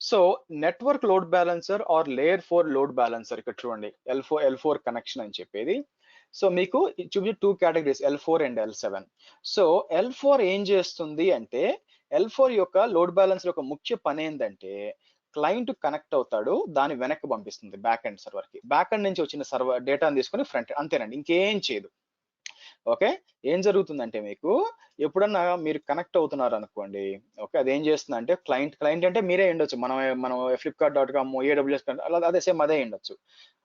So network load balancer or layer 4 load balancer ఇక్కడ చూడండి, L4 కనెక్షన్ అని చెప్పేది. సో మీకు చూపి 2 categories, L4 and L7. So L4 ఏం చేస్తుంది అంటే, L4 యొక్క లోడ్ బ్యాలెన్సర్ యొక్క ముఖ్య పని ఏంటంటే, క్లయింట్ కనెక్ట్ అవుతాడు, దాని వెనక్కి పంపిస్తుంది బ్యాక్ ఎండ్ సర్వర్ కి. బ్యాక్ ఎండ్ నుంచి వచ్చిన సర్వర్ డేటాను తీసుకొని ఫ్రంట్, అంతేనండి, ఇంకేం చేయదు. ఓకే, ఏం జరుగుతుందంటే మీకు ఎప్పుడన్నా మీరు కనెక్ట్ అవుతున్నారు అనుకోండి, ఓకే, అది ఏం చేస్తుంది అంటే క్లయింట్ అంటే మీరే ఉండొచ్చు, మనం flipkart.com, AWS అదే సేమ్ అదే ఉండొచ్చు.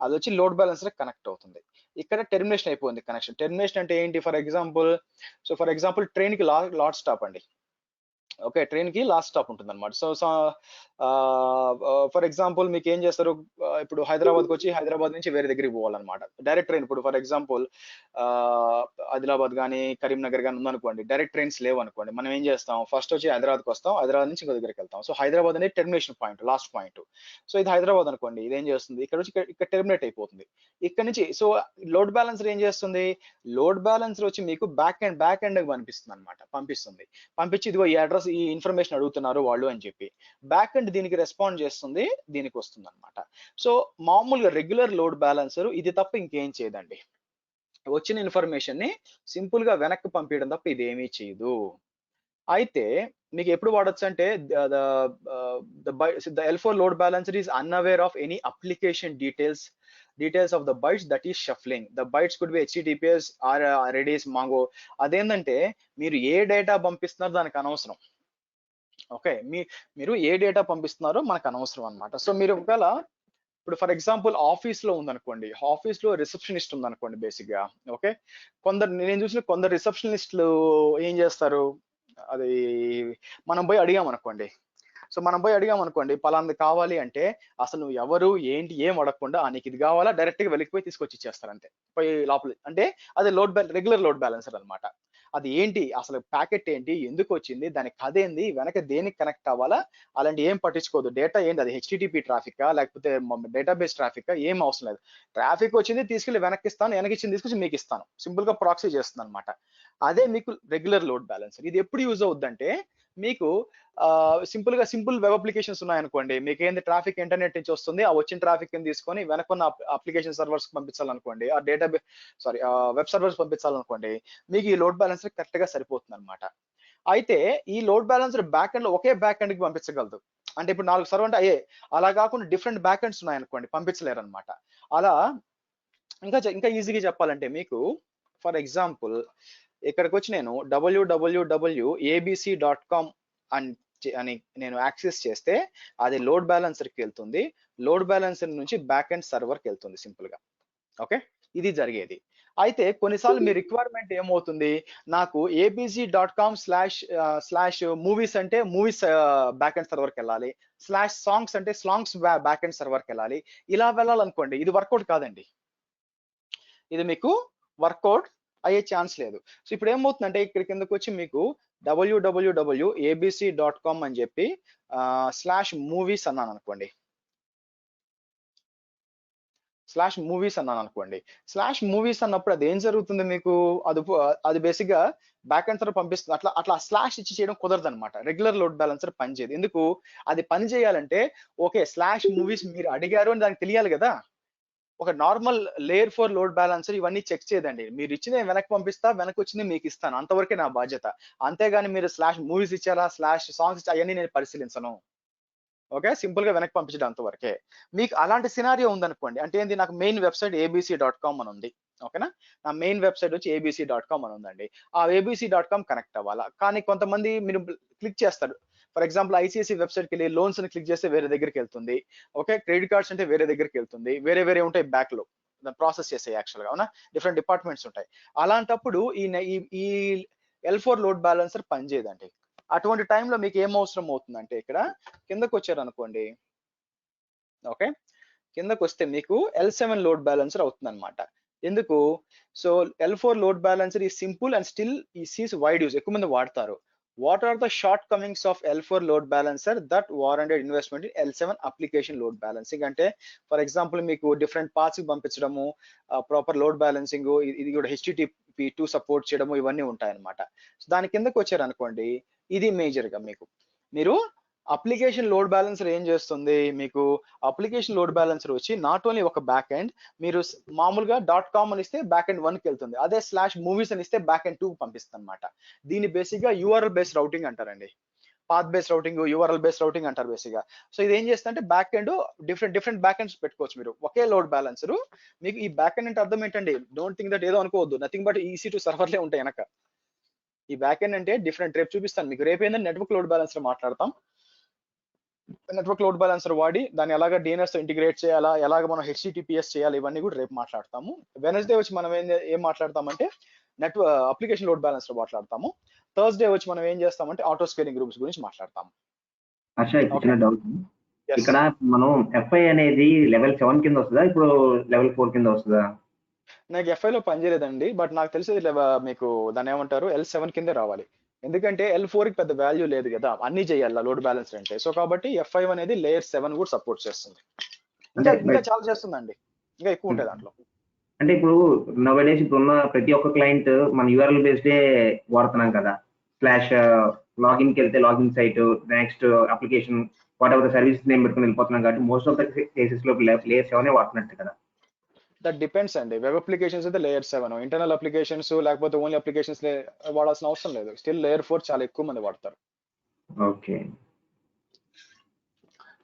అది వచ్చి లోడ్ బ్యాలెన్సర్ కనెక్ట్ అవుతుంది. ఇక్కడ టెర్మినేషన్ అయిపోయింది కనెక్షన్. టెర్మినేషన్ అంటే ఏంటి? ఫర్ ఎగ్జాంపుల్ ట్రైన్ కి లాట్ స్టాప్ అండి, ఓకే, ట్రైన్ కి లాస్ట్ స్టాప్ ఉంటుంది అనమాట. సో ఫర్ ఎగ్జాంపుల్ మీకు ఏం చేస్తారు, ఇప్పుడు హైదరాబాద్కి వచ్చి హైదరాబాద్ నుంచి వేరే దగ్గరికి పోవాలన్నమాట, డైరెక్ట్ ట్రైన్. ఇప్పుడు ఫర్ ఎగ్జాంపుల్ ఆదిలాబాద్ కానీ కరీంనగర్ కానీ ఉందనుకోండి, డైరెక్ట్ ట్రైన్స్ లేవు అనుకోండి, మనం ఏం చేస్తాం, ఫస్ట్ వచ్చి హైదరాబాద్కి వస్తాం, హైదరాబాద్ నుంచి ఇంకో దగ్గరికి వెళ్తాం. సో హైదరాబాద్ అనేది termination point, last point. So ఇది హైదరాబాద్ అనుకోండి, ఇది ఏం చేస్తుంది, ఇక్కడ వచ్చి ఇక్కడ టెర్మినేట్ అయిపోతుంది ఇక్కడ నుంచి. సో లోడ్ బ్యాలెన్సర్ ఏం చేస్తుంది, లోడ్ బ్యాలెన్సర్ వచ్చి మీకు బ్యాక్ ఎండ్ పంపిస్తుంది అనమాట, పంపించి ఇదిగో ఈ అడ్రస్, ఈ ఇన్ఫర్మేషన్ అడుగుతున్నారు వాళ్ళు అని చెప్పి బ్యాక్ ఎండ్ దీనికి రెస్పాండ్ చేస్తుంది, దీనికి వస్తుంది అనమాట. సో మామూలుగా రెగ్యులర్ లోడ్ బ్యాలెన్సర్ ఇది తప్ప ఇంకేం చేయదండి, వచ్చిన ఇన్ఫర్మేషన్ ని సింపుల్ గా వెనక్కి పంపించడం తప్ప ఇది ఏమీ చేయదు. అయితే మీకు ఎప్పుడు వాడచ్చు అంటే, the L4 load balancer is unaware of any application details of the bytes that is shuffling. The bytes could be HTTPS or Redis, Mongo. అదేంటంటే మీరు ఏ డేటా పంపిస్తున్నారో దానికి అనవసరం, ఓకే, మీరు ఏ డేటా పంపిస్తున్నారో మనకు అనవసరం అనమాట. సో మీరు ఒకవేళ ఇప్పుడు ఫర్ ఎగ్జాంపుల్ ఆఫీస్ లో ఉందనుకోండి, ఆఫీస్ లో రిసెప్షనిస్ట్ ఉందనుకోండి బేసిక్ గా, ఓకే, నేను చూసిన కొందరు రిసెప్షనిస్టులు ఏం చేస్తారు, అది మనం పోయి అడిగామనుకోండి, సో మనం పోయి అడిగామనుకోండి పలాంది కావాలి అంటే అసలు నువ్వు ఎవరు ఏంటి ఏం అడగకుండా నీకు ఇది కావాలా డైరెక్ట్ గా వెళ్ళిపోయి తీసుకొచ్చి ఇచ్చేస్తారు అంతే, పోయి లోపల. అంటే అది రెగ్యులర్ లోడ్ బ్యాలెన్సర్ అనమాట. అది ఏంటి, అసలు ప్యాకెట్ ఏంటి, ఎందుకు వచ్చింది, దాని కథ ఏంది, వెనక దేనికి కనెక్ట్ అవ్వాలా, అలాంటి ఏం పట్టించుకోదు. డేటా ఏంటి, అది హెచ్టిటిపి ట్రాఫిక్ లేకపోతే డేటాబేస్ ట్రాఫిక్ ఏం అవసరం లేదు. ట్రాఫిక్ వచ్చింది తీసుకెళ్లి వెనక్కి ఇస్తాను, వెనకిచ్చింది తీసుకొచ్చి మీకు ఇస్తాను, సింపుల్ గా ప్రాక్సీ చేస్తుంది అనమాట. అదే మీకు రెగ్యులర్ లోడ్ బ్యాలెన్సర్. ఇది ఎప్పుడు యూజ్ అవుద్దంటే మీకు సింపుల్ వెబ్ అప్లికేషన్స్ ఉన్నాయనుకోండి, మీకు ఏంది ట్రాఫిక్ ఇంటర్నెట్ నుంచి వస్తుంది, ఆ వచ్చిన ట్రాఫిక్ ని తీసుకొని వెనకున్న అప్లికేషన్ సర్వర్స్ పంపించాలనుకోండి, ఆ వెబ్ సర్వర్స్ పంపించాలనుకోండి, మీకు ఈ లోడ్ బ్యాలెన్సర్ కరెక్ట్ గా సరిపోతుంది అనమాట. అయితే ఈ లోడ్ బ్యాలెన్సర్ బ్యాక్ ఎండ్ లో ఒకే బ్యాక్ ఎండ్ కి పంపించగలదు. అంటే ఇప్పుడు 4 సర్వర్ అంటే అలా కాకుండా డిఫరెంట్ బ్యాక్ ఎండ్స్ ఉన్నాయనుకోండి, పంపించలేరు అనమాట. అలా ఇంకా ఈజీగా చెప్పాలంటే మీకు ఫర్ ఎగ్జాంపుల్ ఇక్కడికి వచ్చి నేను www.abc.com అని నేను యాక్సెస్ చేస్తే అది లోడ్ బ్యాలెన్సర్కి వెళ్తుంది, లోడ్ బ్యాలెన్సర్ నుంచి బ్యాక్ ఎండ్ సర్వర్కి వెళ్తుంది సింపుల్ గా. ఓకే, ఇది జరిగేది. అయితే కొన్నిసార్లు మీ రిక్వైర్మెంట్ ఏమవుతుంది, నాకు abc.com/మూవీస్ అంటే మూవీస్ బ్యాక్ ఎండ్ సర్వర్కి వెళ్ళాలి, /సాంగ్స్ అంటే సాంగ్స్ బ్యాక్ ఎండ్ సర్వర్కి వెళ్ళాలి, ఇలా వెళ్ళాలనుకోండి, ఇది వర్కౌట్ కాదండి. ఇది మీకు వర్కౌట్ అయ్యే ఛాన్స్ లేదు. సో ఇప్పుడు ఏమవుతుందంటే ఇక్కడ కిందకు వచ్చి మీకు www.abc.com అని చెప్పి /మూవీస్ అన్నాను అనుకోండి, /మూవీస్ అన్నప్పుడు అది ఏం జరుగుతుంది మీకు, అది బేసిక్ గా బ్యాక్ ఎండ్ సర్వర్ పంపిస్తుంది. అట్లా స్లాష్ ఇచ్చి చేయడం కుదరదు అనమాట. రెగ్యులర్ లోడ్ బ్యాలెన్సర్ పనిచేయదు. ఎందుకు, అది పని చేయాలంటే ఓకే /మూవీస్ మీరు అడిగారు అని దానికి తెలియాలి కదా. ఒక నార్మల్ లేయర్ 4 లోడ్ బ్యాలెన్సర్ ఇవన్నీ చెక్ చేయదండి. మీరు ఇచ్చింది వెనక్కి పంపిస్తా, వెనక్కి వచ్చింది మీకు ఇస్తాను, అంతవరకే నా బాధ్యత. అంతేగాని మీరు /మూవీస్ ఇచ్చారా /సాంగ్స్ అవన్నీ నేను పరిశీలించను. ఓకే, సింపుల్ గా వెనక్కి పంపించడం అంతవరకే. మీకు అలాంటి సినారియో ఉందనుకోండి, అంటే ఏంది, నాకు మెయిన్ వెబ్సైట్ abc.com అని ఉంది. ఓకేనా, నా మెయిన్ వెబ్సైట్ వచ్చి abc.com అని ఉందండి. ఆ abc.com కనెక్ట్ అవ్వాలా. కానీ కొంతమంది మీరు క్లిక్ చేస్తారు, ఫర్ ఎగ్జాంపుల్ ఐసిఐసి వెబ్సైట్కి వెళ్ళి లోన్స్ అని క్లిక్ చేస్తే వేరే దగ్గరికి వెళ్తుంది. ఓకే, క్రెడిట్ కార్డ్స్ అంటే వేరే దగ్గరికి వెళ్తుంది, వేరే ఉంటాయి బ్యాక్ లో ప్రాసెస్ చేసే యాక్చువల్ గా. అవునా, డిఫరెంట్ డిపార్ట్మెంట్స్ ఉంటాయి. అలాంటప్పుడు ఈ L4 లోడ్ బ్యాలెన్సర్ పనిచేయదండి. అటువంటి టైంలో మీకు ఏం అవసరం అవుతుందంటే ఇక్కడ కిందకు వచ్చారు అనుకోండి, ఓకే, కిందకు వస్తే మీకు L7 లోడ్ బ్యాలెన్సర్ అవుతుంది అనమాట. ఎందుకు, సో L4 లోడ్ బ్యాలెన్సర్ ఈ సింపుల్ అండ్ స్టిల్ ఈ సీస్ వైడ్ యూజ్, ఎక్కువ మంది వాడతారు. What are the shortcomings of L4 load balancer that warranted investment in L7 application load balancing? అంటే ఫర్ ఎగ్జాంపుల్ మీకు డిఫరెంట్ పార్ట్స్ పంపించడము, ప్రాపర్ లోడ్ బ్యాలెన్సింగ్, ఇది కూడా HTTP2 సపోర్ట్ చేయడము, ఇవన్నీ ఉంటాయి అనమాట. దాని కిందకు వచ్చారు అనుకోండి, ఇది మేజర్ గా మీరు అప్లికేషన్ లోడ్ బ్యాలెన్సర్ ఏం చేస్తుంది, మీకు అప్లికేషన్ లోడ్ బ్యాలెన్సర్ వచ్చి నాట్ ఓన్లీ ఒక బ్యాక్ ఎండ్, మీరు మామూలుగా .com అని ఇస్తే బ్యాక్ ఎండ్ 1కి వెళ్తుంది, అదే /మూవీస్ అని ఇస్తే బ్యాక్ ఎండ్ 2కి పంపిస్తుంది అనమాట. దీన్ని బేసిక్ గా URL బేస్డ్ రౌటింగ్ అంటారండి. Path based routing, URL based routing అంటారు బేసిక్ గా. సో ఇది ఏం చేస్తుందంటే back end different back ends పెట్టుకోవచ్చు మీరు ఒకే లోడ్ బ్యాలెన్సర్. మీకు ఈ బ్యాక్ ఎండ్ అంటే అర్థం ఏంటండి, డోంట్ థింక్ దట్ ఏదో అనుకోవద్దు, నథింగ్ బట్ EC2 సర్వర్లే ఉంటాయి వెనక. ఈ బ్యాక్ ఎండ్ అంటే డిఫరెంట్, రేపు చూపిస్తాను మీకు. రేపు ఏంటంటే నెట్వర్క్ లోడ్ బ్యాలెన్సర్ మాట్లాడతాం. నెట్వర్క్ లోడ్ బ్యాలెన్సర్ వాడి దాన్ని ఎలాగ DNS తో ఇంటిగ్రేట్ చేయాలా, ఎలాగ మనం HTTPS చేయాలి, ఇవన్నీ కూడా రేపు మాట్లాడతాము. వెనస్డే వచ్చి మనం ఏం మాట్లాడతామంటే అప్లికేషన్ లోడ్ బ్యాలెన్సర్ మాట్లాడతాము. థర్స్డే వచ్చి మనం ఏం చేస్తామంటే ఆటో స్కేలింగ్ గ్రూప్స్ గురించి మాట్లాడతాము. చిన్న డౌట్, ఇక్కడ మనం FI అనేది లెవెల్ 7 కింద వస్తుందా, ఇప్పుడు లెవెల్ 4 కింద వస్తుందా? నాకు FI లో పనిచేయలేదండి, బట్ నాకు తెలిసేది మీకు దాన్ని ఏమంటారు L7 కిందే రావాలి. ఎందుకంటే L4కి పెద్ద వాల్యూ లేదు కదా, అన్ని చేయాలి లోడ్ బ్యాలెన్సర్ అంటే. సో కాబట్టి FI అనేది లేయర్ 7 కూడా సపోర్ట్ చేస్తుంది. ఇంకా చాలా చేస్తుందండి, ఇంకా ఎక్కువ ఉంటాయి దాంట్లో. అంటే ఇప్పుడు నవడేస్ ఇప్పుడున్న ప్రతి ఒక్క క్లయింట్ మన URL బేస్డే వాడుతున్నాం కదా, /లాగిన్కి వెళ్తే login site, next application whatever service name పెట్టుకుని వెళ్ళిపోతున్నాం కాబట్టి మోస్ట్ ఆఫ్ ద కేసెస్ లో లేయర్ 7 వాడుతున్నట్టు కదా. దట్ డిపెండ్స్ అండి. వెబ్ అప్లికేషన్స్ అయితే లేయర్ 7, ఇంటర్నల్ అప్లికేషన్స్ లేకపోతే ఓన్లీ అప్లికేషన్స్ వాడాల్సిన అవసరం లేదు. స్టిల్ లేయర్ 4 చాలా ఎక్కువ మంది వాడతారు. ఓకే,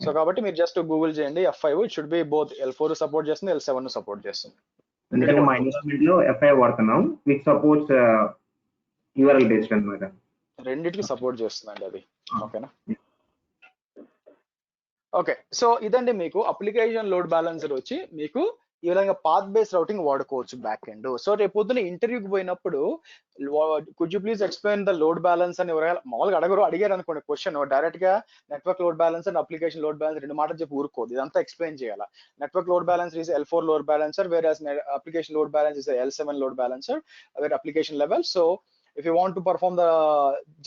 సో కాబట్టి మీరు జస్ట్ గూగుల్ చేయండి FI, it should be both L4 support చేస్తుంది, L7 సపోర్ట్ చేస్తుంది. ఎందుకంటే మా ఎన్విరాన్మెంట్ లో FI వాడుతున్నాం, విచ్ సపోర్ట్స్ URL బేస్డ్ అన్నమాట. రెండిటికి సపోర్ట్ చేస్తుందండి అది. ఓకేనా, ఓకే. సో ఇదండి మీకు అప్లికేషన్ లోడ్ బ్యాలెన్సర్ వచ్చి మీకు ఈ విధంగా పాత్ బేస్డ్ రౌటింగ్ వాడుకోవచ్చు బ్యాక్ ఎండ్. సో రేపు పొద్దున ఇంటర్వ్యూకి పోయినప్పుడు could you please explain the load balance అని ఎవరైనా మామూలుగా అడిగారు అనుకోండి క్వశ్చన్, డైరెక్ట్ గా network load balance and application load balance 2 మాటలు చెప్పి ఊరుకోదు, ఇదంతా ఎక్స్ప్లెయిన్ చేయాలి. Network load balancer is L4 load balancer, where application load balance is L7 load balancer, where application level. So If you want to perform the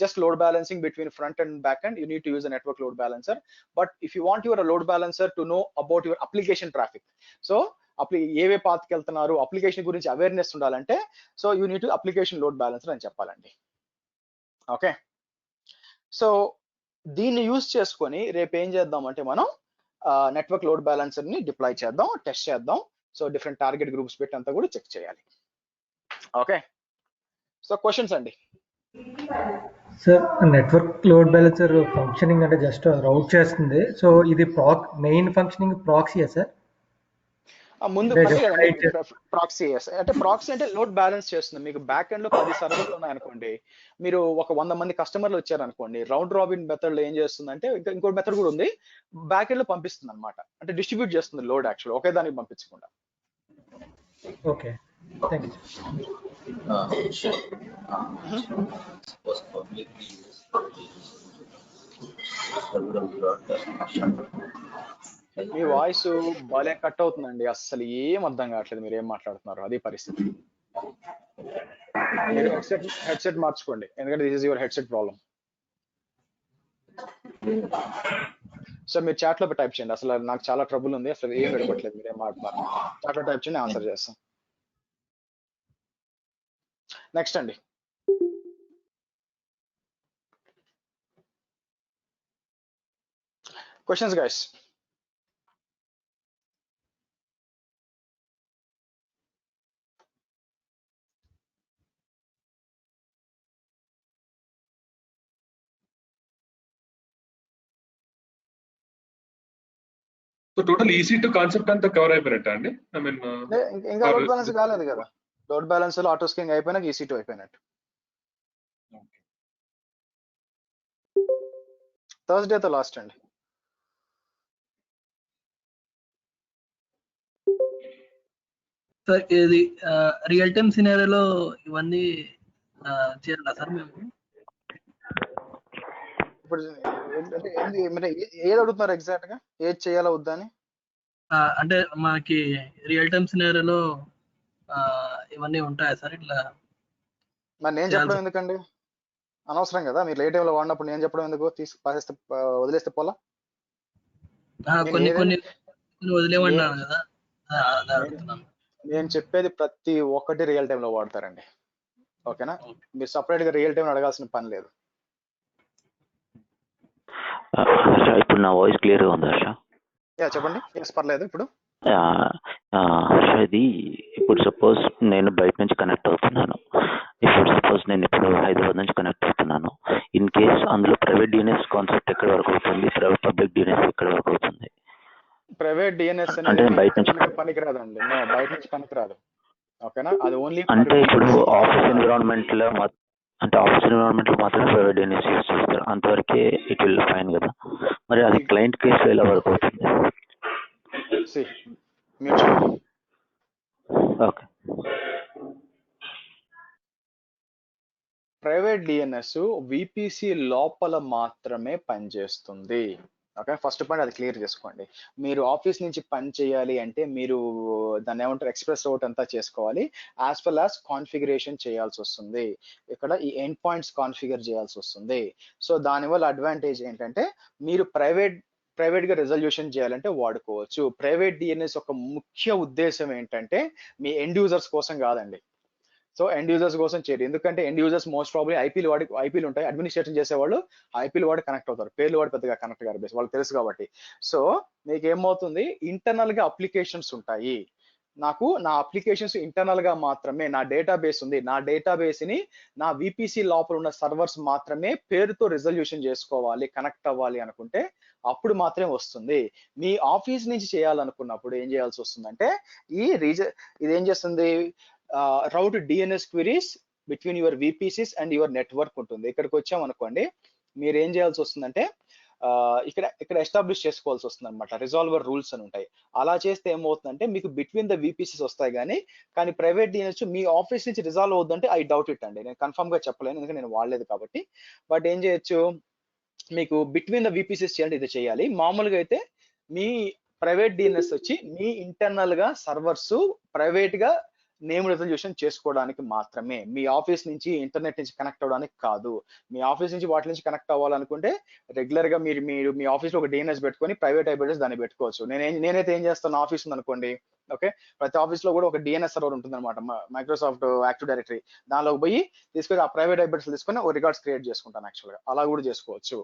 just load balancing between front and back end, you need to use a network load balancer. But if you want your load balancer to know about your application traffic, so ఏవే పాత్కి వెళ్తున్నారు application గురించి awareness ఉండాలంటే so you need to application load balancer అని చెప్పాలండి. Okay, so దీన్ని use చేసుకొని రేపు ఏం చేద్దామంటే మనం నెట్వర్క్ లోడ్ బ్యాలెన్సర్ ని డిప్లాయ్ చేద్దాం, టెస్ట్ చేద్దాం. సో డిఫరెంట్ టార్గెట్ గ్రూప్స్ పెట్టి అంతా కూడా చెక్ చేయాలి. ఓకే, సో క్వశ్చన్స్ అండి. Sir network load balancer functioning అంటే జస్ట్ రౌట్ చేస్తుంది. సో ఇది మెయిన్ ఫంక్షనింగ్ ప్రాక్సీయా సార్? ముందు ప్రాక్సీ అంటే ప్రాక్సీ అంటే లోడ్ బ్యాలెన్స్ చేస్తుంది. మీకు బ్యాక్ ఎండ్ లో 10 సర్వర్లు ఉన్నాయనుకోండి, మీరు ఒక 100 మంది కస్టమర్లు వచ్చారనుకోండి, రౌండ్ రాబిన్ మెథడ్ లో ఏం చేస్తుందంటే ఇంకో మెథడ్ కూడా ఉంది, బ్యాక్ ఎండ్ లో పంపిస్తుంది అనమాట. అంటే డిస్ట్రిబ్యూట్ చేస్తుంది లోడ్ యాక్చువల్ ఒకే దానికి పంపించకుండా. Okay, thank you. మీ వాయిస్ భలే కట్ అవుతుందండి, అసలు ఏం అర్థం కావట్లేదు మీరు ఏం మాట్లాడుతున్నారు. అదే పరిస్థితి. మీరు హెడ్సెట్ మార్చుకోండి, ఎందుకంటే this is your headset problem. So మీరు చాట్ లో టైప్ చేయండి. అసలు నాకు చాలా ట్రబుల్ ఉంది, అసలు ఏం విడపట్లేదు మీరు ఏం మాట్లాడుతున్నారు. చాట్ లో టైప్ చేయండి, ఆన్సర్ చేస్తాం. నెక్స్ట్ అండి. Questions guys. So total EC2 concept అంతా కవర్ అయిపోయినట్టు అండి? ఐ మీన్ ఇంకా లోడ్ బ్యాలెన్స్ కాలేదు కదా. లోడ్ బ్యాలెన్స్ లో ఆటో స్కేలింగ్ అయిపోయినాక EC2 అయిపోయినట్టు. థర్స్డే తో లాస్ట్ అండి. సార్ ఇది రియల్ టైమ్ సినారియోలో ఇవన్నీ చేయాలా సార్ మేము? ఇప్పుడు ఏది అడుగుతున్నారు ఎగ్జాక్ట్ గా, ఏది చేయాలా వద్దా అని? అంటే మనకి రియల్ టైమ్ సినారియోలో ఇవన్నీ ఉంటాయా సార్? ఇట్లా మరి నేను చెప్పడం ఎందుకండి, అనవసరం కదా. మీరు లేట్ టైంలో వాడినప్పుడు నేను చెప్పడం ఎందుకు, పాసేస్తే వదిలేస్తే పోలా. కొన్ని వదిలేమన్నారు కదా. నేను చెప్పేది ప్రతి ఒక్కటి రియల్ టైంలో వాడతారండి. ఓకేనా, మీరు సపరేట్ గా రియల్ టైం అడగాల్సిన పని లేదు. ఇప్పుడు నా వాయిస్ క్లియర్ గా ఉంది హర్ష? చెప్పండి. పర్లేదు. ఇప్పుడు హర్ష, ఇది ఇప్పుడు సపోజ్ నేను బయట నుంచి కనెక్ట్ అవుతున్నాను. ఇప్పుడు సపోజ్ నేను ఇప్పుడు హైదరాబాద్ నుంచి కనెక్ట్ అవుతున్నాను. ఇన్ కేస్ అందులో ప్రైవేట్ DNS కాన్సెప్ట్ ఎక్కడ వరకు అవుతుంది, పబ్లిక్ DNS ఎక్కడ వరకు అవుతుంది? ప్రైవేట్ DNS అంటే బయట నుంచి పనికిరాదండి, బయట నుంచి పనికిరాదు. ఓకేనా, అది ఓన్లీ అంటే ఇప్పుడు ఆఫీస్ ఎన్విరాన్మెంట్ లో మాత్రమే ప్రైవేట్ DNS యూజ్ చేస్తారు, అంతవరకే ఇట్ విల్ ఫైన్ కదా. మరి అది క్లయింట్ కేసు ఎలా వర్క్ అవుతుంది? ఓకే, ప్రైవేట్ DNS VPC లోపల మాత్రమే పనిచేస్తుంది. ఓకే, ఫస్ట్ పాయింట్ అది క్లియర్ చేసుకోండి. మీరు ఆఫీస్ నుంచి పని చేయాలి అంటే మీరు దాన్ని ఏమంటారు, ఎక్స్ప్రెస్ రౌట్ అంతా చేసుకోవాలి, యాజ్ వెల్ యాజ్ కాన్ఫిగరేషన్ చేయాల్సి వస్తుంది. ఇక్కడ ఈ ఎండ్ పాయింట్స్ కాన్ఫిగర్ చేయాల్సి వస్తుంది. సో దానివల్ల అడ్వాంటేజ్ ఏంటంటే మీరు ప్రైవేట్ గా రెజల్యూషన్ చేయాలంటే వాడుకోవచ్చు. ప్రైవేట్ DNS యొక్క ముఖ్య ఉద్దేశం ఏంటంటే మీ ఎండ్ యూజర్స్ కోసం కాదండి. సో ఎండ్ యూజర్స్ కోసం చేయరు, ఎందుకంటే ఎండ్ యూజర్స్ మోస్ట్ ప్రాబ్లీ ఐపీలు ఉంటాయి, అడ్మినిస్ట్రేషన్ చేసేవాళ్ళు ఐపీలు వాడి కనెక్ట్ అవుతారు, పేర్లు వాడి పెద్దగా కనెక్ట్ గారు బేస్ వాళ్ళకి తెలుసు కాబట్టి. సో మీకు ఏమవుతుంది, ఇంటర్నల్ గా అప్లికేషన్స్ ఉంటాయి. నాకు నా అప్లికేషన్స్ ఇంటర్నల్ గా మాత్రమే, నా డేటాబేస్ ఉంది, నా డేటాబేస్ ని నా VPC లోపల ఉన్న సర్వర్స్ మాత్రమే పేరుతో రిజల్యూషన్ చేసుకోవాలి, కనెక్ట్ అవ్వాలి అనుకుంటే అప్పుడు మాత్రమే వస్తుంది. మీ ఆఫీస్ నుంచి చేయాలనుకున్నప్పుడు ఏం చేయాల్సి వస్తుందంటే ఇది ఏం చేస్తుంది, రౌట్ DNS queries between your VPCs and your network ఉంటుంది. ఇక్కడికి వచ్చామనుకోండి, మీరు ఏం చేయాల్సి వస్తుందంటే ఇక్కడ ఎస్టాబ్లిష్ చేసుకోవాల్సి వస్తుంది అనమాట. రిజాల్వర్ రూల్స్ అని ఉంటాయి. అలా చేస్తే ఏమవుతుందంటే మీకు బిట్వీన్ ద VPCs వస్తాయి, కానీ ప్రైవేట్ DNS మీ ఆఫీస్ నుంచి రిజాల్వ్ అవుతుందంటే ఐ డౌట్ ఇట్ అండి. నేను కన్ఫర్మ్ గా చెప్పలేను, ఎందుకంటే నేను వాడలేదు కాబట్టి. బట్ ఏం చేయొచ్చు, మీకు బిట్వీన్ ద VPCs చేయాలంటే ఇది చేయాలి. మామూలుగా అయితే మీ ప్రైవేట్ DNS వచ్చి మీ ఇంటర్నల్ గా సర్వర్స్ ప్రైవేట్ గా నేమ్ రెజల్యూషన్ చేసుకోవడానికి మాత్రమే. మీ ఆఫీస్ నుంచి ఇంటర్నెట్ నుంచి కనెక్ట్ అవ్వడానికి కాదు. మీ ఆఫీస్ నుంచి వాటి నుంచి కనెక్ట్ అవ్వాలనుకుంటే రెగ్యులర్ గా మీరు మీ ఆఫీస్ లో ఒక డిఎన్ఎస్ పెట్టుకొని ప్రైవేట్ IP అడ్రస్ దాన్ని పెట్టుకోవచ్చు. నేనైతే ఏం చేస్తాను, ఆఫీస్ ఉంది అనుకోండి, ఓకే, ప్రతి ఆఫీస్ లో కూడా ఒక డిఎన్ఎస్ సర్వర్ ఉంటుంది అనమాట, మైక్రోసాఫ్ట్ యాక్టివ్ డైరెక్టరీ. దానిలోకి పోయి తీసుకొని ఆ ప్రైవేట్ IP అడ్రస్ తీసుకొని ఒక రికార్డ్స్ క్రియేట్ చేసుకుంటాను. యాక్చువల్గా అలా కూడా చేసుకోవచ్చు.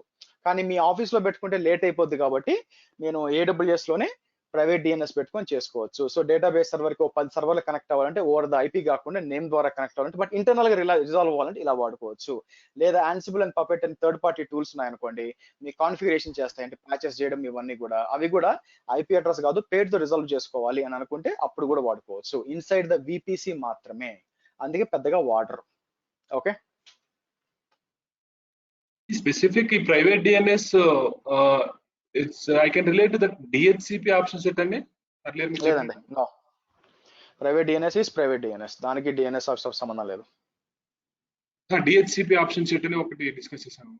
కానీ మీ ఆఫీస్ లో పెట్టుకుంటే లేట్ అయిపోద్ది కాబట్టి నేను AWS లోనే ప్రైవేట్ డిఎన్ఎస్ పెట్టుకొని చేసుకోవచ్చు. సో డేటాబేస్ సర్వర్ కి 10 సర్వర్లు కనెక్ట్ అవ్వాలంటే ఓవర్ ద IP కాకుండా నేమ్ ద్వారా కనెక్ట్ అవ్వాలంటే, బట్ ఇంటర్నల్ గా రిజాల్వ్ అవ్వాలంటే ఇలా వాడుకోవచ్చు. లేదా Ansible and Puppet and third party tools ఉన్నాయనుకోండి, మీ కాన్ఫిగరేషన్ చేస్తాయి, అంటే ప్యాచెస్ చేయడం ఇవన్నీ కూడా, అవి కూడా IP అడ్రస్ కాదు పేరుతో రిజాల్వ్ చేసుకోవాలి అని అనుకుంటే అప్పుడు కూడా వాడుకోవచ్చు. ఇన్సైడ్ ద VPC మాత్రమే, అందుకే పెద్దగా వాడరు. ఓకే, స్పెసిఫిక్ ఈ private DNS I can relate to the DHCP option set అండి. లేదండి, no. Private DNS is private DNS, దానికి డిఎన్ఎస్ సంబంధం లేదు. DHCP ఆప్షన్ సెట్ అని ఒకటి డిస్కస్ చేశాను.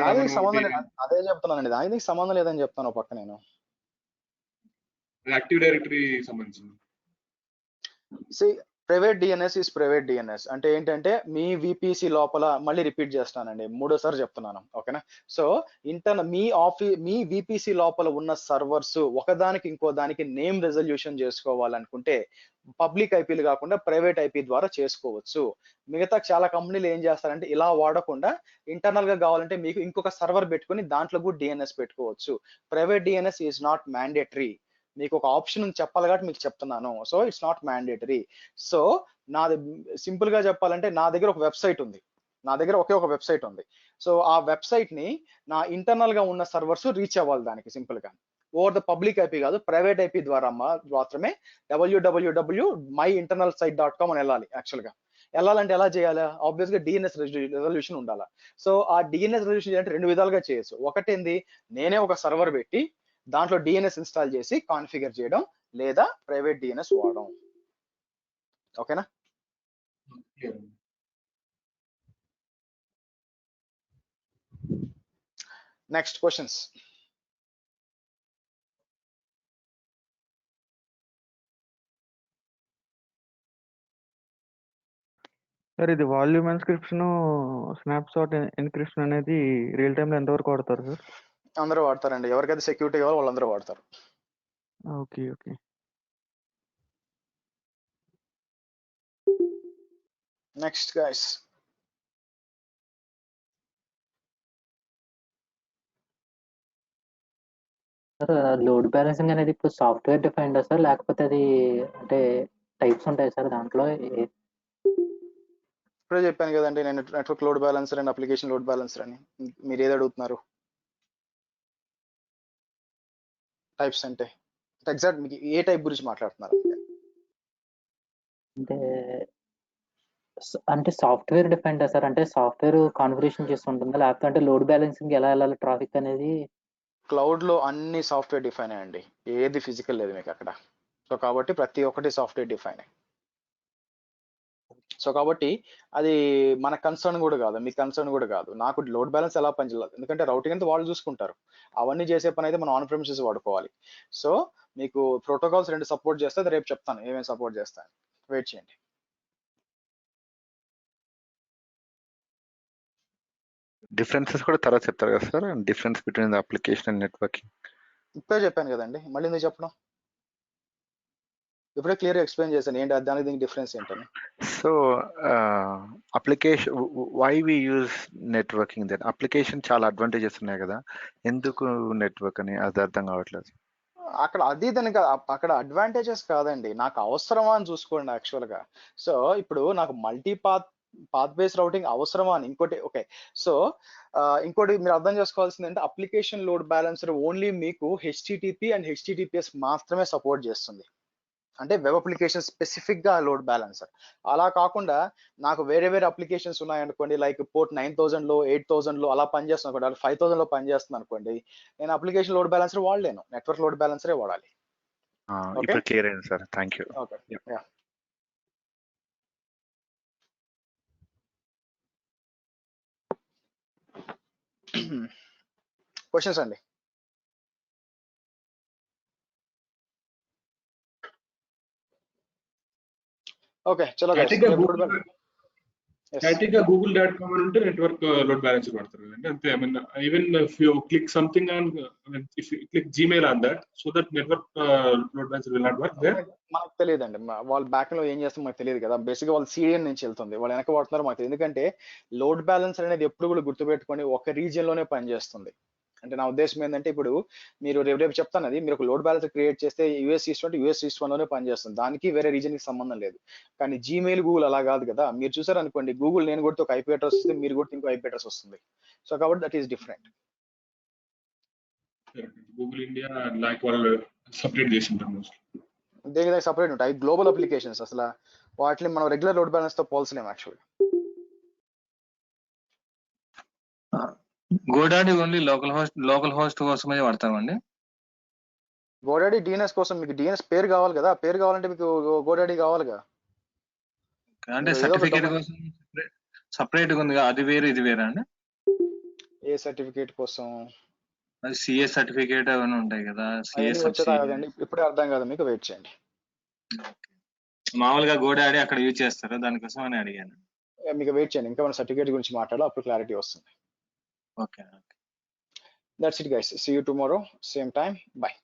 దానికి సంబంధం లేదు, అదే చెప్తున్నానండి, దానికి సంబంధం లేదని చెప్తాను పక్క నేను. యాక్టివ్ డైరెక్టరీ సంబంధించింది. Private DNS is private DNS అంటే ఏంటంటే, మీ VPC లోపల, మళ్ళీ రిపీట్ చేస్తానండి, మూడోసారి చెప్తున్నాను, ఓకేనా. సో మీ VPC లోపల ఉన్న సర్వర్స్ ఒకదానికి ఇంకో దానికి నేమ్ రెజల్యూషన్ చేసుకోవాలనుకుంటే పబ్లిక్ IPలు కాకుండా ప్రైవేట్ IP ద్వారా చేసుకోవచ్చు. మిగతా చాలా కంపెనీలు ఏం చేస్తారంటే ఇలా వాడకుండా ఇంటర్నల్ గా కావాలంటే మీకు ఇంకొక సర్వర్ పెట్టుకుని దాంట్లో కూడా DNS పెట్టుకోవచ్చు. Private DNS is not mandatory. మీకు ఒక ఆప్షన్ చెప్పాలి కాబట్టి మీకు చెప్తున్నాను. So it's not mandatory. So నాది సింపుల్ గా చెప్పాలంటే, నా దగ్గర ఒక వెబ్సైట్ ఉంది, నా దగ్గర ఒకే ఒక వెబ్సైట్ ఉంది. సో ఆ వెబ్సైట్ ని నా ఇంటర్నల్ గా ఉన్న సర్వర్స్ రీచ్ అవ్వాలి దానికి, సింపుల్ గా ఓవర్ ద పబ్లిక్ IP కాదు, ప్రైవేట్ IP ద్వారా మాత్రమే www.myinternalsite.com అని వెళ్ళాలి. యాక్చువల్ గా వెళ్ళాలంటే ఎలా చేయాలి? ఆబ్వియస్ గా DNS రెజల్యూషన్ ఉండాలి. సో ఆ DNS రెజల్యూషన్ అంటే రెండు విధాలుగా చేయొచ్చు. ఒకటేంది, నేనే ఒక సర్వర్ పెట్టి దాంట్లో DNS ఇన్స్టాల్ చేసి కాన్ఫిగర్ చేయడం, లేదా ప్రైవేట్ DNS వాడడం. ఓకేనా? Next questions. సార్ ఇది వాల్యూమ్ ఎన్క్రిప్షన్, స్నాప్షాట్ ఎన్క్రిప్షన్ అనేది రియల్ టైమ్ లో ఎంతవరకు వాడతారు సార్? అందరూ వాడతారండి, ఎవరికైతే సెక్యూరిటీ కావాలో వాళ్ళందరూ వాడతారు. Okay okay. Next guys. Sir load balancing అనేది ఇప్పుడు సాఫ్ట్వేర్ డిఫైన్డ్ సార్, లేకపోతే అది అంటే టైప్స్ ఉంటాయి సార్ దాంట్లో? ఇప్పుడే చెప్పాను కదండి నేను, network load balancer and application load balancer అని. మీరు ఏది అడుగుతున్నారు? టైప్స్ అంటే ఎగ్జాక్ట్ మీకు ఏ టైప్ గురించి మాట్లాడుతున్నారు? అంటే సాఫ్ట్వేర్ డిఫైన్డ్ సార్, అంటే సాఫ్ట్వేర్ కాన్ఫిగరేషన్ చేసి ఉంటుందా, లేకపోతే అంటే లోడ్ బ్యాలెన్సింగ్ ఎలా వెళ్ళాలి ట్రాఫిక్ అనేది? క్లౌడ్ లో అన్ని సాఫ్ట్వేర్ డిఫైన్ అండి, ఏది ఫిజికల్ లేదు మీకు అక్కడ. సో కాబట్టి ప్రతి ఒక్కటి సాఫ్ట్వేర్ డిఫైన్. సో కాబట్టి అది మన కన్సర్న్ కూడా కాదు, మీ కన్సర్న్ కూడా కాదు. నాకు లోడ్ బ్యాలెన్స్ ఎలా పనిచేయాలి, ఎందుకంటే రౌటింగ్ అంతా వాళ్ళు చూసుకుంటారు. అవన్నీ చేసే పని అయితే మనం ఆన్ ప్రెమిసెస్ వాడుకోవాలి. సో మీకు ప్రోటోకాల్స్ రెండు సపోర్ట్ చేస్తే రేపు చెప్తాను ఏమేమి సపోర్ట్ చేస్తాను, వెయిట్ చేయండి. డిఫరెన్సెస్ కూడా తర్వాత చెప్తారు కదా sir, difference between the application and networking. ఇప్పుడే చెప్పాను కదండి, మళ్ళీ ఎందుకు చెప్పడం? ఇప్పుడే క్లియర్ ఎక్స్ప్లెయిన్ చేశాను ఏంటి దానికి దీనికి డిఫరెన్స్ ఏంటని. So application why we use networking, then application చాలా అడ్వాంటేజెస్ ఉన్నాయి కదా, ఎందుకు నెట్వర్క్ అని అది అర్థం కావట్లేదు. అక్కడ అది దానికి అక్కడ అడ్వాంటేజెస్ కాదండి, నాకు అవసరమా అని చూసుకోండి యాక్చువల్ గా. సో ఇప్పుడు నాకు మల్టీ పాత్ బేస్డ్ రౌటింగ్ అవసరమా అని. ఇంకోటి ఓకే, సో ఇంకోటి మీరు అర్థం చేసుకోవాల్సింది అంటే, అప్లికేషన్ లోడ్ బ్యాలెన్సర్ ఓన్లీ మీకు HTTP అండ్ HTTPS మాత్రమే సపోర్ట్ చేస్తుంది, అంటే వెబ్ అప్లికేషన్ స్పెసిఫిక్ గా లోడ్ బ్యాలెన్సర్. అలా కాకుండా నాకు వేరే వేరే అప్లికేషన్స్ ఉన్నాయనుకోండి, లైక్ పోర్ట్ 9000 లో 8000 లో అలా పనిచేస్తుంది అనుకోండి, 5000 లో పనిచేస్తుంది అనుకోండి, నేను అప్లికేషన్ లోడ్ బ్యాలెన్సర్ వాడలేను, నెట్వర్క్ లోడ్ బ్యాలెన్సరే వాడాలి. ఇప్పుడు క్లియర్ అయింది sir, thank you. Okay, questions అండి. ఓకే చలో గైస్ స్టాటిక్ గా రేపు గూగుల్ స్టాటిక్ గా google.com అని ఉంటే నెట్వర్క్ లోడ్ బ్యాలెన్సర్ పడతారు కదండి అంతే. I mean even if you click something on if you click Gmail on that so that network load balancer will not work there. మనకు తెలియదండి, వాళ్ళు బ్యాక్ లో ఏం చేస్తారో మనకు తెలియదు కదా. బేసిక్ గా వాళ్ళు సిడిఎన్ నుంచి వెళ్తుంది, వాళ్ళు వెనక పడుతున్నారు మనకు తెలియదు. ఎందుకంటే లోడ్ బ్యాలెన్సర్ అనేది ఎప్పుడు కూడా గుర్తుపెట్టుకొని ఒక రీజియన్ లోనే పనిచేస్తుంది. అంటే నా ఉద్దేశం ఏంటంటే ఇప్పుడు మీరు రేపు చెప్తాను, అది మీరు ఒక లోడ్ బ్యాలెన్సర్ క్రియేట్ చేస్తే యూఎస్ ఈస్ట్ అంటే యూఎస్ ఈస్ట్ లోనే పనిచేస్తుంది, దానికి వేరే రీజన్ కి సంబంధం లేదు. కానీ జీమెయిల్ గూగుల్ అలా కాదు కదా. మీరు చూసారు అనుకోండి, గూగుల్ నేను కొడితే ఒక ఐపీ అడ్రస్ వస్తుంది, మీరు కొడితే ఇంకో ఐపీ అడ్రస్ వస్తుంది. సో కాబట్టి that is different. Google India like వాళ్ళు సపరేట్ చేసి ఉంటారు మోస్ట్లీ. దేనికి సపరేట్ ఉంటాయి గ్లోబల్ అప్లికేషన్స్, అసలు వాటిని మనం రెగ్యులర్ లోడ్ బ్యాలెన్స్ తో పోల్చలేము యాక్చువల్గా. గోడాడి ఓన్లీ లోకల్ హోస్ట్ కోసమే వాడతామండి. గోడాడి డిఎన్ఎస్ కోసం మీకు డిఎన్ఎస్ పేరు కావాలి కదా, పేరు కావాలంటే మీకు గోడాడి కావాలిగా. అంటే సర్టిఫికేట్ కోసం సపరేట్ ఉంది, అది వేరే ఇది వేరే అండి. ఏ సర్టిఫికేట్ కోసం? సిఎస్ సర్టిఫికేట్ అవన్నీ ఉంటాయి కదా. ఇప్పుడే అర్థం కాదు మీకు, వెయిట్ చేయండి. మామూలుగా గోడాడి అక్కడ యూజ్ చేస్తారు, దానికోసం అని అడిగాను. మీకు వెయిట్ చేయండి, ఇంకా మన సర్టిఫికేట్ గురించి మాట్లాడాలి, అప్పుడు క్లారిటీ వస్తుంది. Okay. That's it guys. See you tomorrow, same time. Bye.